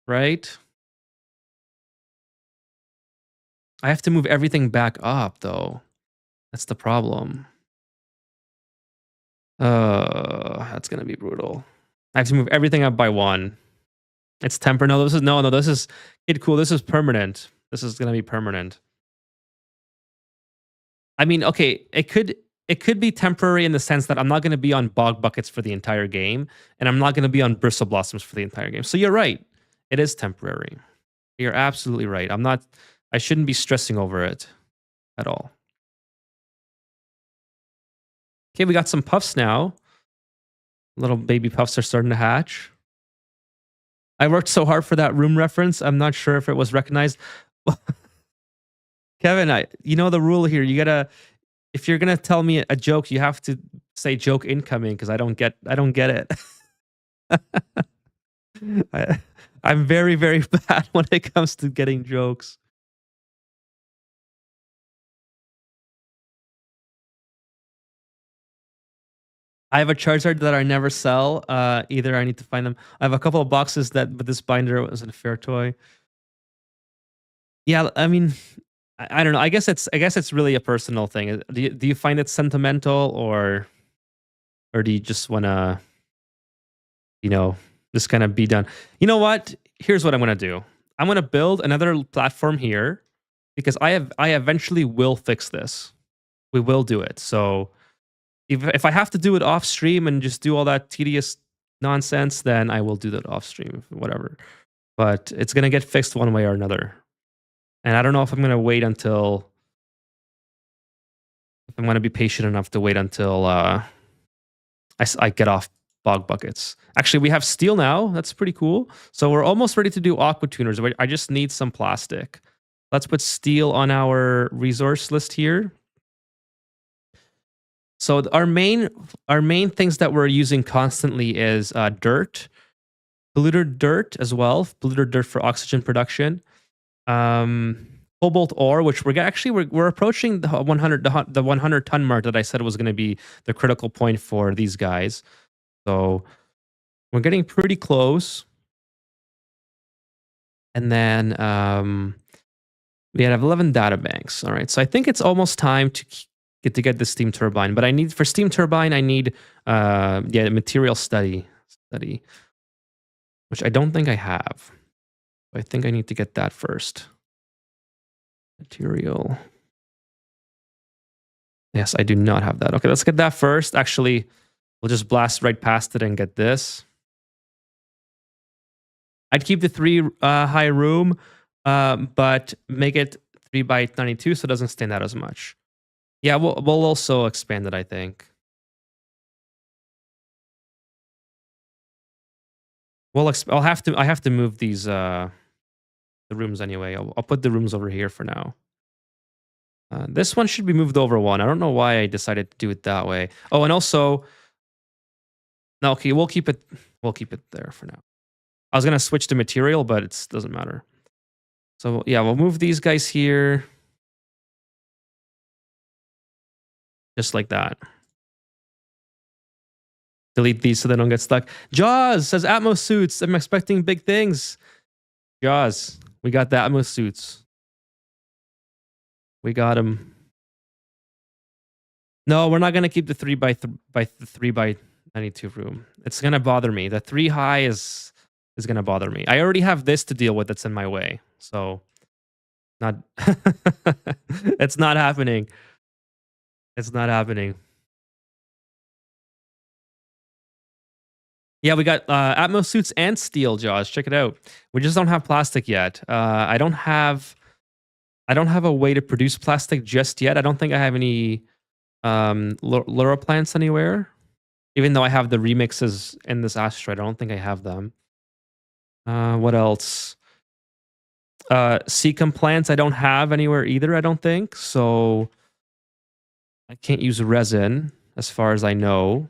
right? I have to move everything back up, though. That's the problem. That's gonna be brutal. I have to move everything up by 1. It's temper. No, this is Kid Cool. This is permanent. This is gonna be permanent. I mean, okay, it could be temporary in the sense that I'm not gonna be on bog buckets for the entire game, and I'm not gonna be on bristle blossoms for the entire game. So you're right. It is temporary. You're absolutely right. I shouldn't be stressing over it at all. Okay, we got some puffs now. Little baby puffs are starting to hatch. I worked so hard for that room reference. I'm not sure if it was recognized. Kevin, you know the rule here. You gotta, if you're gonna tell me a joke, you have to say joke incoming because I don't get it. I'm very, very bad when it comes to getting jokes. I have a Charizard that I never sell. Either I need to find them. I have a couple of boxes but this binder was a fair toy. Yeah, I mean, I don't know. I guess it's really a personal thing. Do you find it sentimental, or do you just want to, you know, just kind of be done? You know what? Here's what I'm going to do. I'm going to build another platform here because I eventually will fix this. We will do it. So if I have to do it off stream and just do all that tedious nonsense, then I will do that off stream, whatever. But it's going to get fixed one way or another. And I don't know if I'm going to wait until, if I'm going to be patient enough to wait until I get off bog buckets. Actually, we have steel now. That's pretty cool. So we're almost ready to do aqua tuners. I just need some plastic. Let's put steel on our resource list here. So our main things that we're using constantly is dirt, polluted dirt as well, polluted dirt for oxygen production. Cobalt ore, which we're approaching the 100 ton mark that I said was going to be the critical point for these guys. So we're getting pretty close. And then we have 11 data banks. All right, so I think it's almost time to get the steam turbine. But for steam turbine, I need material study, which I don't think I have. I think I need to get that first. Material. Yes, I do not have that. Okay, let's get that first. Actually, we'll just blast right past it and get this. I'd keep the 3 high room, but make it 3 by 92 so it doesn't stand out as much. Yeah, we'll also expand it, I think. Well, I have to move these the rooms anyway. I'll put the rooms over here for now. This one should be moved over one. I don't know why I decided to do it that way. Oh, and also, no, okay, we'll keep it there for now. I was gonna switch to material, but it doesn't matter. So yeah, we'll move these guys here, just like that. Delete these so they don't get stuck. Jaws says Atmo suits. I'm expecting big things. Jaws, we got the Atmo suits. We got them. No, we're not gonna keep the 3 by 92 room. It's gonna bother me. The 3 high is gonna bother me. I already have this to deal with that's in my way. So not it's not happening. It's not happening. Yeah, we got Atmo suits and steel, Jaws. Check it out. We just don't have plastic yet. I don't have a way to produce plastic just yet. I don't think I have any Lura plants anywhere. Even though I have the remixes in this asteroid, I don't think I have them. What else? Secum plants I don't have anywhere either, I don't think. So I can't use resin as far as I know.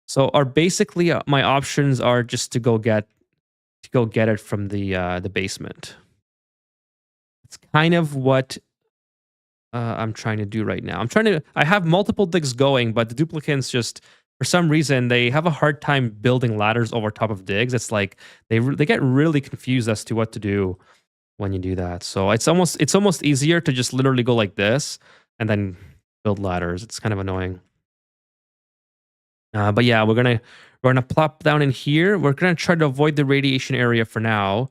So basically my options are just to go get it from the basement. It's kind of what I'm trying to do right now. I have multiple digs going, but the duplicants just, for some reason, they have a hard time building ladders over top of digs. It's like they get really confused as to what to do when you do that. So it's almost easier to just literally go like this and then build ladders. It's kind of annoying. But yeah, we're gonna plop down in here. We're gonna try to avoid the radiation area for now,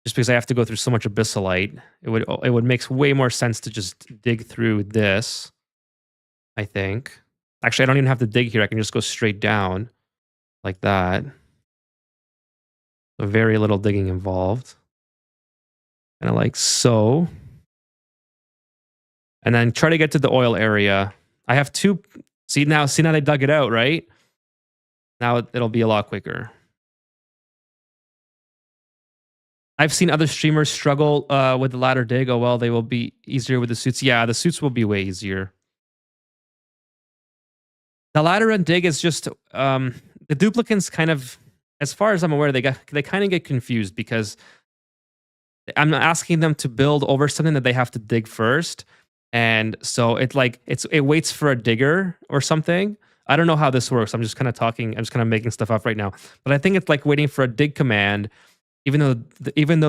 just because I have to go through so much abyssalite. It would make way more sense to just dig through this, I think. Actually, I don't even have to dig here. I can just go straight down like that. So very little digging involved. Kind of like so. And then try to get to the oil area. I have 2. See now they dug it out, right? Now it'll be a lot quicker. I've seen other streamers struggle with the ladder dig. Oh, well, they will be easier with the suits. Yeah, the suits will be way easier. The ladder and dig is just the duplicants kind of, as far as I'm aware, they kind of get confused because I'm asking them to build over something that they have to dig first. And so it waits for a digger or something. I don't know how this works. I'm just kind of talking. I'm just kind of making stuff up right now. But I think it's like waiting for a dig command, even though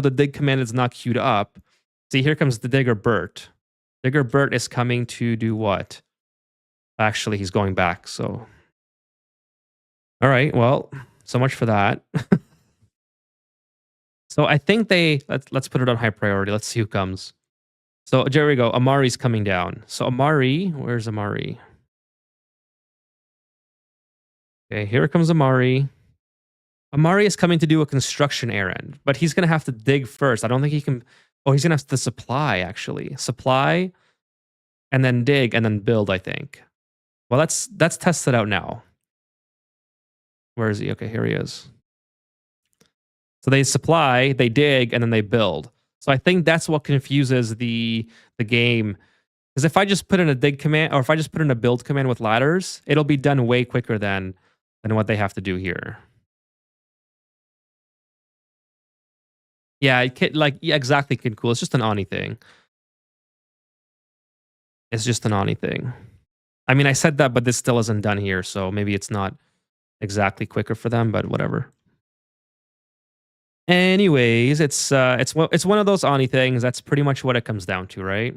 the dig command is not queued up. See, here comes the digger Bert. Bigger Bert is coming to do what? Actually, he's going back, so. All right, well, so much for that. So I think let's put it on high priority. Let's see who comes. So there we go. Amari's coming down. So Amari, where's Amari? Okay, here comes Amari. Amari is coming to do a construction errand, but he's gonna have to dig first. I don't think he can. Oh, he's gonna have to supply actually. Supply and then dig and then build, I think. Well, let's test it out now. Where is he? Okay, here he is. So they supply, they dig, and then they build. So I think that's what confuses the game. Because if I just put in a dig command, or if I just put in a build command with ladders, it'll be done way quicker than what they have to do here. Yeah, it can, like yeah, exactly. Cool. It's just an Ani thing. It's just an Ani thing. I mean, I said that, but this still isn't done here, so maybe it's not exactly quicker for them, but whatever. Anyways, it's one of those Ani things. That's pretty much what it comes down to, right?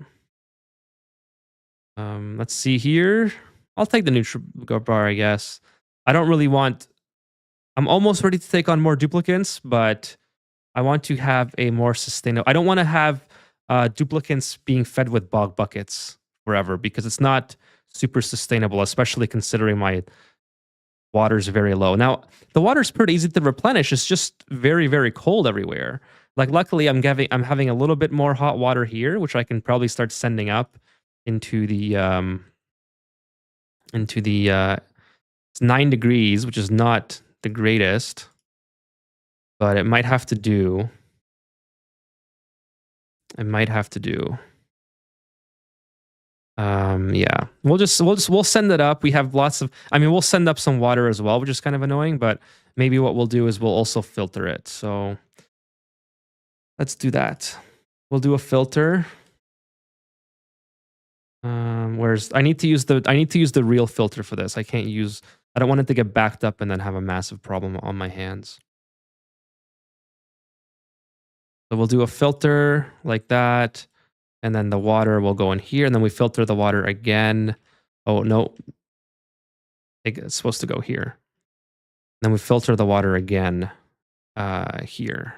Let's see here. I'll take the neutral bar, I guess. I don't really want. I'm almost ready to take on more duplicants, but I want to have a more sustainable. I don't want to have duplicants being fed with bog buckets forever because it's not super sustainable, especially considering my water's very low. Now, the water's pretty easy to replenish. It's just very, very cold everywhere. Like, luckily, I'm having a little bit more hot water here, which I can probably start sending up into the it's 9 degrees, which is not the greatest, but it might have to do. It might have to do. Yeah, we'll send it up. We have lots of. I mean, we'll send up some water as well, which is kind of annoying. But maybe what we'll do is we'll also filter it. So let's do that. We'll do a filter. Where's I need to use the real filter for this. I can't use. I don't want it to get backed up and then have a massive problem on my hands. So we'll do a filter like that. And then the water will go in here. And then we filter the water again. Oh, no. It's supposed to go here. Then we filter the water again here.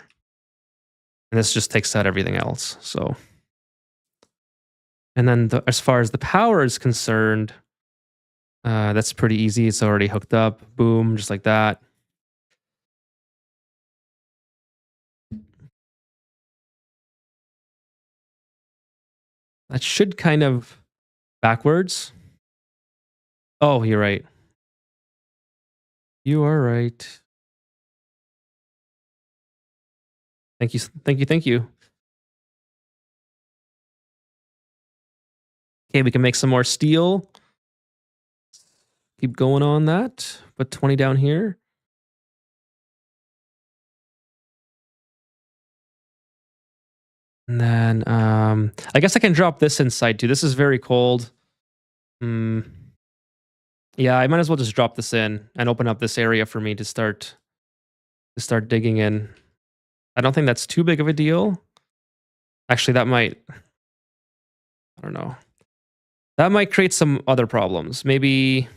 And this just takes out everything else. So, and then as far as the power is concerned, that's pretty easy. It's already hooked up. Boom, just like that. That should kind of backwards. Oh, you're right. You are right. Thank you. Thank you. Thank you. Okay, we can make some more steel. Keep going on that. Put 20 down here. And then I guess I can drop this inside too. This is very cold. Yeah, I might as well just drop this in and open up this area for me to start digging in. I don't think that's too big of a deal. Actually, that might, I don't know. That might create some other problems. Maybe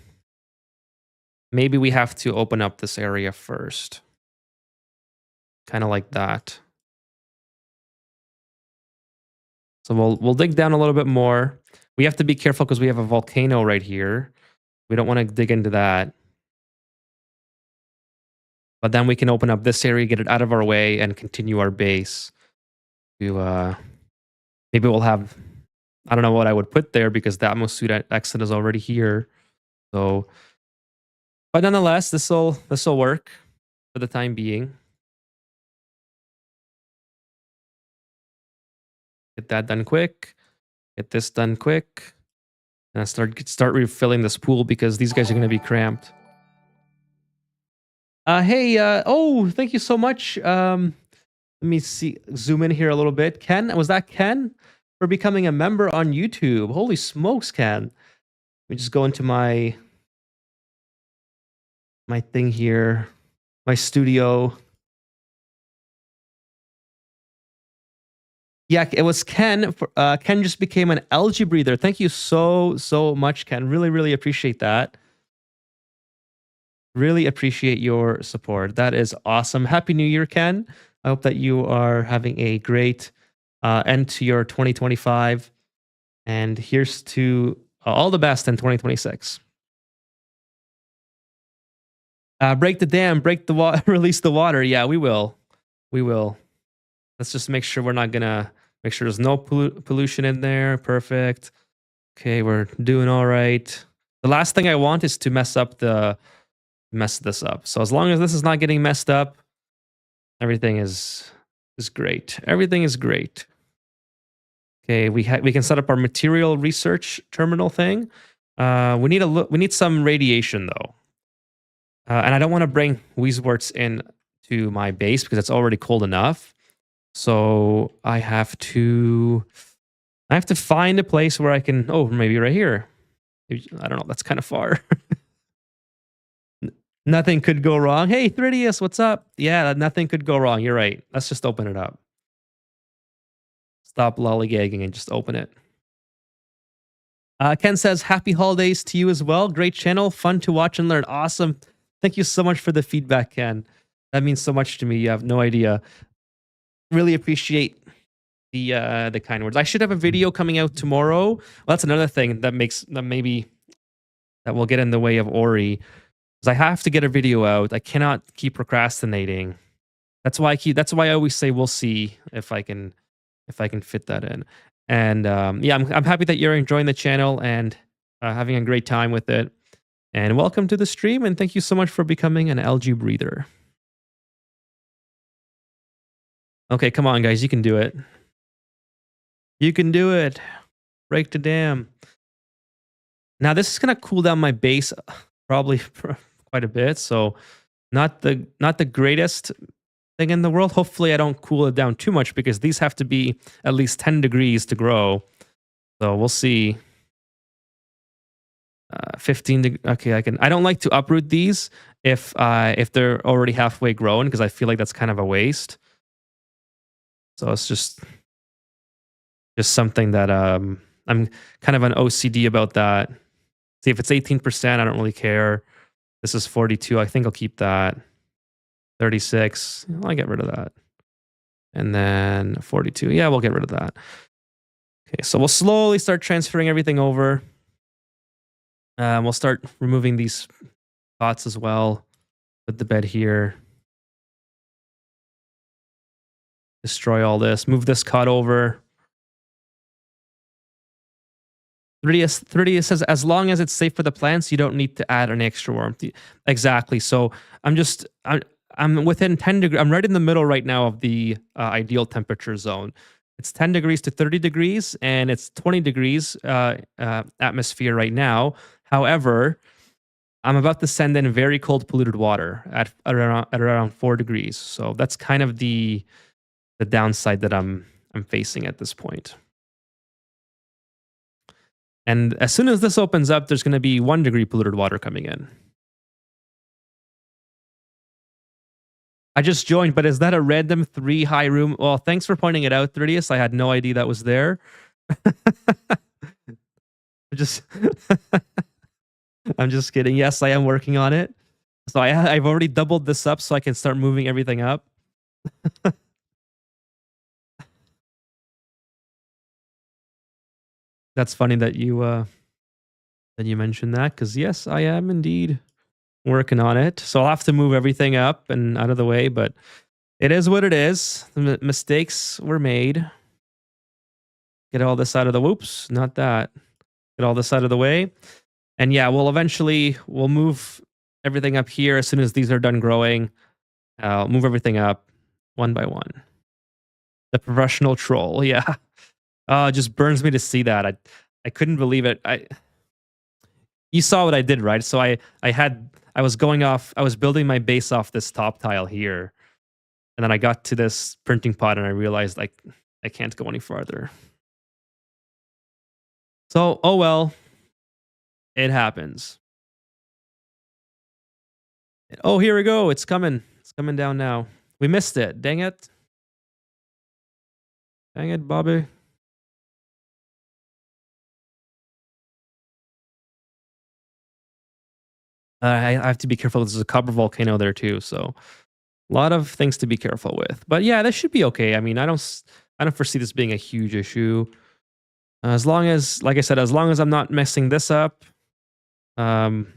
we have to open up this area first. Kind of like that. So we'll dig down a little bit more. We have to be careful because we have a volcano right here. We don't want to dig into that. But then we can open up this area, get it out of our way, and continue our base. To maybe we'll have. I don't know what I would put there because the Atmo suit exit is already here. So, but nonetheless, this will work for the time being. Get that done quick. Get this done quick. And start refilling this pool because these guys are going to be cramped. Hey, oh, thank you so much. Let me zoom in here a little bit. Ken, was that Ken? For becoming a member on YouTube. Holy smokes, Ken. Let me just go into my thing here. My studio. Yeah, it was Ken. Ken just became an algae breather. Thank you so much, Ken. Really, really appreciate that. Really appreciate your support. That is awesome. Happy New Year, Ken. I hope that you are having a great end to your 2025. And here's to all the best in 2026. Break the dam, break the water, release the water. Yeah, we will. We will. Let's just make sure we're not gonna make sure there's no pollution in there. Perfect. Okay, we're doing all right. The last thing I want is to mess this up. So as long as this is not getting messed up, everything is great. Everything is great. Okay, we can set up our material research terminal thing. We need some radiation though, and I don't want to bring Weezeworts in to my base because it's already cold enough. So I have to find a place where I can. Oh, maybe right here. I don't know. That's kind of far. Nothing could go wrong. Hey, 3DS, what's up? Yeah, nothing could go wrong. You're right. Let's just open it up. Stop lollygagging and just open it. Ken says, happy holidays to you as well. Great channel. Fun to watch and learn. Awesome. Thank you so much for the feedback, Ken. That means so much to me. You have no idea. Really appreciate the kind words. I should have a video coming out tomorrow. Well, that's another thing that maybe that will get in the way of Ori. Because I have to get a video out. I cannot keep procrastinating. That's why I always say we'll see if I can fit that in. And yeah, I'm happy that you're enjoying the channel and having a great time with it. And welcome to the stream, and thank you so much for becoming an algae breather. Okay, come on, guys, you can do it. You can do it. Break the dam. Now this is gonna cool down my base probably for quite a bit. So not the greatest thing in the world. Hopefully I don't cool it down too much because these have to be at least 10 degrees to grow. So we'll see. 15 okay, I don't like to uproot these if they're already halfway grown because I feel like that's kind of a waste. So it's just something that I'm kind of an OCD about that. See, if it's 18%, I don't really care. This is 42. I think I'll keep that. 36. I'll get rid of that. And then 42. Yeah, we'll get rid of that. Okay, so we'll slowly start transferring everything over. We'll start removing these pots as well. Put the bed here. Destroy all this. Move this cot over. 3DS says, as long as it's safe for the plants, you don't need to add an extra warmth. Exactly. So I'm within 10 degrees. I'm right in the middle right now of the ideal temperature zone. It's 10 degrees to 30 degrees, and it's 20 degrees atmosphere right now. However, I'm about to send in very cold polluted water at around 4 degrees. So that's kind of the downside that I'm facing at this point. And as soon as this opens up, there's going to be 1 degree polluted water coming in. I just joined, but is that a random 3 high room? Well, thanks for pointing it out, 3DS. I had no idea that was there. just I'm just kidding. Yes, I am working on it. So I've already doubled this up so I can start moving everything up. That's funny that you mentioned that, because yes, I am indeed working on it. So I'll have to move everything up and out of the way, but it is what it is. The mistakes were made. Get all this out of the whoops, not that. Get all this out of the way. And yeah, we'll move everything up here as soon as these are done growing. I'll move everything up one by one. The professional troll, yeah. It just burns me to see that. I couldn't believe it. You saw what I did, right? So I was building my base off this top tile here. And then I got to this printing pot and I realized like I can't go any farther. So, oh well. It happens. Oh, here we go. It's coming. It's coming down now. We missed it. Dang it. Dang it, Bobby. I have to be careful. There's a copper volcano there too, so a lot of things to be careful with. But yeah, this should be okay. I mean, I don't foresee this being a huge issue. As long as, like I said, as long as I'm not messing this up, um,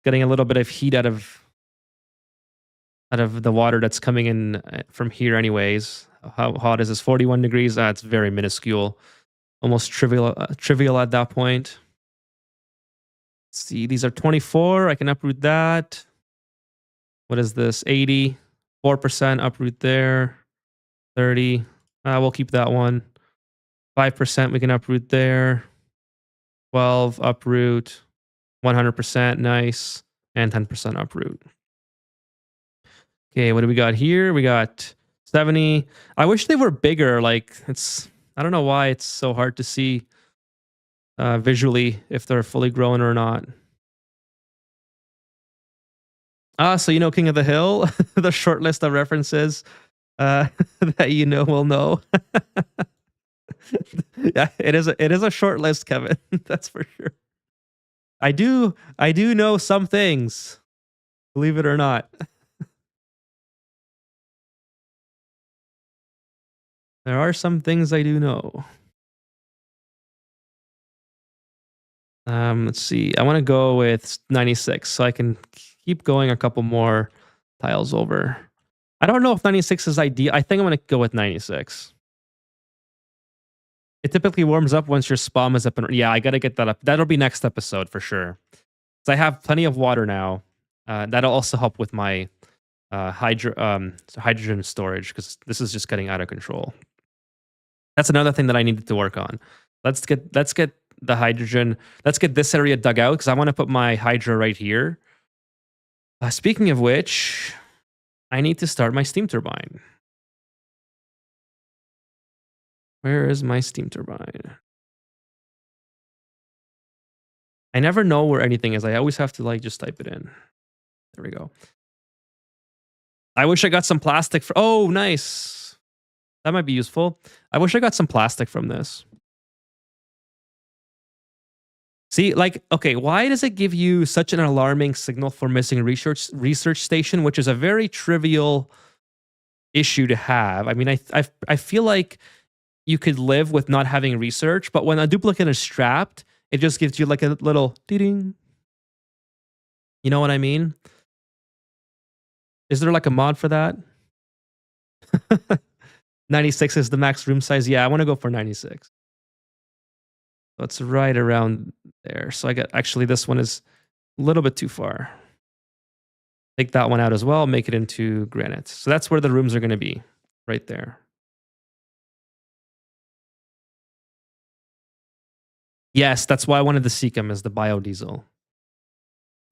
getting a little bit of heat out of the water that's coming in from here, anyways. How hot is this? 41 degrees. It's very minuscule, almost trivial at that point. Let's see, these are 24. I can uproot that. What is this? 80. 4% uproot there. 30. We'll keep that one. 5% we can uproot there. 12 uproot. 100% nice. And 10% uproot. Okay, what do we got here? We got 70. I wish they were bigger. Like, I don't know why it's so hard to see visually if they're fully grown or not. So you know King of the Hill, the short list of references that you know will know. Yeah, it is a short list, Kevin. That's for sure. I do know some things, believe it or not. There are some things I do know. Let's see. I want to go with 96 so I can keep going a couple more tiles over. I don't know if 96 is ideal. I think I'm going to go with 96. It typically warms up once your spawn is up. Yeah, I got to get that up. That'll be next episode for sure. So I have plenty of water now. That'll also help with my hydrogen storage because this is just getting out of control. That's another thing that I needed to work on. Let's get the hydrogen. Let's get this area dug out because I want to put my hydro right here. Speaking of which, I need to start my steam turbine. Where is my steam turbine? I never know where anything is. I always have to like just type it in. There we go. I wish I got some plastic for. Oh, nice. That might be useful. I wish I got some plastic from this. See, like, okay, why does it give you such an alarming signal for missing research station, which is a very trivial issue to have? I mean, I feel like you could live with not having research, but when a duplicate is strapped, it just gives you like a little ding. You know what I mean? Is there like a mod for that? 96 is the max room size. Yeah, I want to go for 96. So it's right around there. So I got, actually, this one is a little bit too far. Take that one out as well, make it into granite. So that's where the rooms are going to be, right there. Yes, that's why I wanted the Seacom as the biodiesel.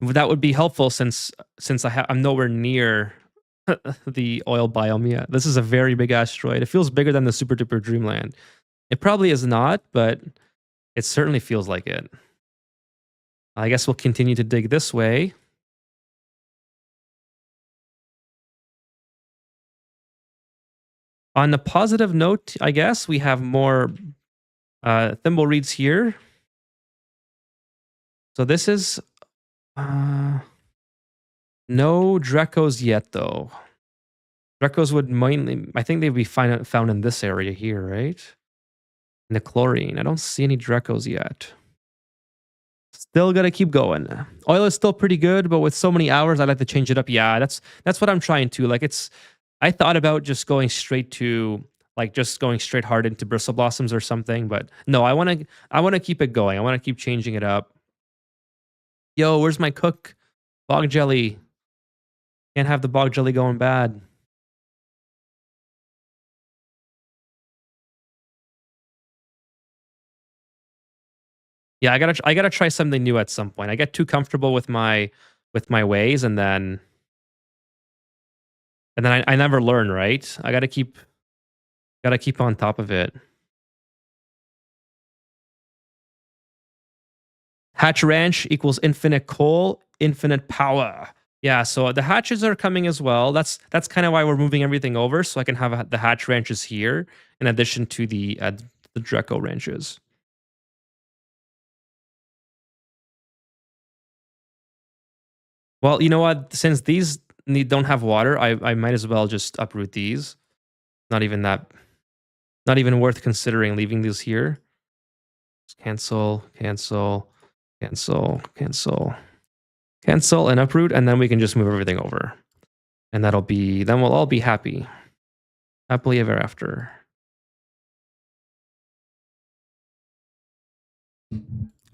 That would be helpful since I'm nowhere near the oil biome yet. This is a very big asteroid. It feels bigger than the Super Duper Dreamland. It probably is not, but it certainly feels like it. I guess we'll continue to dig this way. On a positive note, I guess, we have more thimble reeds here. So this is no Drecos yet, though. Drecos would mainly, I think they'd be found in this area here, right? In the chlorine. I don't see any Drecos yet. Still gotta keep going. Oil is still pretty good, but with so many hours, I'd like to change it up. Yeah, that's what I'm trying to. Like, I thought about just going straight to, like, just going straight hard into bristle blossoms or something, but no, I wanna keep it going. I wanna keep changing it up. Yo, where's my cook? Bog jelly. Can't have the bog jelly going bad. Yeah, I gotta try something new at some point. I get too comfortable with my ways, and then I never learn. Right? I gotta keep on top of it. Hatch Ranch equals infinite coal, infinite power. Yeah, so the hatches are coming as well. That's kind of why we're moving everything over, so I can have the hatch ranches here in addition to the Draco ranches. Well, you know what? Since these don't have water, I might as well just uproot these. Not even that. Not even worth considering leaving these here. Just cancel, cancel, cancel, cancel, cancel, and uproot, and then we can just move everything over, and then we'll all be happy, happily ever after.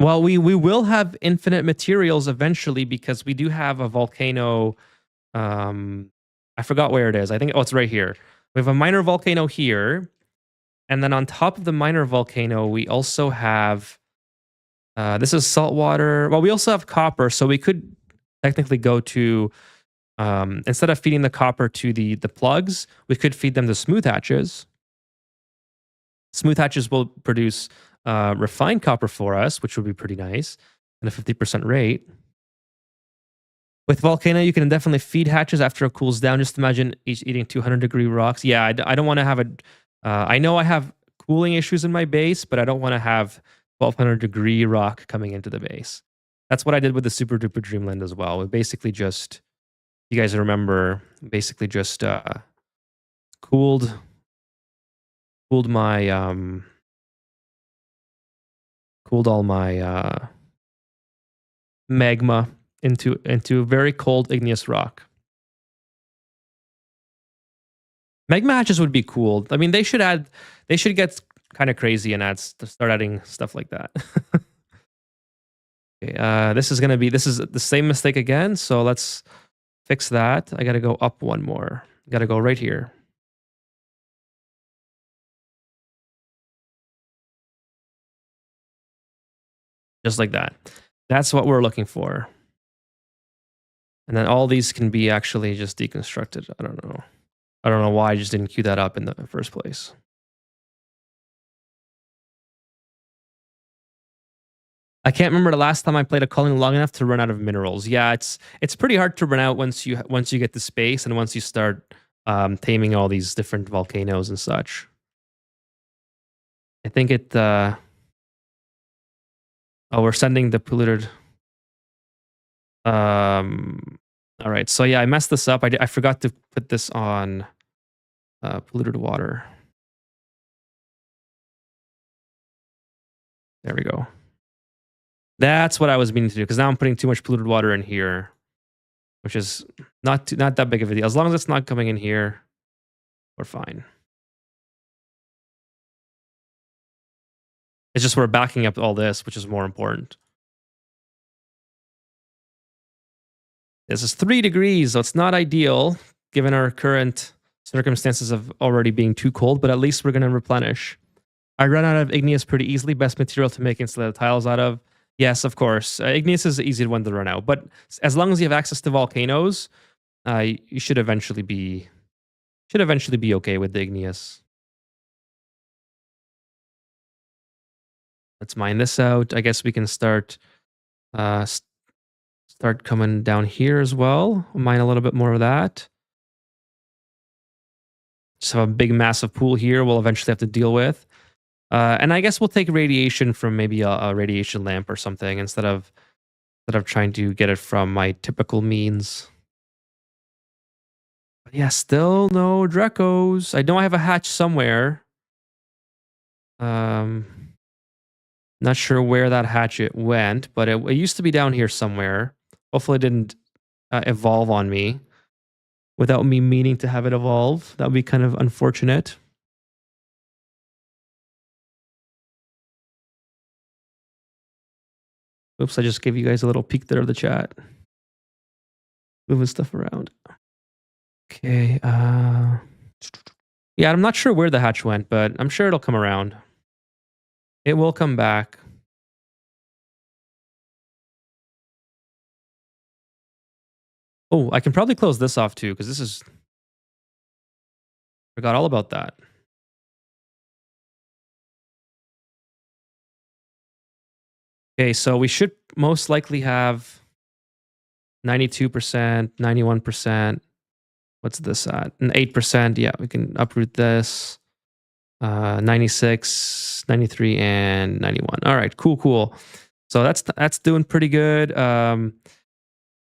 Well, we will have infinite materials eventually because we do have a volcano. I forgot where it is. I think it's right here. We have a minor volcano here, and then on top of the minor volcano, we also have this is salt water. Well, we also have copper, so we could technically go to instead of feeding the copper to the plugs, we could feed them the smooth hatches. Smooth hatches will produce refined copper for us, which would be pretty nice, at a 50% rate. With Volcano, you can definitely feed hatches after it cools down. Just imagine each eating 200-degree rocks. Yeah, I don't want to have a. I know I have cooling issues in my base, but I don't want to have 1200-degree rock coming into the base. That's what I did with the Super Duper Dreamland as well. We basically just, you guys remember, basically just cooled my cooled all my magma into very cold igneous rock. Magma hatches would be cool. I mean, they should get kind of crazy and start adding stuff like that. Okay, this is the same mistake again. So let's fix that. I got to go up one more. Got to go right here. Just like that. That's what we're looking for. And then all these can be actually just deconstructed. I don't know. I don't know why I just didn't queue that up in the first place. I can't remember the last time I played a calling long enough to run out of minerals. Yeah, it's pretty hard to run out once you get the space and once you start taming all these different volcanoes and such. I think it. Oh, we're sending the polluted. All right. So yeah, I messed this up. I forgot to put this on polluted water. There we go. That's what I was meaning to do because now I'm putting too much polluted water in here, which is not that big of a deal. As long as it's not coming in here, we're fine. It's just we're backing up all this, which is more important. This is 3 degrees, so it's not ideal given our current circumstances of already being too cold, but at least we're going to replenish. I run out of igneous pretty easily. Best material to make insulated tiles out of. Yes, of course. Igneous is the easy one to run out, but as long as you have access to volcanoes, you should eventually be okay with the igneous. Let's mine this out. I guess we can start coming down here as well. Mine a little bit more of that. Just have a big massive pool here we'll eventually have to deal with. And I guess we'll take radiation from maybe a radiation lamp or something instead of trying to get it from my typical means. But yeah, still no Dracos. I know I have a hatch somewhere. Not sure where that hatchet went, but it used to be down here somewhere. Hopefully it didn't evolve on me without me meaning to have it evolve. That would be kind of unfortunate. Oops, I just gave you guys a little peek there of the chat. Moving stuff around. Okay. Yeah, I'm not sure where the hatch went, but I'm sure it'll come around. It will come back. Oh, I can probably close this off too, because this is... Forgot all about that. Okay, so we should most likely have 92%, 91%. What's this at? An 8%. Yeah, we can uproot this. 96, 93, and 91. All right, cool, cool. So that's doing pretty good.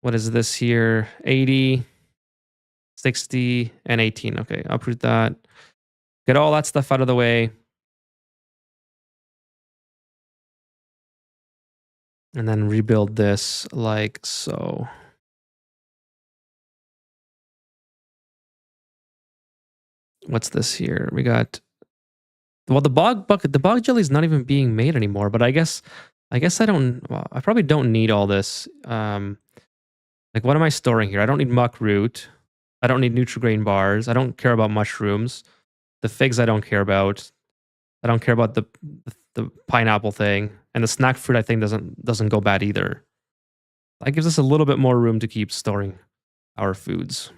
What is this here? 80, 60, and 18. Okay, uproot that. Get all that stuff out of the way. And then rebuild this like so. What's this here? We got, well, the bog bucket, the bog jelly is not even being made anymore, but I guess I don't, well, I probably don't need all this. Like, what am I storing here? I don't need muck root. I don't need Nutrigrain bars. I don't care about mushrooms. The figs I don't care about. I don't care about the pineapple thing. And the snack fruit I think doesn't go bad either. That gives us a little bit more room to keep storing our foods.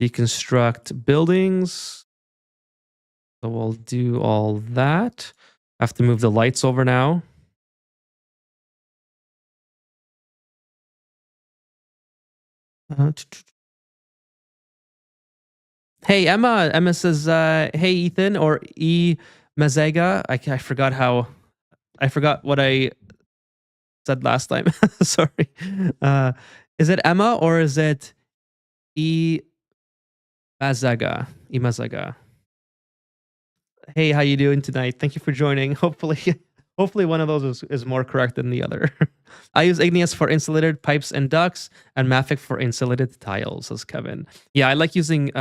Deconstruct buildings. So we'll do all that. I have to move the lights over now. Hey, Emma. Emma says, hey, Ethan, or E. Mazega. I forgot how, I forgot what I said last time. Sorry. Is it Emma or is it E. Mazaga? E. Mazaga. Hey, how you doing tonight? Thank you for joining. Hopefully one of those is more correct than the other. I use igneous for insulated pipes and ducts, and Mafic for insulated tiles, says Kevin. Yeah, I like using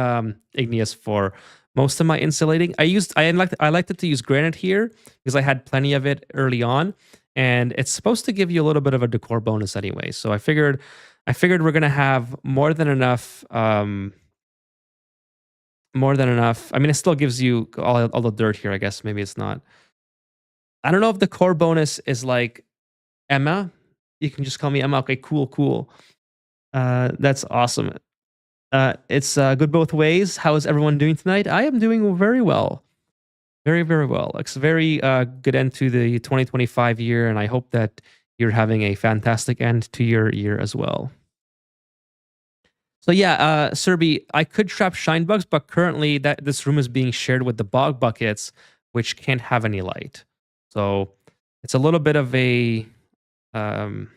igneous for most of my insulating. I liked it to use granite here because I had plenty of it early on, and it's supposed to give you a little bit of a decor bonus anyway. So I figured we're gonna have more than enough. More than enough. I mean, it still gives you all the dirt here. I guess maybe it's not. I don't know if the core bonus is like Emma. You can just call me Emma. Okay, cool, cool. That's awesome. It's good both ways. How is everyone doing tonight? I am doing very well. Very, very well. It's a very good end to the 2025 year, and I hope that you're having a fantastic end to your year as well. So yeah, Serby, I could trap shine bugs, but currently this room is being shared with the bog buckets, which can't have any light. So it's a little bit of a dilemma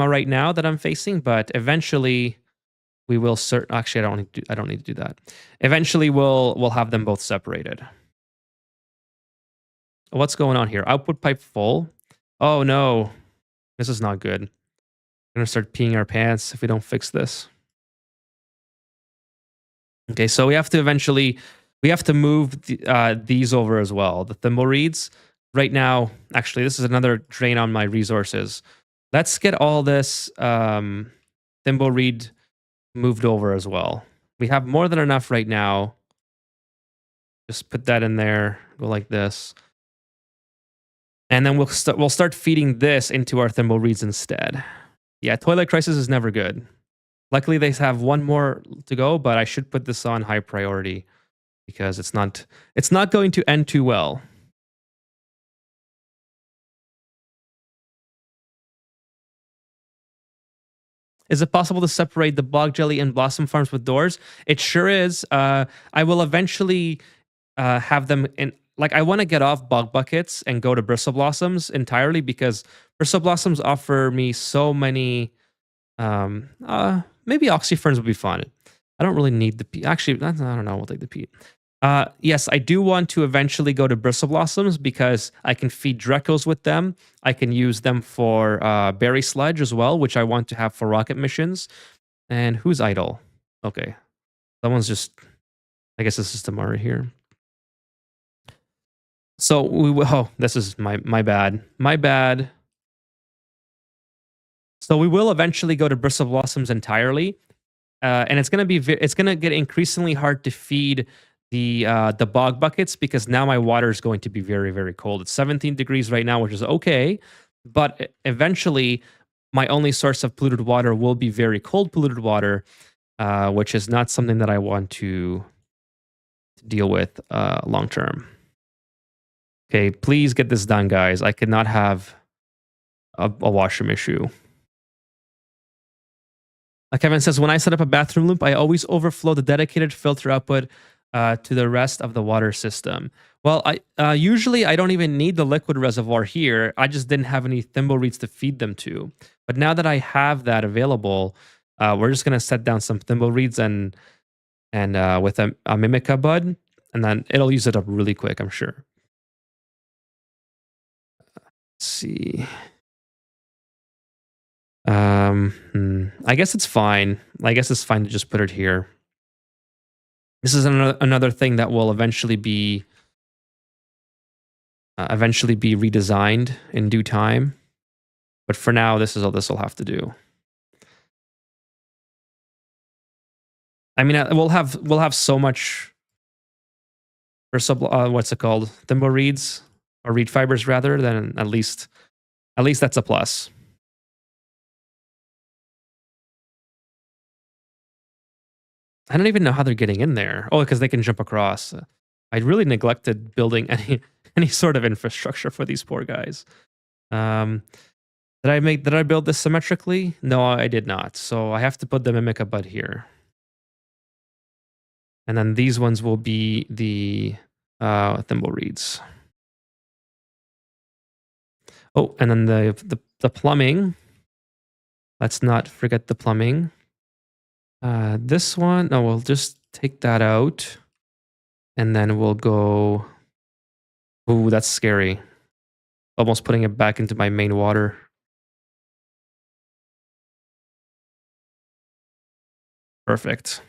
right now that I'm facing, but eventually we will actually I don't need to do that. Eventually we'll have them both separated. What's going on here? Output pipe full. Oh no. This is not good. We're gonna start peeing our pants if we don't fix this. Okay, so we have to move these over as well. The thimble reeds right now. Actually, this is another drain on my resources. Let's get all this thimble reed moved over as well. We have more than enough right now. Just put that in there. Go like this, and then we'll start feeding this into our thimble reeds instead. Yeah, toilet crisis is never good. Luckily, they have one more to go, but I should put this on high priority because it's not going to end too well. Is it possible to separate the bog jelly and blossom farms with doors? It sure is. I will eventually have them in. Like, I want to get off bog buckets and go to bristle blossoms entirely because bristle blossoms offer me so many. Maybe oxyferns would be fun. I don't really need the peat. Actually, I don't know. We'll take the peat. Yes, I do want to eventually go to bristle blossoms because I can feed Drecos with them. I can use them for berry sludge as well, which I want to have for rocket missions. And who's idle? Okay, someone's just. I guess this is Tamara here. So we will. Oh, this is my bad. My bad. So we will eventually go to bristle blossoms entirely, and it's gonna get increasingly hard to feed the bog buckets because now my water is going to be very, very cold. It's 17 degrees right now, which is okay, but eventually my only source of polluted water will be very cold polluted water, which is not something that I want to deal with long term. Okay, please get this done, guys. I could not have a washroom issue. Kevin says, when I set up a bathroom loop, I always overflow the dedicated filter output to the rest of the water system. Well, I usually I don't even need the liquid reservoir here. I just didn't have any thimble reeds to feed them to. But now that I have that available, we're just gonna set down some thimble reeds and with a mimica bud, and then it'll use it up really quick, I'm sure. Let's see. I guess it's fine. I guess it's fine to just put it here. This is another thing that will eventually be redesigned in due time. But for now, this is all this will have to do. I mean, we'll have so much for what's it called, thimble reeds or reed fibers rather. Then at least that's a plus. I don't even know how they're getting in there. Oh, because they can jump across. I really neglected building any sort of infrastructure for these poor guys. Did I build this symmetrically? No, I did not. So I have to put the mimica bud here. And then these ones will be the thimble reeds. Oh, and then the plumbing. Let's not forget the plumbing. This one, no, we'll just take that out. And then we'll go. Ooh, that's scary. Almost putting it back into my main water. Perfect.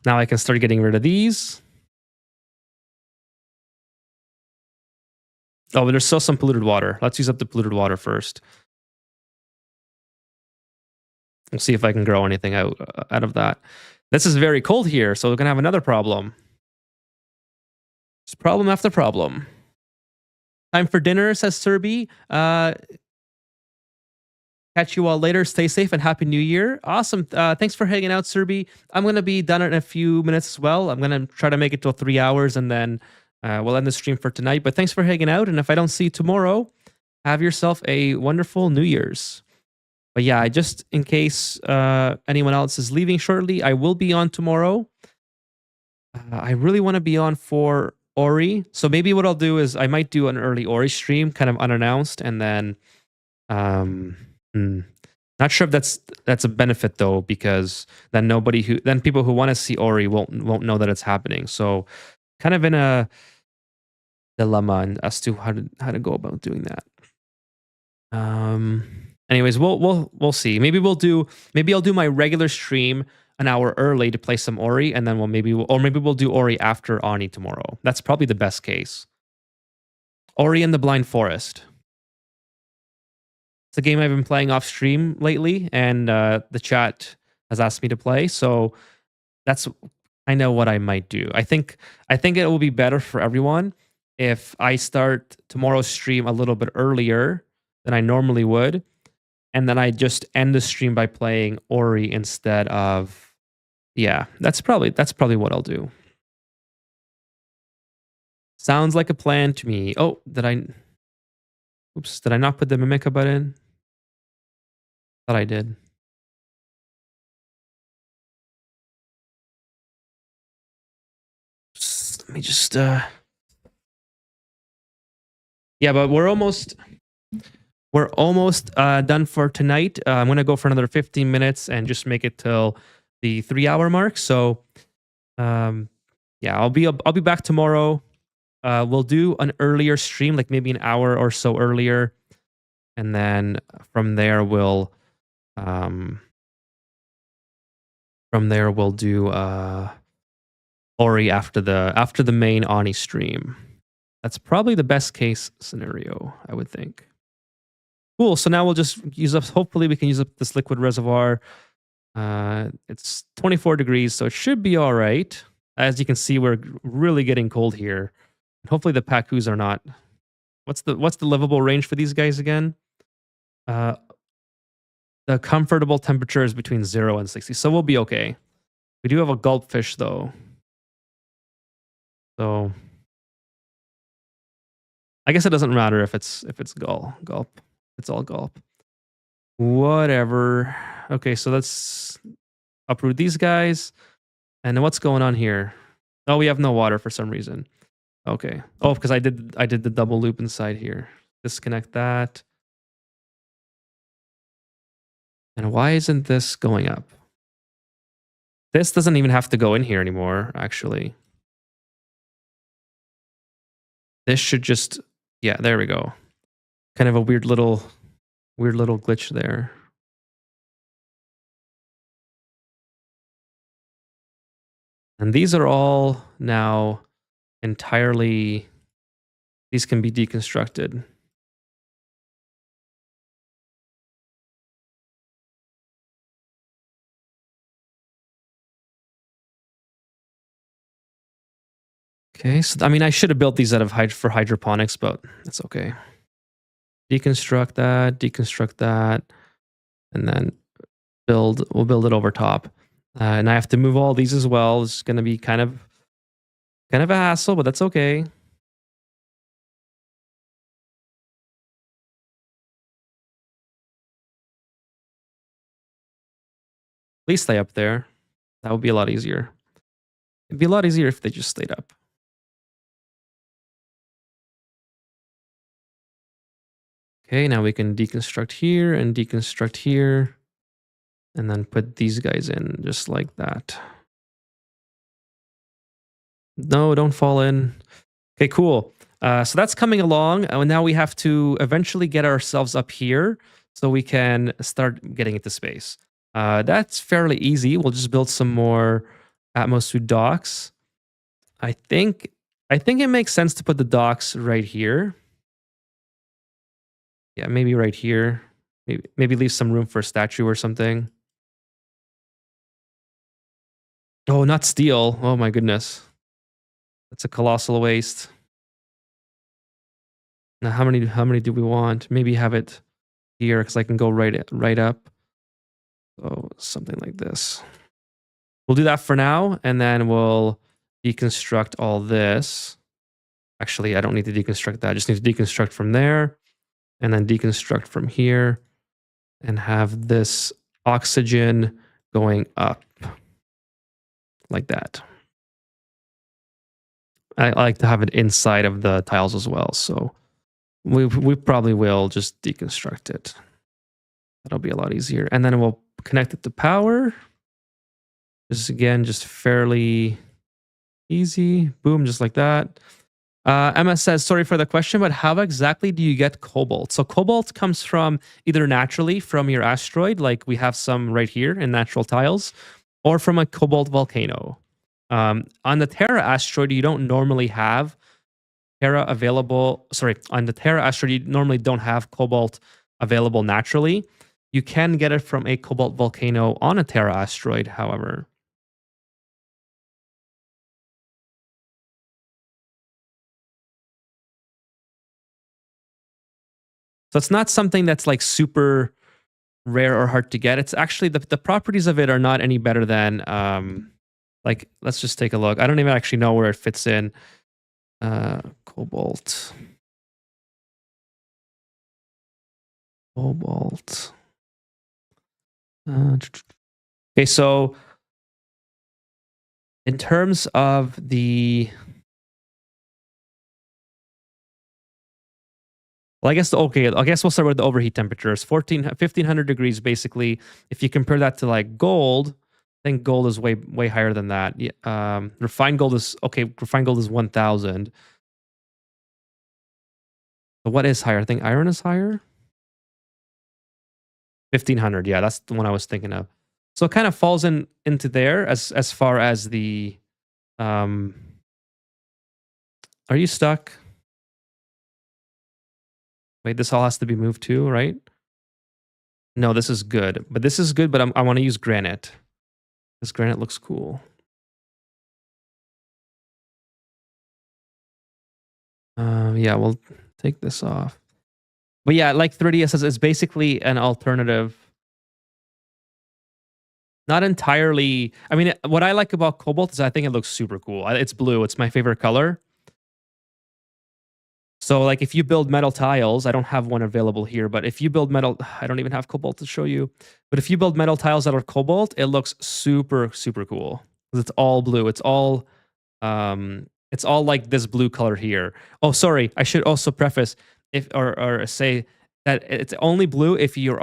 Now I can start getting rid of these. Oh, but there's still some polluted water. Let's use up the polluted water first. We'll see if I can grow anything out of that. This is very cold here, so we're going to have another problem. It's problem after problem. Time for dinner, says Serby. Catch you all later. Stay safe and Happy New Year. Awesome. Thanks for hanging out, Serby. I'm going to be done in a few minutes as well. I'm going to try to make it till 3 hours and then we'll end the stream for tonight. But thanks for hanging out. And if I don't see you tomorrow, have yourself a wonderful New Year's. But yeah, just in case anyone else is leaving shortly, I will be on tomorrow. I really want to be on for Ori. So maybe what I'll do is I might do an early Ori stream, kind of unannounced, and then not sure if that's a benefit though, because then people who want to see Ori won't know that it's happening. So kind of in a dilemma as to how to go about doing that. Anyways, we'll see. Maybe I'll do my regular stream an hour early to play some Ori, and then maybe we'll do Ori after Ani tomorrow. That's probably the best case. Ori and the Blind Forest. It's a game I've been playing off stream lately, and the chat has asked me to play. So that's kind of what I might do. I think it will be better for everyone if I start tomorrow's stream a little bit earlier than I normally would, and then I just end the stream by playing Ori instead of. Yeah, that's probably what I'll do. Sounds like a plan to me. Oh, did I not put the Mimica button in? Thought I did. Let me just yeah, but we're almost done for tonight. I'm gonna go for another 15 minutes and just make it till the 3-hour mark. So yeah, I'll be back tomorrow. We'll do an earlier stream, like maybe an hour or so earlier, and then from there we'll do Ori after the main Ani stream. That's probably the best case scenario, I would think. Cool. So now we'll just use up. Hopefully, we can use up this liquid reservoir. It's 24 degrees, so it should be all right. As you can see, we're really getting cold here. Hopefully, the Pacus are not. What's the livable range for these guys again? The comfortable temperature is between 0 and 60, so we'll be okay. We do have a gulp fish though, so I guess it doesn't matter if it's gulp. It's all gulp. Whatever. Okay, so let's uproot these guys. And then what's going on here? Oh, we have no water for some reason. Okay. Oh, because I did the double loop inside here. Disconnect that. And why isn't this going up? This doesn't even have to go in here anymore, actually. This should just, yeah, there we go. Kind of a weird little glitch there. And these are all now entirely, these can be deconstructed. Okay, so I mean, I should have built these out of for hydroponics, but it's okay. Deconstruct that, and then we'll build it over top. And I have to move all these as well. It's going to be kind of a hassle, but that's okay. Please stay up there. That would be a lot easier. It'd be a lot easier if they just stayed up. Okay, now we can deconstruct here and deconstruct here. And then put these guys in just like that. No, don't fall in. Okay, cool. So that's coming along. And now we have to eventually get ourselves up here so we can start getting into space. That's fairly easy. We'll just build some more Atmo docks. I think it makes sense to put the docks right here. Yeah, maybe right here. Maybe leave some room for a statue or something. Oh, not steel. Oh my goodness. That's a colossal waste. Now, how many do we want? Maybe have it here because I can go right up. So something like this. We'll do that for now, and then we'll deconstruct all this. Actually, I don't need to deconstruct that. I just need to deconstruct from there, and then deconstruct from here, and have this oxygen going up like that. I like to have it inside of the tiles as well, so we probably will just deconstruct it. That'll be a lot easier. And then we'll connect it to power. This is, again, just fairly easy. Boom, just like that. Emma says, sorry for the question, but how exactly do you get cobalt? So cobalt comes from either naturally from your asteroid, like we have some right here in natural tiles, or from a cobalt volcano. On the Terra asteroid, you don't normally have Terra available. Sorry, on the Terra asteroid, you normally don't have cobalt available naturally. You can get it from a cobalt volcano on a Terra asteroid, however. So it's not something that's like super rare or hard to get. It's actually the properties of it are not any better than like, let's just take a look. I don't even actually know where it fits in. Cobalt. Okay, so in terms of the, well, I guess we'll start with the overheat temperatures. 1500 degrees basically. If you compare that to like gold, I think gold is way higher than that. Refined gold is 1000. But what is higher? I think iron is higher. 1500. Yeah, that's the one I was thinking of. So it kind of falls into there as far as the are you stuck? Wait, this all has to be moved too, right? No, this is good. But this is good, but I want to use granite. This granite looks cool. Yeah, we'll take this off. But yeah, like 3DS says, it's basically an alternative. Not entirely. I mean, what I like about cobalt is I think it looks super cool. It's blue. It's my favorite color. So, like, if you build metal tiles, I don't have one available here, but if you build metal, I don't even have cobalt to show you. But if you build metal tiles out of cobalt, it looks super, super cool. 'Cause it's all blue. It's all like this blue color here. Oh, sorry. I should also preface if or say that it's only blue if you're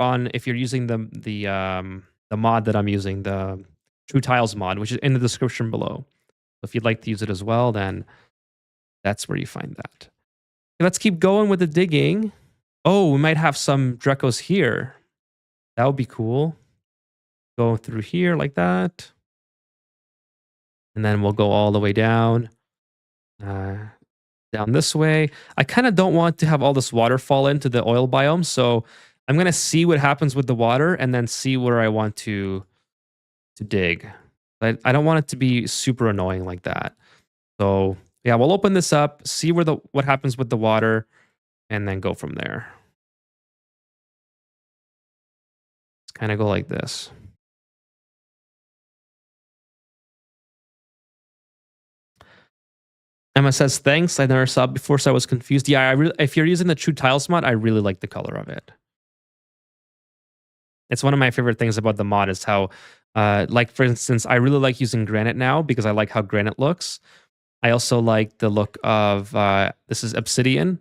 using the mod that I'm using, the True Tiles mod, which is in the description below. If you'd like to use it as well, then that's where you find that. Let's keep going with the digging. Oh, we might have some Drecos here. That would be cool. Go through here like that. And then we'll go all the way down. Uh, Down this way. I kind of don't want to have all this water fall into the oil biome, so I'm going to see what happens with the water and then see where I want to dig. I don't want it to be super annoying like that. So, yeah, we'll open this up, see what happens with the water, and then go from there. Let's kind of go like this. Emma says, "Thanks. I never saw it before, so I was confused." Yeah, if you're using the True Tiles mod, I really like the color of it. It's one of my favorite things about the mod is how, like for instance, I really like using granite now because I like how granite looks. I also like the look of this is obsidian,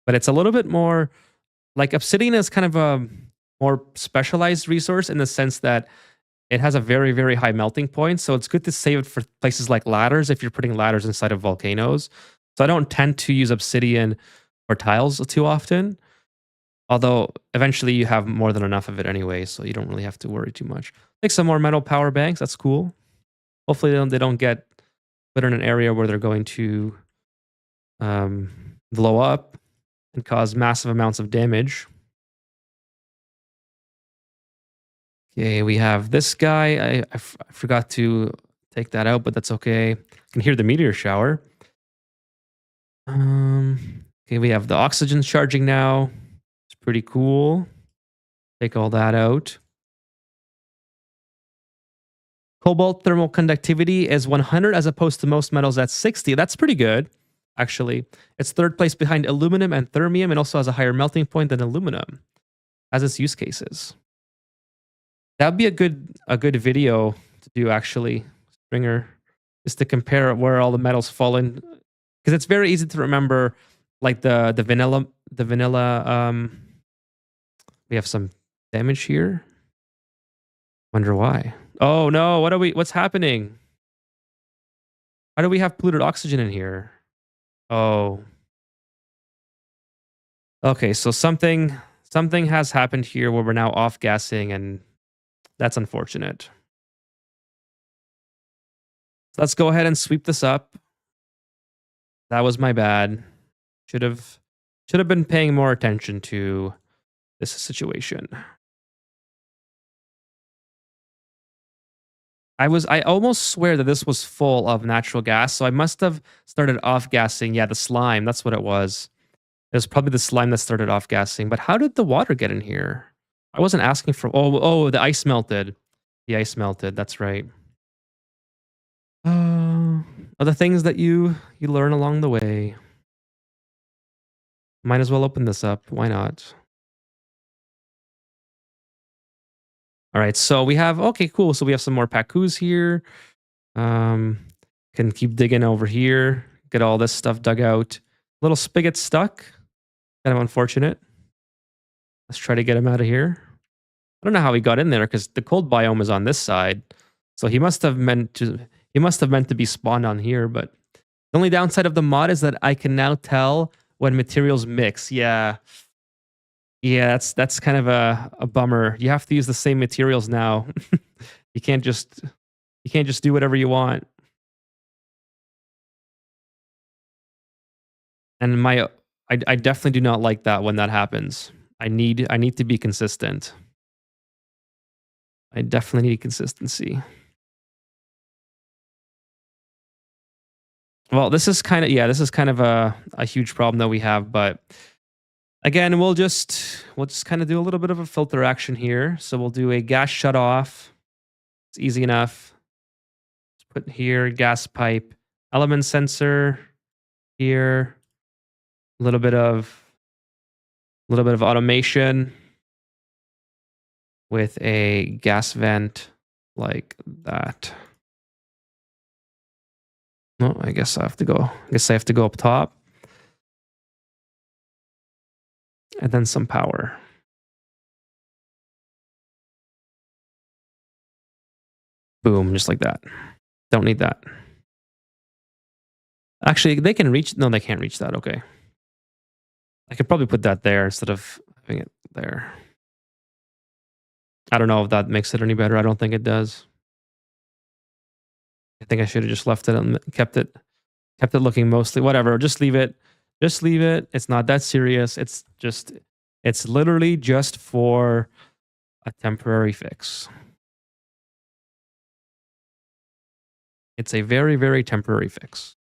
but it's a little bit more like obsidian is kind of a more specialized resource in the sense that it has a very, very high melting point. So it's good to save it for places like ladders if you're putting ladders inside of volcanoes. So I don't tend to use obsidian or tiles too often. Although eventually you have more than enough of it anyway, so you don't really have to worry too much. Make some more metal power banks. That's cool. Hopefully they don't get put in an area where they're going to blow up and cause massive amounts of damage. Okay, we have this guy. I forgot to take that out, but that's okay. I can hear the meteor shower. Okay, we have the oxygen charging now. It's pretty cool. Take all that out. Cobalt thermal conductivity is 100 as opposed to most metals at 60. That's pretty good, actually. It's third place behind aluminum and thermium and also has a higher melting point than aluminum as its use cases. That would be a good video to do, actually, Springer, is to compare where all the metals fall in. Because it's very easy to remember, like the vanilla. We have some damage here. Wonder why. Oh no, what's happening? Why do we have polluted oxygen in here? Oh. Okay, so something has happened here where we're now off gassing, and that's unfortunate. Let's go ahead and sweep this up. That was my bad. Should have been paying more attention to this situation. I almost swear that this was full of natural gas, so I must have started off gassing. Yeah, the slime, that's what it was. It was probably the slime that started off gassing. But how did the water get in here? I wasn't asking for. Oh, the ice melted. The ice melted. That's right. Are the things that you learn along the way. Might as well open this up. Why not? All right. So we have. Okay, cool. So we have some more Pacus here. Um, can keep digging over here. Get all this stuff dug out. Little spigot stuck. Kind of unfortunate. Let's try to get him out of here. I don't know how he got in there because the cold biome is on this side. So he must have meant to be spawned on here, but the only downside of the mod is that I can now tell when materials mix. Yeah. Yeah, that's kind of a bummer. You have to use the same materials now. you can't just you can't just do whatever you want. And I definitely do not like that when that happens. I need to be consistent. I definitely need consistency. Well, this is kind of a huge problem that we have, but again, we'll just kind of do a little bit of a filter action here. So we'll do a gas shut off. It's easy enough. Let's put here gas pipe, element sensor here. A little bit of automation with a gas vent like that. No, I guess I have to go. I guess I have to go up top. And then some power. Boom, just like that. Don't need that. Actually, they can reach. No, they can't reach that. Okay. I could probably put that there instead of having it there. I don't know if that makes it any better. I don't think it does. I think I should have just left it and kept it looking mostly whatever. Just leave it. Just leave it. It's not that serious. It's literally just for a temporary fix. It's a very, very temporary fix.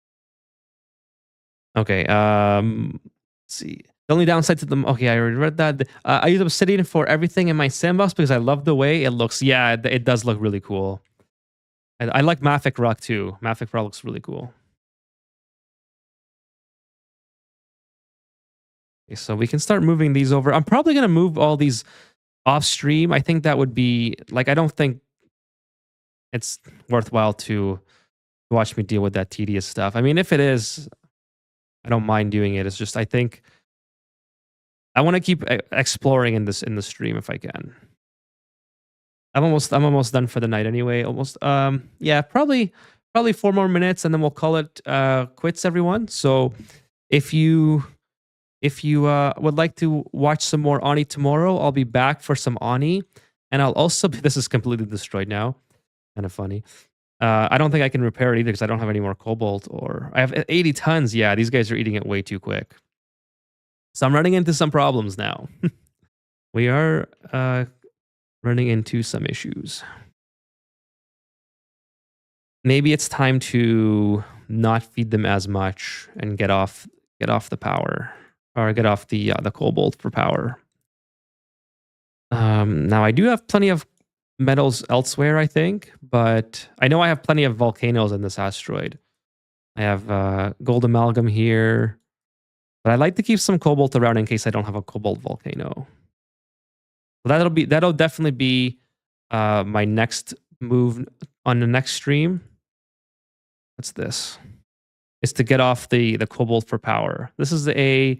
Okay, let's see. The only downside to them. Okay, I already read that. I use Obsidian for everything in my sandbox because I love the way it looks. Yeah, it does look really cool. I like Mafic Rock too. Mafic Rock looks really cool. Okay, so we can start moving these over. I'm probably going to move all these off stream. I think that would be like, I don't think it's worthwhile to watch me deal with that tedious stuff. I mean, if it is, I don't mind doing it. It's just, I think I want to keep exploring in the stream if I can. I'm almost done for the night anyway. Almost. Yeah, probably 4 more minutes and then we'll call it quits, everyone. So if you would like to watch some more Ani tomorrow, I'll be back for some Ani. And I'll also, this is completely destroyed now. Kind of funny. I don't think I can repair it either because I don't have any more cobalt or I have 80 tons. Yeah, these guys are eating it way too quick. So I'm running into some problems now. We are running into some issues. Maybe it's time to not feed them as much and get off the power or get off the cobalt for power. Now I do have plenty of metals elsewhere, I think, but I know I have plenty of volcanoes in this asteroid. I have gold amalgam here, but I like to keep some cobalt around in case I don't have a cobalt volcano. So that'll definitely be my next move on the next stream. What's this? Is to get off the cobalt for power. This is a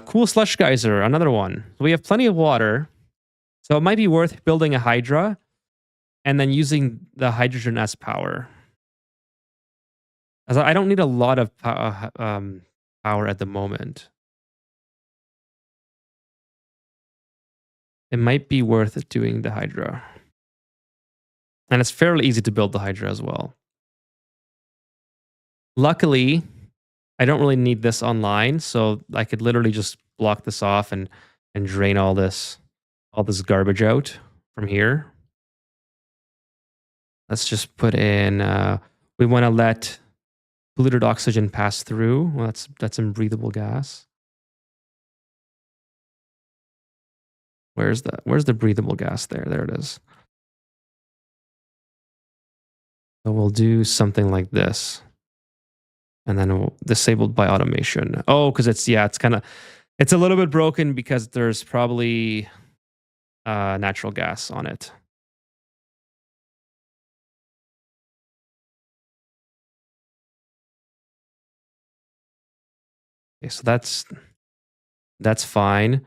cool slush geyser, another one. So we have plenty of water, so it might be worth building a hydra and then using the hydrogen as power. As I don't need a lot of power at the moment. It might be worth doing the hydra. And it's fairly easy to build the hydra as well. Luckily, I don't really need this online, so I could literally just block this off and drain all this garbage out from here. Let's just put in, we want to let polluted oxygen pass through. Well, that's unbreathable gas. Where's the breathable gas there? There it is. So we'll do something like this. And then we'll disabled by automation. Oh, because it's a little bit broken because there's probably natural gas on it. Okay, so that's fine.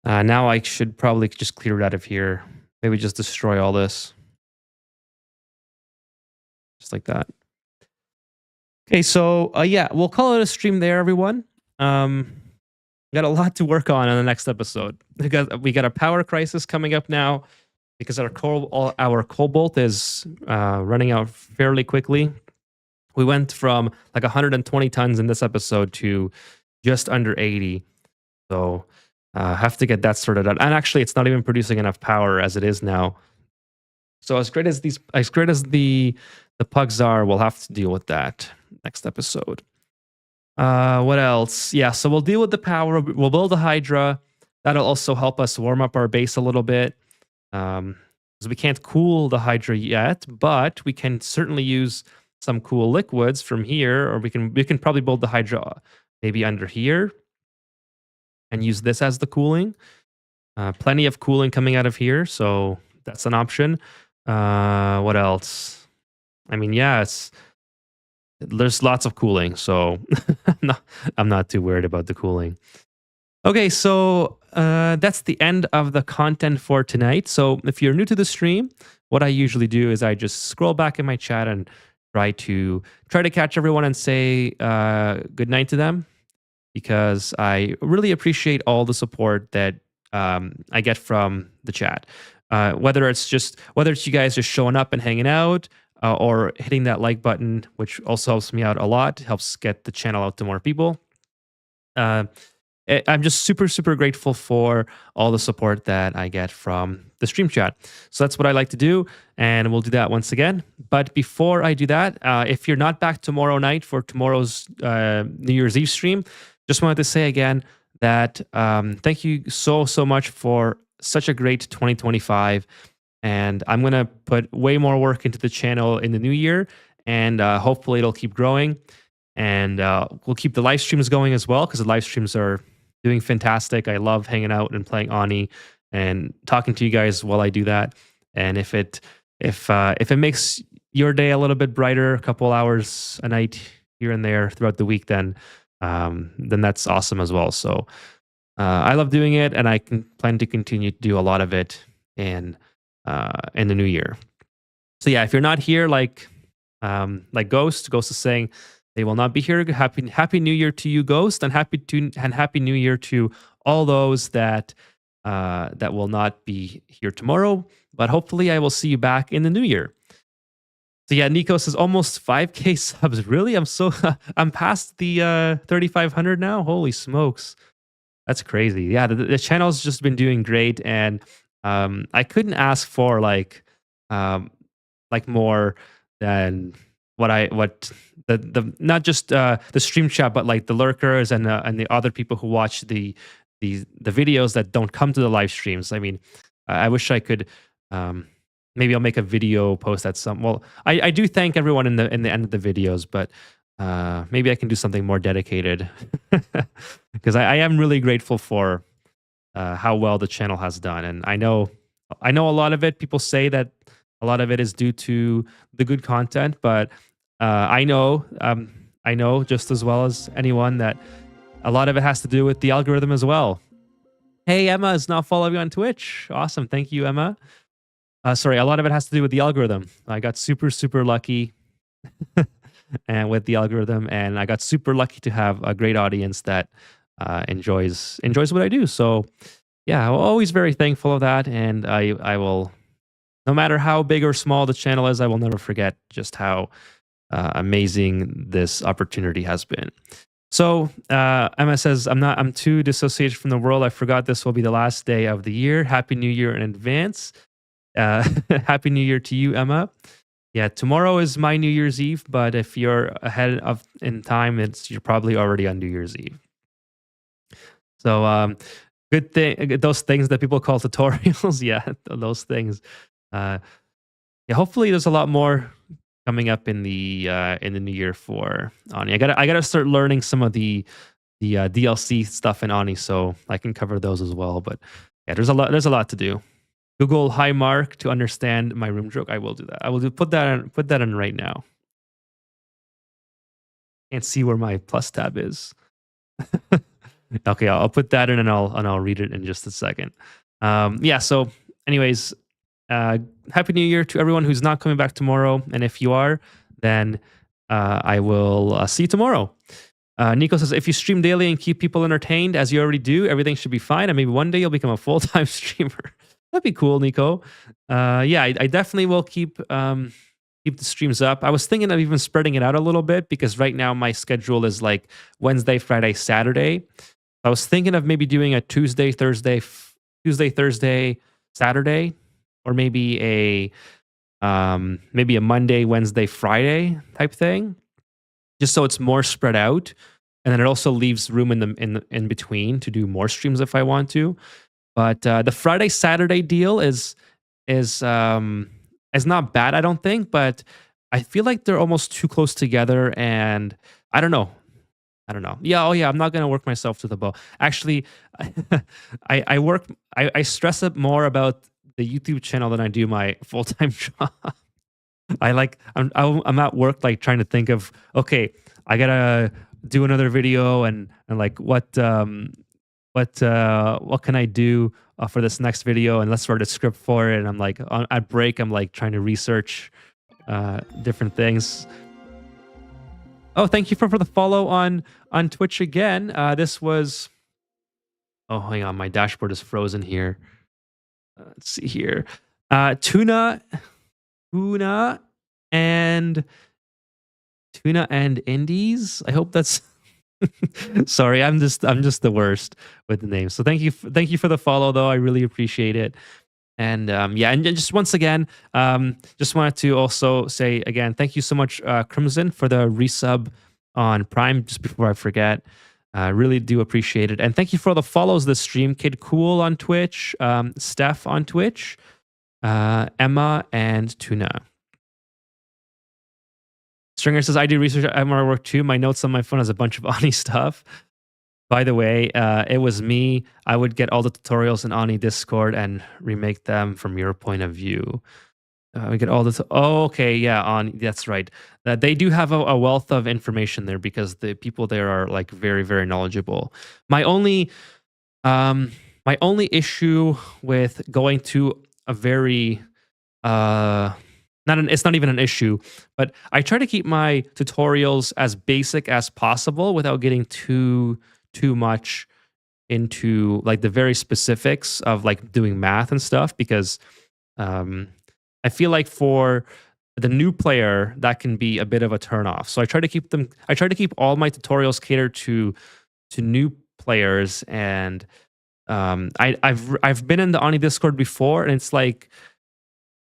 Now I should probably just clear it out of here. Maybe just destroy all this. Just like that. Okay, so yeah, we'll call it a stream there, everyone. We got a lot to work on in the next episode. We got a power crisis coming up now because our cobalt is running out fairly quickly. We went from like 120 tons in this episode to just under 80. So have to get that sorted out. And actually, it's not even producing enough power as it is now. So as great as the pugs are, we'll have to deal with that next episode. What else? Yeah, so we'll deal with the power. We'll build a hydra. That'll also help us warm up our base a little bit. Because we can't cool the hydra yet, but we can certainly use some cool liquids from here, or we can probably build the hydra maybe under here and use this as the cooling. Plenty of cooling coming out of here, so that's an option. What else? I mean, yeah, there's lots of cooling, so I'm not too worried about the cooling. Okay, so that's the end of the content for tonight. So if you're new to the stream, what I usually do is I just scroll back in my chat and try to catch everyone and say good night to them, because I really appreciate all the support that I get from the chat. Whether it's you guys just showing up and hanging out, or hitting that like button, which also helps me out a lot, helps get the channel out to more people. I'm just super, super grateful for all the support that I get from the stream chat. So that's what I like to do, and we'll do that once again. But before I do that, if you're not back tomorrow night for tomorrow's New Year's Eve stream, just wanted to say again that thank you so, so much for such a great 2025. And I'm going to put way more work into the channel in the new year, and hopefully it'll keep growing. And we'll keep the live streams going as well, because the live streams are doing fantastic. I love hanging out and playing Ani and talking to you guys while I do that. And if it makes your day a little bit brighter, a couple hours a night here and there throughout the week, then that's awesome as well. So I love doing it, and I can plan to continue to do a lot of it in the new year. So yeah, if you're not here, like Ghost is saying, they will not be here. Happy New Year to you, Ghost, and Happy New Year to all those that will not be here tomorrow. But hopefully, I will see you back in the new year. So yeah, Nico says almost 5K subs. Really, I'm past the 3,500 now. Holy smokes, that's crazy. Yeah, the channel's just been doing great, and I couldn't ask for like more than what the not just the stream chat, but like the lurkers and the other people who watch the videos that don't come to the live streams. I mean, I wish I could. Maybe I'll make a video post at some. Well, I do thank everyone in the end of the videos, but maybe I can do something more dedicated, because I am really grateful for how well the channel has done, and I know a lot of it. People say that a lot of it is due to the good content, but I know just as well as anyone that a lot of it has to do with the algorithm as well. Hey, Emma is now following you on Twitch. Awesome. Thank you, Emma. Sorry, a lot of it has to do with the algorithm. I got super, super lucky and with the algorithm, and I got super lucky to have a great audience that enjoys what I do. So yeah, I'm always very thankful of that, and I will, no matter how big or small the channel is, I will never forget just how amazing this opportunity has been. So Emma says, I'm too dissociated from the world. I forgot this will be the last day of the year. Happy New Year in advance. Happy New Year to you, Emma. Yeah, tomorrow is my New Year's Eve, but if you're ahead of in time, you're probably already on New Year's Eve. So good thing, those things that people call tutorials. Yeah, those things. Yeah, hopefully there's a lot more coming up in the new year for Ani. I gotta start learning some of the DLC stuff in Ani, so I can cover those as well. But yeah, there's a lot to do. Google hi Mark to understand my room joke. I will do that. I will put that in right now. Can't see where my plus tab is. Okay, I'll put that in, and I'll read it in just a second. Yeah. So, anyways, Happy New Year to everyone who's not coming back tomorrow, and if you are, then I will see you tomorrow. Nico says, if you stream daily and keep people entertained as you already do, everything should be fine, and maybe one day you'll become a full-time streamer. That'd be cool, Nico. Yeah, I definitely will keep the streams up. I was thinking of even spreading it out a little bit, because right now my schedule is like Wednesday, Friday, Saturday. I was thinking of maybe doing a Tuesday, Thursday, Saturday, or maybe a Monday, Wednesday, Friday type thing, just so it's more spread out, and then it also leaves room in between to do more streams if I want to. But the Friday Saturday deal is not bad, I don't think, but I feel like they're almost too close together, and I don't know. I don't know. Yeah, oh yeah, I'm not gonna work myself to the bone. Actually, I work. I stress it more about the YouTube channel than I do my full time job. I like I'm at work like trying to think of, okay, I gotta do another video, and like what can I do for this next video, and let's write a script for it. And I'm like at break, I'm like trying to research different things. Oh, thank you for the follow on Twitch again. This was, oh, hang on, my dashboard is frozen here. Let's see here. Tuna and Tuna and Indies. I hope that's sorry. I'm just the worst with the names. So thank you for the follow though. I really appreciate it. And yeah, and just once again, just wanted to also say again, thank you so much, Crimson, for the resub on Prime. Just before I forget, really do appreciate it. And thank you for all the follows this stream. Kid Cool on Twitch, Steph on Twitch, Emma, and Tuna. Stringer says, I do research at MR work too. My notes on my phone has a bunch of Ani stuff. By the way, it was me. I would get all the tutorials in Ani Discord and remake them from your point of view. We get all this. Oh, okay, yeah, Ani. That's right. They do have a wealth of information there because the people there are like very, very knowledgeable. My only issue with going to a very it's not even an issue, but I try to keep my tutorials as basic as possible without getting too much into like the very specifics of like doing math and stuff, because I feel like for the new player that can be a bit of a turnoff. So I try to keep all my tutorials catered to new players. And I've been in the Ani Discord before, and it's like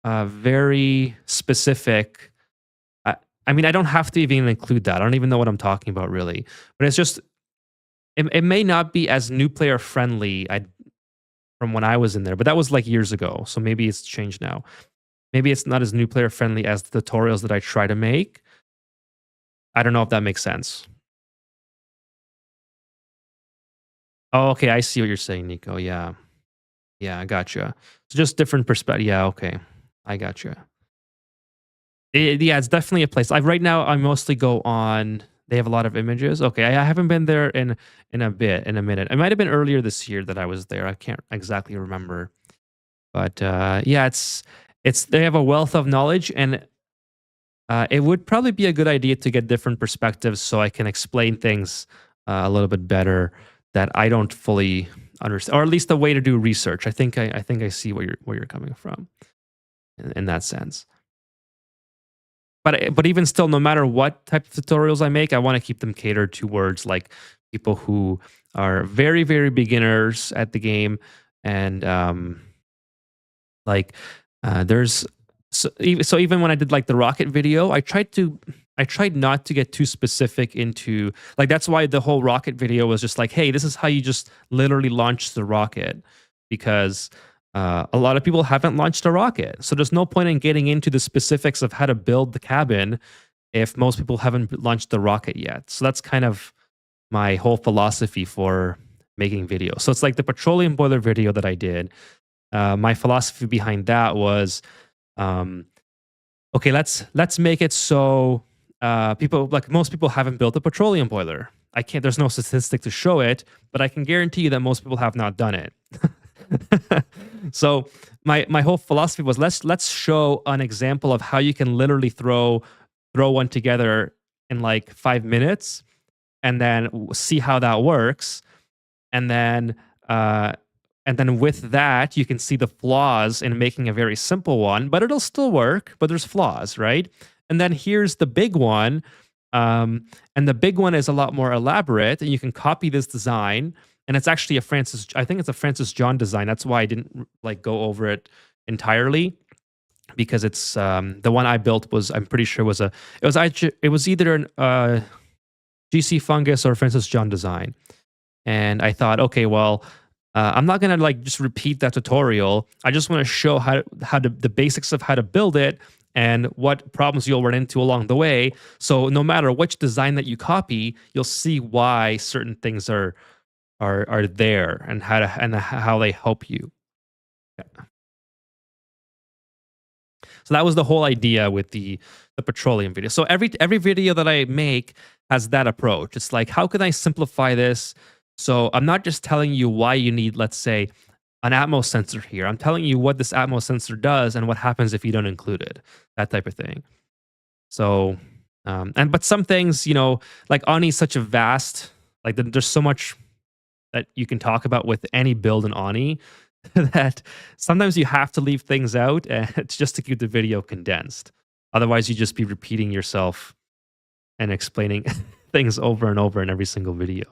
very specific. I mean, I don't have to even include that. I don't even know what I'm talking about really, but it's just it may not be as new player friendly from when I was in there, but that was like years ago. So maybe it's changed now. Maybe it's not as new player friendly as the tutorials that I try to make. I don't know if that makes sense. Oh, okay. I see what you're saying, Nico. Yeah. Yeah, I gotcha. So just different perspective. Yeah, okay. I gotcha. Yeah, it's definitely a place. Right now, I mostly go on. They have a lot of images. Okay, I haven't been there in a minute. It might have been earlier this year that I was there. I can't exactly remember, but yeah, it's they have a wealth of knowledge, and it would probably be a good idea to get different perspectives so I can explain things a little bit better that I don't fully understand, or at least a way to do research. I think I see where you're coming from in that sense. But even still, no matter what type of tutorials I make, I want to keep them catered towards like people who are very, very beginners at the game. And there's so even when I did like the rocket video, I tried not to get too specific into, like, that's why the whole rocket video was just like, hey, this is how you just literally launch the rocket, because a lot of people haven't launched a rocket. So there's no point in getting into the specifics of how to build the cabin if most people haven't launched the rocket yet. So that's kind of my whole philosophy for making videos. So it's like the petroleum boiler video that I did. My philosophy behind that was, okay, let's make it so most people haven't built a petroleum boiler. There's no statistic to show it, but I can guarantee you that most people have not done it. So my whole philosophy was, let's show an example of how you can literally throw one together in like 5 minutes, and then see how that works, and then with that you can see the flaws in making a very simple one, but it'll still work, but there's flaws, right? And then here's the big one, and the big one is a lot more elaborate, and you can copy this design. And it's actually I think it's a Francis John design. That's why I didn't like go over it entirely, because it's the one I built was, I'm pretty sure it was either an GC Fungus or Francis John design. And I thought, okay, well, I'm not gonna like just repeat that tutorial. I just want to show how the basics of how to build it, and what problems you'll run into along the way. So no matter which design that you copy, you'll see why certain things are there and how they help you. So that was the whole idea with the petroleum video. So every video that I make has that approach. It's like, how can I simplify this? So I'm not just telling you why you need, let's say, an Atmo sensor here. I'm telling you what this Atmo sensor does and what happens if you don't include it. That type of thing. So, but some things, like Ani is such a vast, like there's so much that you can talk about with any build in Ani that sometimes you have to leave things out and just to keep the video condensed. Otherwise, you just be repeating yourself and explaining things over and over in every single video.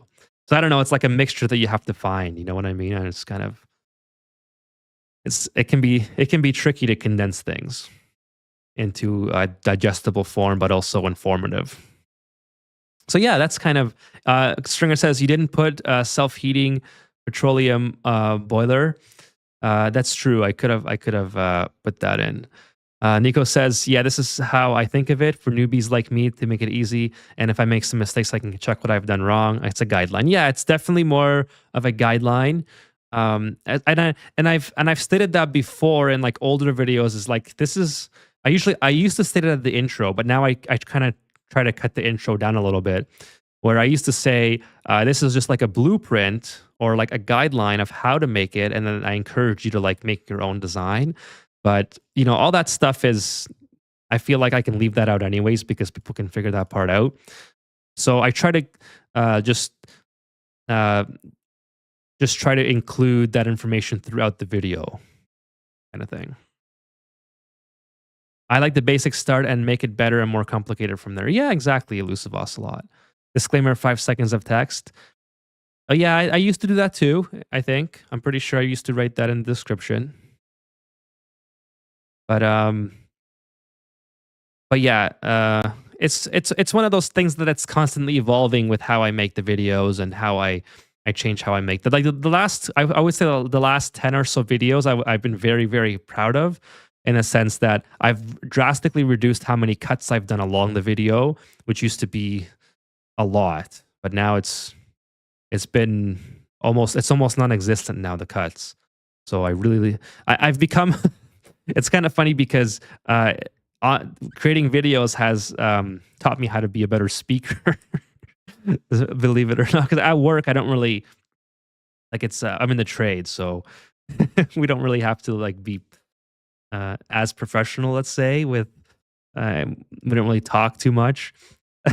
So I don't know. It's like a mixture that you have to find. You know what I mean? And it's kind of it can be tricky to condense things into a digestible form, but also informative. So yeah, that's kind of Stringer says you didn't put self-heating petroleum boiler. That's true. I could have put that in. Nico says, yeah, this is how I think of it for newbies like me to make it easy. And if I make some mistakes, I can check what I've done wrong. It's a guideline. Yeah, it's definitely more of a guideline. And I've stated that before in like older videos. Is like this is I used to state it at the intro, but now I kind of try to cut the intro down a little bit. Where I used to say this is just like a blueprint or like a guideline of how to make it, and then I encourage you to like make your own design. But all that stuff is, I feel like I can leave that out anyways because people can figure that part out. So I try to just try to include that information throughout the video, kind of thing. I like the basic start and make it better and more complicated from there. Yeah, exactly, Elusive Ocelot. Disclaimer: 5 seconds of text. Oh yeah, I used to do that too. I think I'm pretty sure I used to write that in the description. But yeah, it's one of those things that it's constantly evolving with how I make the videos and how I change how I make them. Like the last, I would say the last 10 or so videos I've been very, very proud of, in a sense that I've drastically reduced how many cuts I've done along the video, which used to be a lot, but now it's almost non-existent now, the cuts. So I've become it's kind of funny because creating videos has taught me how to be a better speaker. Believe it or not, because at work I don't really like I'm in the trade, so we don't really have to like be as professional, let's say, with we don't really talk too much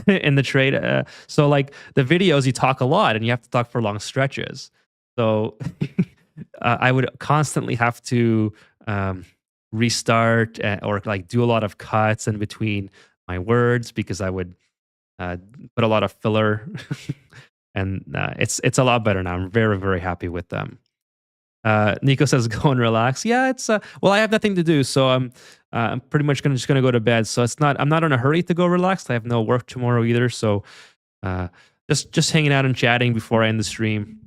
in the trade. So like the videos, you talk a lot and you have to talk for long stretches. So I would constantly have to restart or like do a lot of cuts in between my words because I would put a lot of filler. And it's a lot better now. I'm very, very happy with them. Nico says, "Go and relax." Yeah, it's well, I have nothing to do, so I'm pretty much just gonna go to bed. So I'm not in a hurry to go relax. I have no work tomorrow either, so just hanging out and chatting before I end the stream.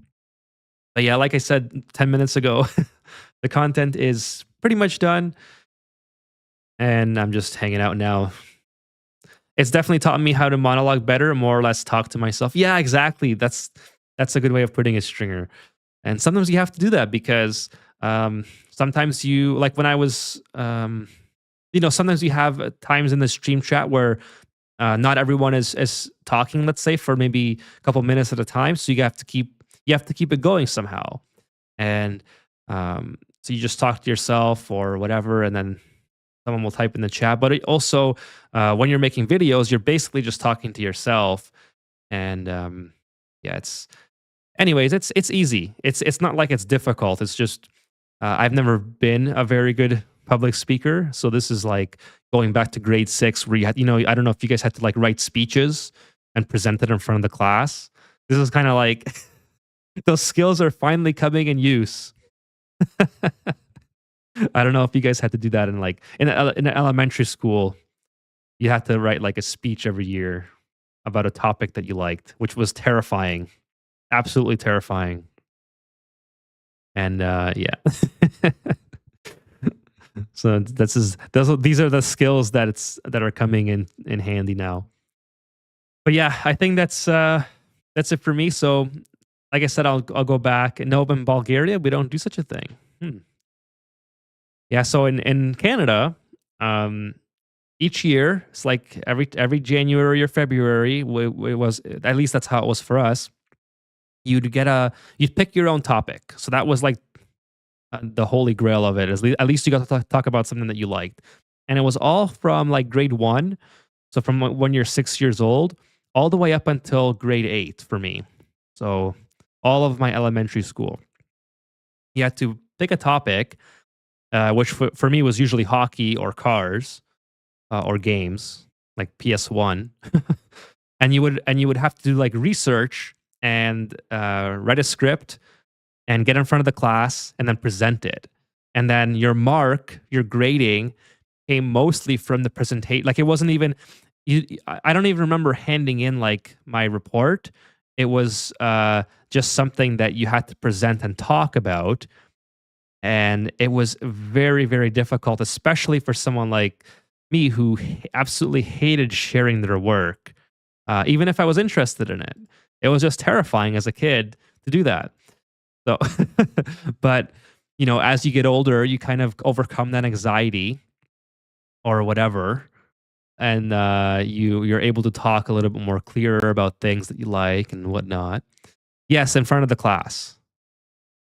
But yeah, like I said 10 minutes ago, the content is pretty much done, and I'm just hanging out now. It's definitely taught me how to monologue better, more or less talk to myself. Yeah, exactly. That's a good way of putting it, Stringer. And sometimes you have to do that because sometimes you, like when I was, sometimes you have times in the stream chat where not everyone is talking, let's say, for maybe a couple minutes at a time. So you have to keep it going somehow. And so you just talk to yourself or whatever, and then someone will type in the chat. But also, when you're making videos, you're basically just talking to yourself. And yeah, anyways, it's easy. It's not like it's difficult. It's just I've never been a very good public speaker, so this is like going back to grade 6 where you had, I don't know if you guys had to like write speeches and present it in front of the class. This is kind of like those skills are finally coming in use. I don't know if you guys had to do that in an elementary school. You had to write like a speech every year about a topic that you liked, which was terrifying. Absolutely terrifying. And yeah. So these are the skills that are coming in handy now. But yeah, I think that's it for me. So like I said, I'll go back. No, in Bulgaria, we don't do such a thing. Hmm. Yeah, so in Canada, um, each year, it's like every January or February, it was at least that's how it was for us. You'd pick your own topic. So that was like the holy grail of it. At least you got to talk about something that you liked, and it was all from like grade one. So from when you're 6 years old, all the way up until grade eight for me. So all of my elementary school, you had to pick a topic, which for me was usually hockey or cars or games like PS1, and you would have to do like research and write a script and get in front of the class and then present it. And then your grading came mostly from the presentation. Like it wasn't even I don't even remember handing in like my report. It was just something that you had to present and talk about. And it was very, very difficult, especially for someone like me who absolutely hated sharing their work, even if I was interested in it. It was just terrifying as a kid to do that. So, but as you get older, you kind of overcome that anxiety or whatever, and you're able to talk a little bit more clearer about things that you like and whatnot. Yes, in front of the class,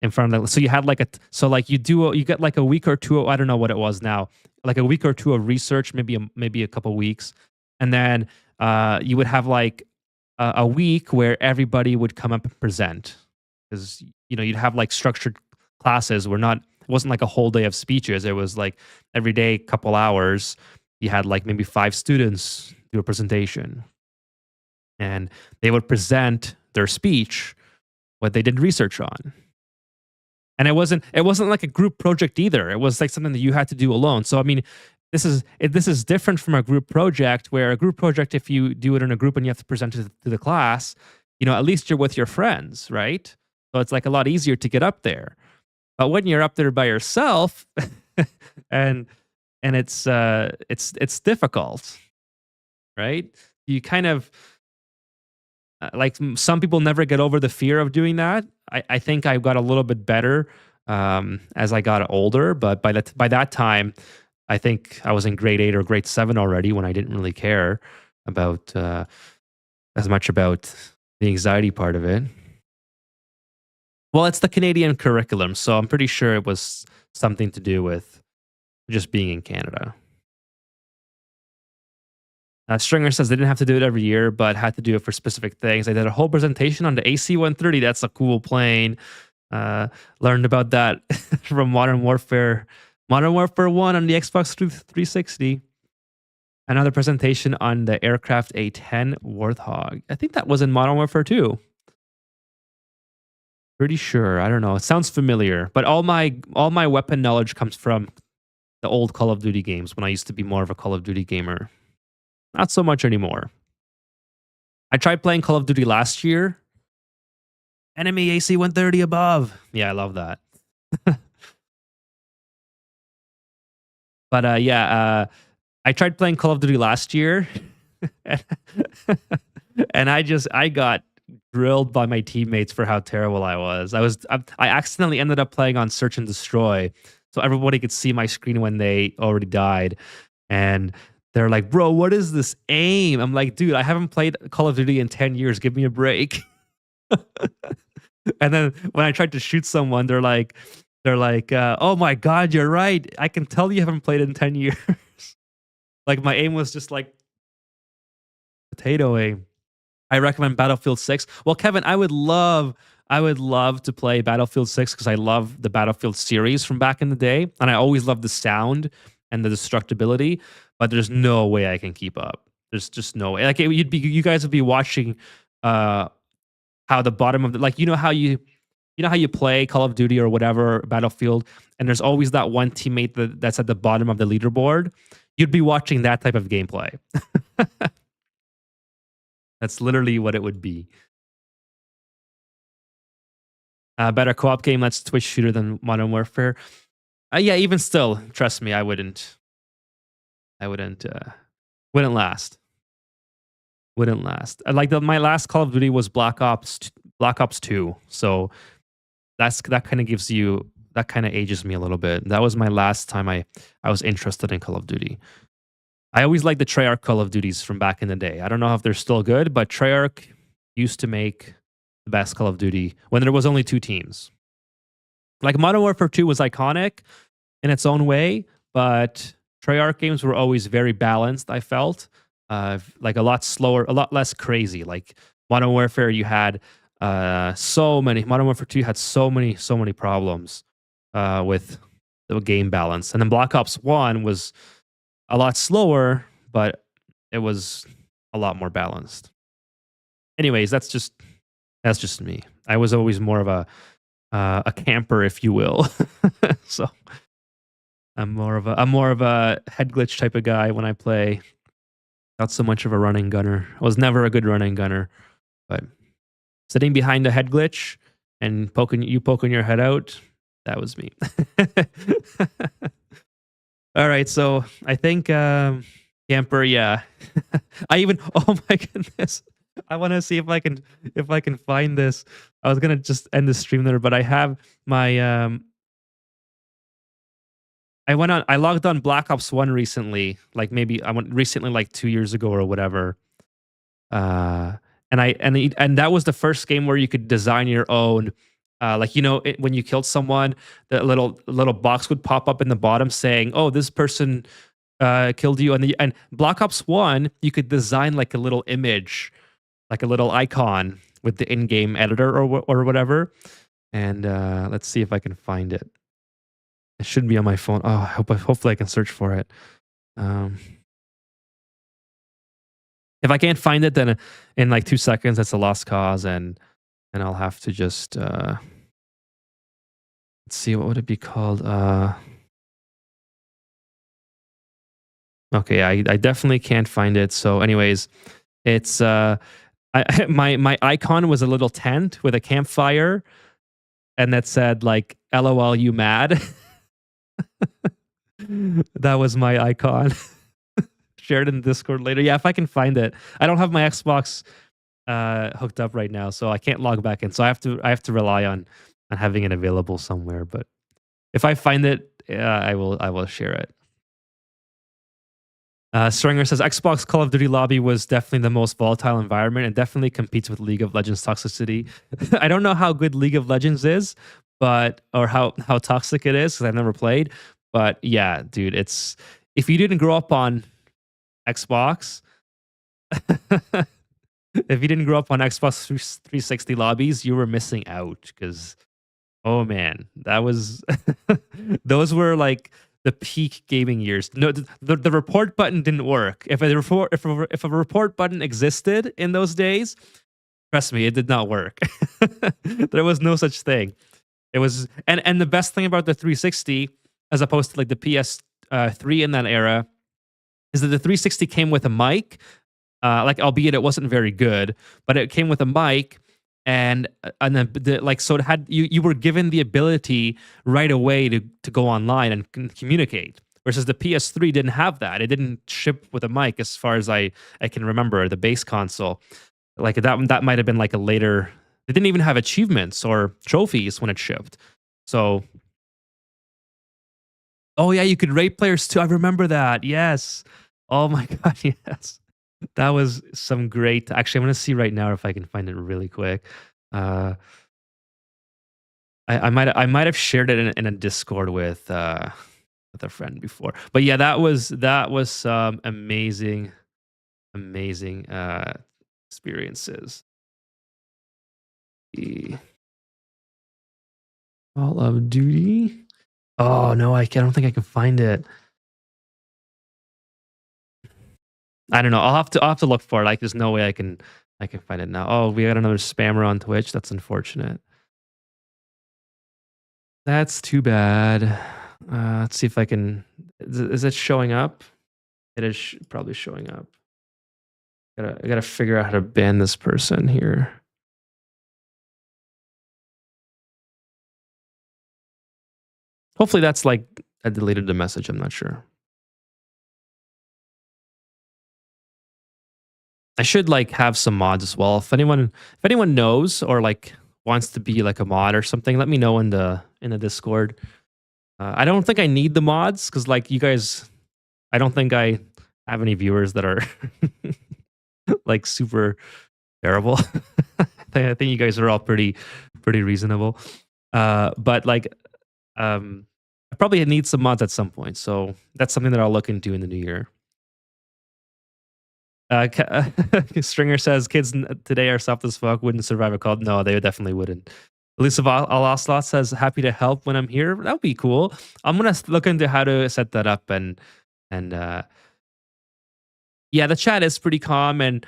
in front of the, so you had like so like you get like a week or two. I don't know what it was now, like a week or two of research, maybe a couple weeks, and then you would have like a week where everybody would come up and present because you'd have like structured classes where not it wasn't like a whole day of speeches. It was like every day, couple hours. You had like maybe 5 students do a presentation, and they would present their speech, what they did research on. And it wasn't like a group project either. It was like something that you had to do alone. So I mean, this is different from a group project where a group project, if you do it in a group and you have to present it to the class, at least you're with your friends, right? So it's like a lot easier to get up there. But when you're up there by yourself, and it's difficult, right? You kind of some people never get over the fear of doing that. I think I got a little bit better as I got older, but by that time, I think I was in grade 8 or grade 7 already when I didn't really care about as much about the anxiety part of it. Well, it's the Canadian curriculum, so I'm pretty sure it was something to do with just being in Canada. Stringer says they didn't have to do it every year, but had to do it for specific things. I did a whole presentation on the AC-130. That's a cool plane. Learned about that from Modern Warfare 1 on the Xbox 360. Another presentation on the aircraft A-10 Warthog. I think that was in Modern Warfare 2. Pretty sure. I don't know. It sounds familiar, but all my weapon knowledge comes from the old Call of Duty games when I used to be more of a Call of Duty gamer. Not so much anymore. I tried playing Call of Duty last year. Enemy AC-130 above. Yeah, I love that. But I tried playing Call of Duty last year, and I got drilled by my teammates for how terrible I was. I accidentally ended up playing on Search and Destroy, so everybody could see my screen when they already died, and they're like, "Bro, what is this aim?" I'm like, "Dude, I haven't played Call of Duty in 10 years. Give me a break." And then when I tried to shoot someone, they're like, "Oh my god, you're right. I can tell you haven't played in 10 years." Like my aim was just like potato aim. I recommend Battlefield 6. Well, Kevin, I would love to play Battlefield 6 because I love the Battlefield series from back in the day, and I always loved the sound and the destructibility. But there's no way I can keep up. There's just no way. Like you guys would be watching how the bottom of the like how you play Call of Duty or whatever Battlefield, and there's always that one teammate that's at the bottom of the leaderboard. You'd be watching that type of gameplay. That's literally what it would be. Better co-op game. That's Twitch shooter than Modern Warfare. Yeah, even still, trust me, I wouldn't last. Wouldn't last. Like my last Call of Duty was Black Ops 2. So that kind of gives you that kind of ages me a little bit. That was my last time I was interested in Call of Duty. I always liked the Treyarch Call of Duties from back in the day. I don't know if they're still good, but Treyarch used to make the best Call of Duty when there was only two teams. Like Modern Warfare 2 was iconic in its own way, but Treyarch games were always very balanced, I felt. Like a lot slower, a lot less crazy. Like Modern Warfare, you had so many. Modern Warfare 2 had so many problems with the game balance. And then Black Ops 1 was a lot slower, but it was a lot more balanced. Anyways, that's just me. I was always more of a camper, if you will. So I'm more of a head glitch type of guy when I play. Not so much of a running gunner. I was never a good running gunner, but sitting behind a head glitch and poking your head out, that was me. All right, so I think camper, yeah. I even oh my goodness. I want to see if I can find this. I was gonna just end the stream there, but I have my I logged on Black Ops 1 recently, like maybe I went recently like 2 years ago or whatever. Uh and that was the first game where you could design your own like when you killed someone, the little box would pop up in the bottom saying, "Oh, this person killed you." And Black Ops 1, you could design like a little image, like a little icon with the in-game editor or whatever. And let's see if I can find it. It should be on my phone. Oh, hopefully I can search for it. Um, if I can't find it, then in like 2 seconds, it's a lost cause, and I'll have to just let's see, what would it be called? Okay, I definitely can't find it. So, anyways, it's my icon was a little tent with a campfire, and that said like "LOL, you mad." That was my icon. Shared in Discord later. Yeah, if I can find it. I don't have my Xbox hooked up right now, so I can't log back in. So I have to rely on having it available somewhere. But if I find it, I will share it. Stringer says Xbox Call of Duty lobby was definitely the most volatile environment and definitely competes with League of Legends toxicity. I don't know how good League of Legends is, but or how toxic it is because I've never played. But yeah, dude, it's if you didn't grow up on Xbox, if you didn't grow up on Xbox 360 lobbies, you were missing out because oh man, that was those were like the peak gaming years. No, the report button didn't work. If a report button existed in those days, trust me, it did not work. There was no such thing. It was and the best thing about the 360 as opposed to like the PS3 in that era is that the 360 came with a mic, like albeit it wasn't very good, but it came with a mic and then like so it had you were given the ability right away to go online and communicate. Versus the PS3 didn't have that. It didn't ship with a mic as far as I can remember the base console. Like that might have been like a later. It didn't even have achievements or trophies when it shipped. So oh yeah, you could rate players too. I remember that. Yes. Oh my god, yes. That was some great. Actually, I'm gonna see right now if I can find it really quick. Uh, I might have shared it in a Discord with a friend before, but yeah, that was some amazing experiences. The Call of Duty. Oh no, I don't think I can find it. I don't know. I'll have to look for it. Like, there's no way I can find it now. Oh, we got another spammer on Twitch. That's unfortunate. That's too bad. Let's see if I can. Is it showing up? It is probably showing up. I gotta figure out how to ban this person here. Hopefully that's like I deleted the message. I'm not sure. I should like have some mods as well. If anyone knows or like wants to be like a mod or something, let me know in the Discord. I don't think I need the mods because like you guys, I don't think I have any viewers that are like super terrible. I think you guys are all pretty reasonable. But like I probably need some mods at some point. So that's something that I'll look into in the new year. Stringer says kids today are soft as fuck. Wouldn't survive a cult. No, they definitely wouldn't. Elusive Ocelot says happy to help when I'm here. That would be cool. I'm gonna look into how to set that up and yeah, the chat is pretty calm and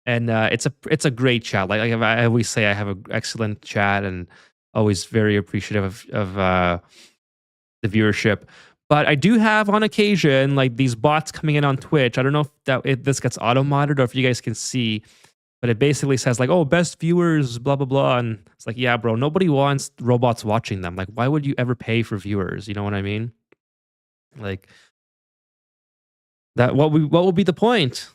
it's a great chat. Like I always say, I have an excellent chat and always very appreciative of the viewership. But I do have on occasion like these bots coming in on Twitch. I don't know if this gets auto modded or if you guys can see, but it basically says like, "Oh, best viewers, blah blah blah," and it's like, yeah, bro, nobody wants robots watching them. Like, why would you ever pay for viewers? You know what I mean? Like that. What would be the point?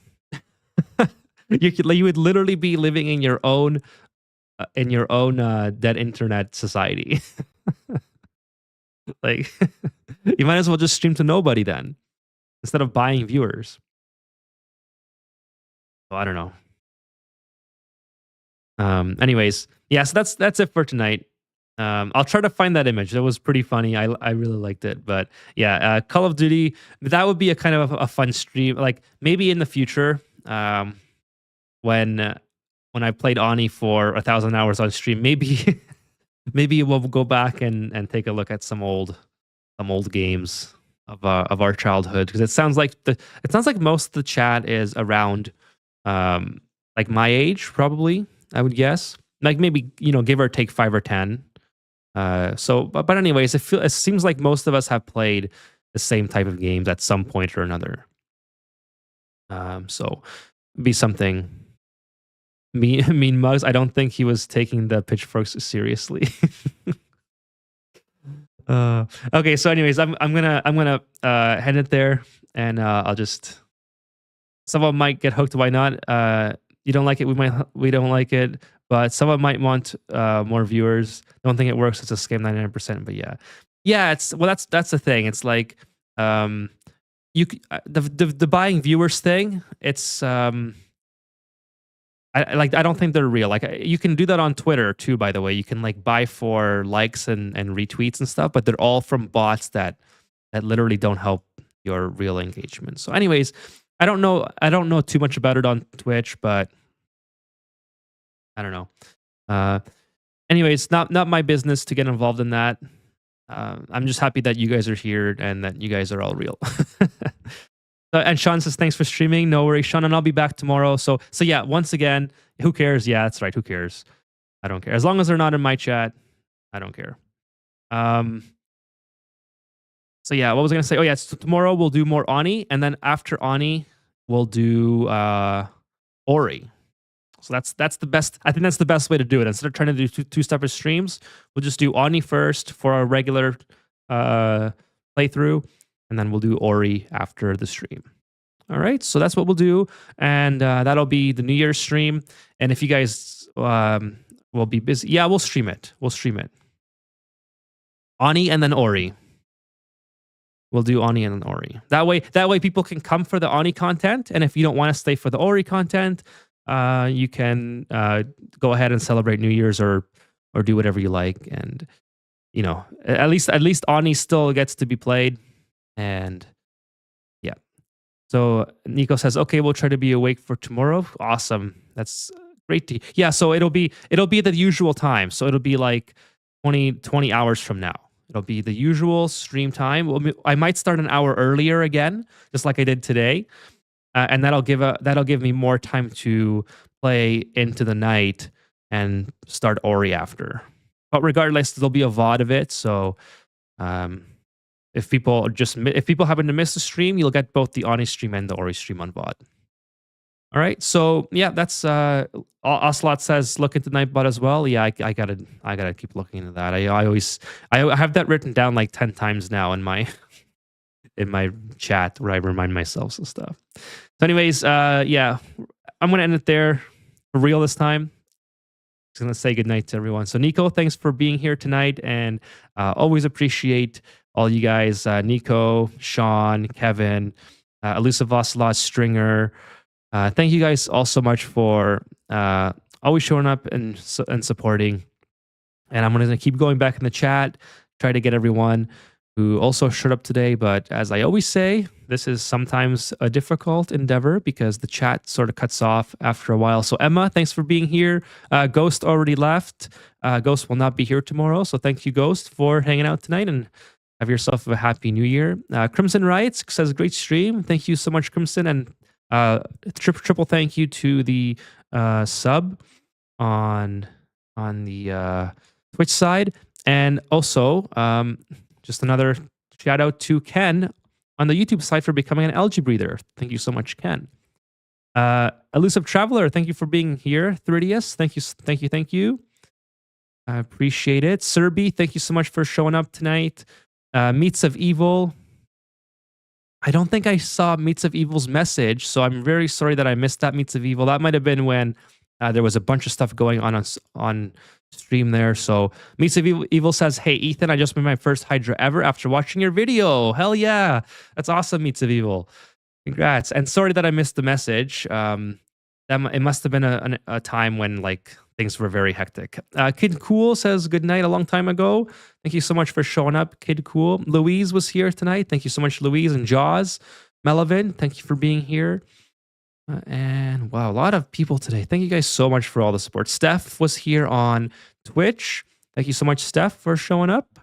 You would literally be living in your own dead internet society. Like, you might as well just stream to nobody then instead of buying viewers. So I don't know. Anyways, yeah, so that's it for tonight. I'll try to find that image. That was pretty funny. I really liked it. But yeah, Call of Duty, that would be a kind of a fun stream. Like maybe in the future, when when I played Ani for 1,000 hours on stream, maybe maybe we'll go back and take a look at some old games of our childhood because it sounds like most of the chat is around like my age probably, I would guess, like maybe give or take 5 or 10. But anyways, it seems like most of us have played the same type of games at some point or another. So be something. Mean Mugs, I don't think he was taking the pitchforks seriously. Okay, so anyways, I'm gonna head it there, and I'll just someone might get hooked. Why not? You don't like it, we don't like it, but someone might want more viewers. Don't think it works. It's a scam 99%. But yeah. It's well, that's the thing. It's like the buying viewers thing. It's I don't think they're real. Like you can do that on Twitter too, by the way. You can like buy for likes and retweets and stuff, but they're all from bots that literally don't help your real engagement. So anyways, I don't know too much about it on Twitch, but I don't know. Uh anyways, not my business to get involved in that. I'm just happy that you guys are here and that you guys are all real. And Sean says, thanks for streaming. No worries, Sean, and I'll be back tomorrow. So yeah, once again, who cares? Yeah, that's right. Who cares? I don't care. As long as they're not in my chat, I don't care. So yeah, what was I gonna say? Oh yeah, so tomorrow we'll do more Ani, and then after Ani, we'll do Ori. So that's the best. I think that's the best way to do it. Instead of trying to do two separate streams, we'll just do Ani first for our regular playthrough, and then we'll do Ori after the stream. All right, so that's what we'll do, and that'll be the New Year's stream. And if you guys will be busy, yeah, we'll stream it. We'll stream it. Ani and then Ori. We'll do Ani and then Ori. That way people can come for the Ani content, and if you don't want to stay for the Ori content, you can go ahead and celebrate New Year's or do whatever you like. And at least Ani still gets to be played. And yeah. So Nico says, okay, we'll try to be awake for tomorrow. Awesome. That's great. Yeah. So it'll be the usual time. So it'll be like 20 hours from now. It'll be the usual stream time. I might start an hour earlier again, just like I did today, and that'll give me more time to play into the night and start Ori after. But regardless, there'll be a VOD of it. So if people happen to miss the stream, you'll get both the Ani stream and the Ori stream on VOD. All right. So yeah, that's Ocelot says look into Nightbot as well. Yeah, I gotta keep looking into that. I always I have that written down like 10 times now in my in my chat where I remind myself of stuff. So, anyways, yeah, I'm gonna end it there for real this time. Just gonna say goodnight to everyone. So, Nico, thanks for being here tonight, and always appreciate all you guys. Nico, Sean, Kevin, Elusive Ocelot, Stringer. Thank you guys all so much for always showing up and supporting. And I'm going to keep going back in the chat, try to get everyone who also showed up today. But as I always say, this is sometimes a difficult endeavor because the chat sort of cuts off after a while. So Emma, thanks for being here. Ghost already left. Ghost will not be here tomorrow. So thank you, Ghost, for hanging out tonight, and have yourself a happy new year. Crimson Riots says, great stream. Thank you so much, Crimson. And triple thank you to the sub on the Twitch side, and also just another shout out to Ken on the YouTube side for becoming an algae breather. Thank you so much, Ken. Elusive Traveler, thank you for being here. 30s, thank you. I appreciate it. Serby, thank you so much for showing up tonight. Meats of Evil. I don't think I saw Meats of Evil's message, so I'm very sorry that I missed that Meats of Evil. That might have been when there was a bunch of stuff going on stream there. So Meats of Evil says, hey, Ethan, I just made my first Hydra ever after watching your video. Hell yeah. That's awesome, Meats of Evil. Congrats. And sorry that I missed the message. It must have been a time when like things were very hectic. Kid Cool says good night a long time ago. Thank you so much for showing up, Kid Cool. Louise was here tonight. Thank you so much, Louise. And Jaws, Melvin, thank you for being here. And wow, a lot of people today. Thank you guys so much for all the support. Steph was here on Twitch. Thank you so much, Steph, for showing up.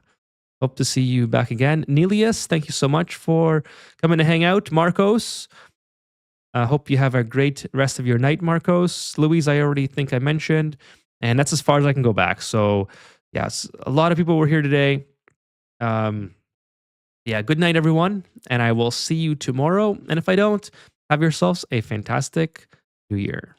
Hope to see you back again. Nelius, thank you so much for coming to hang out. Marcos, hope you have a great rest of your night, Marcos. Louise, I already think I mentioned. And that's as far as I can go back. So, yes, a lot of people were here today. Yeah, good night, everyone. And I will see you tomorrow. And if I don't, have yourselves a fantastic new year.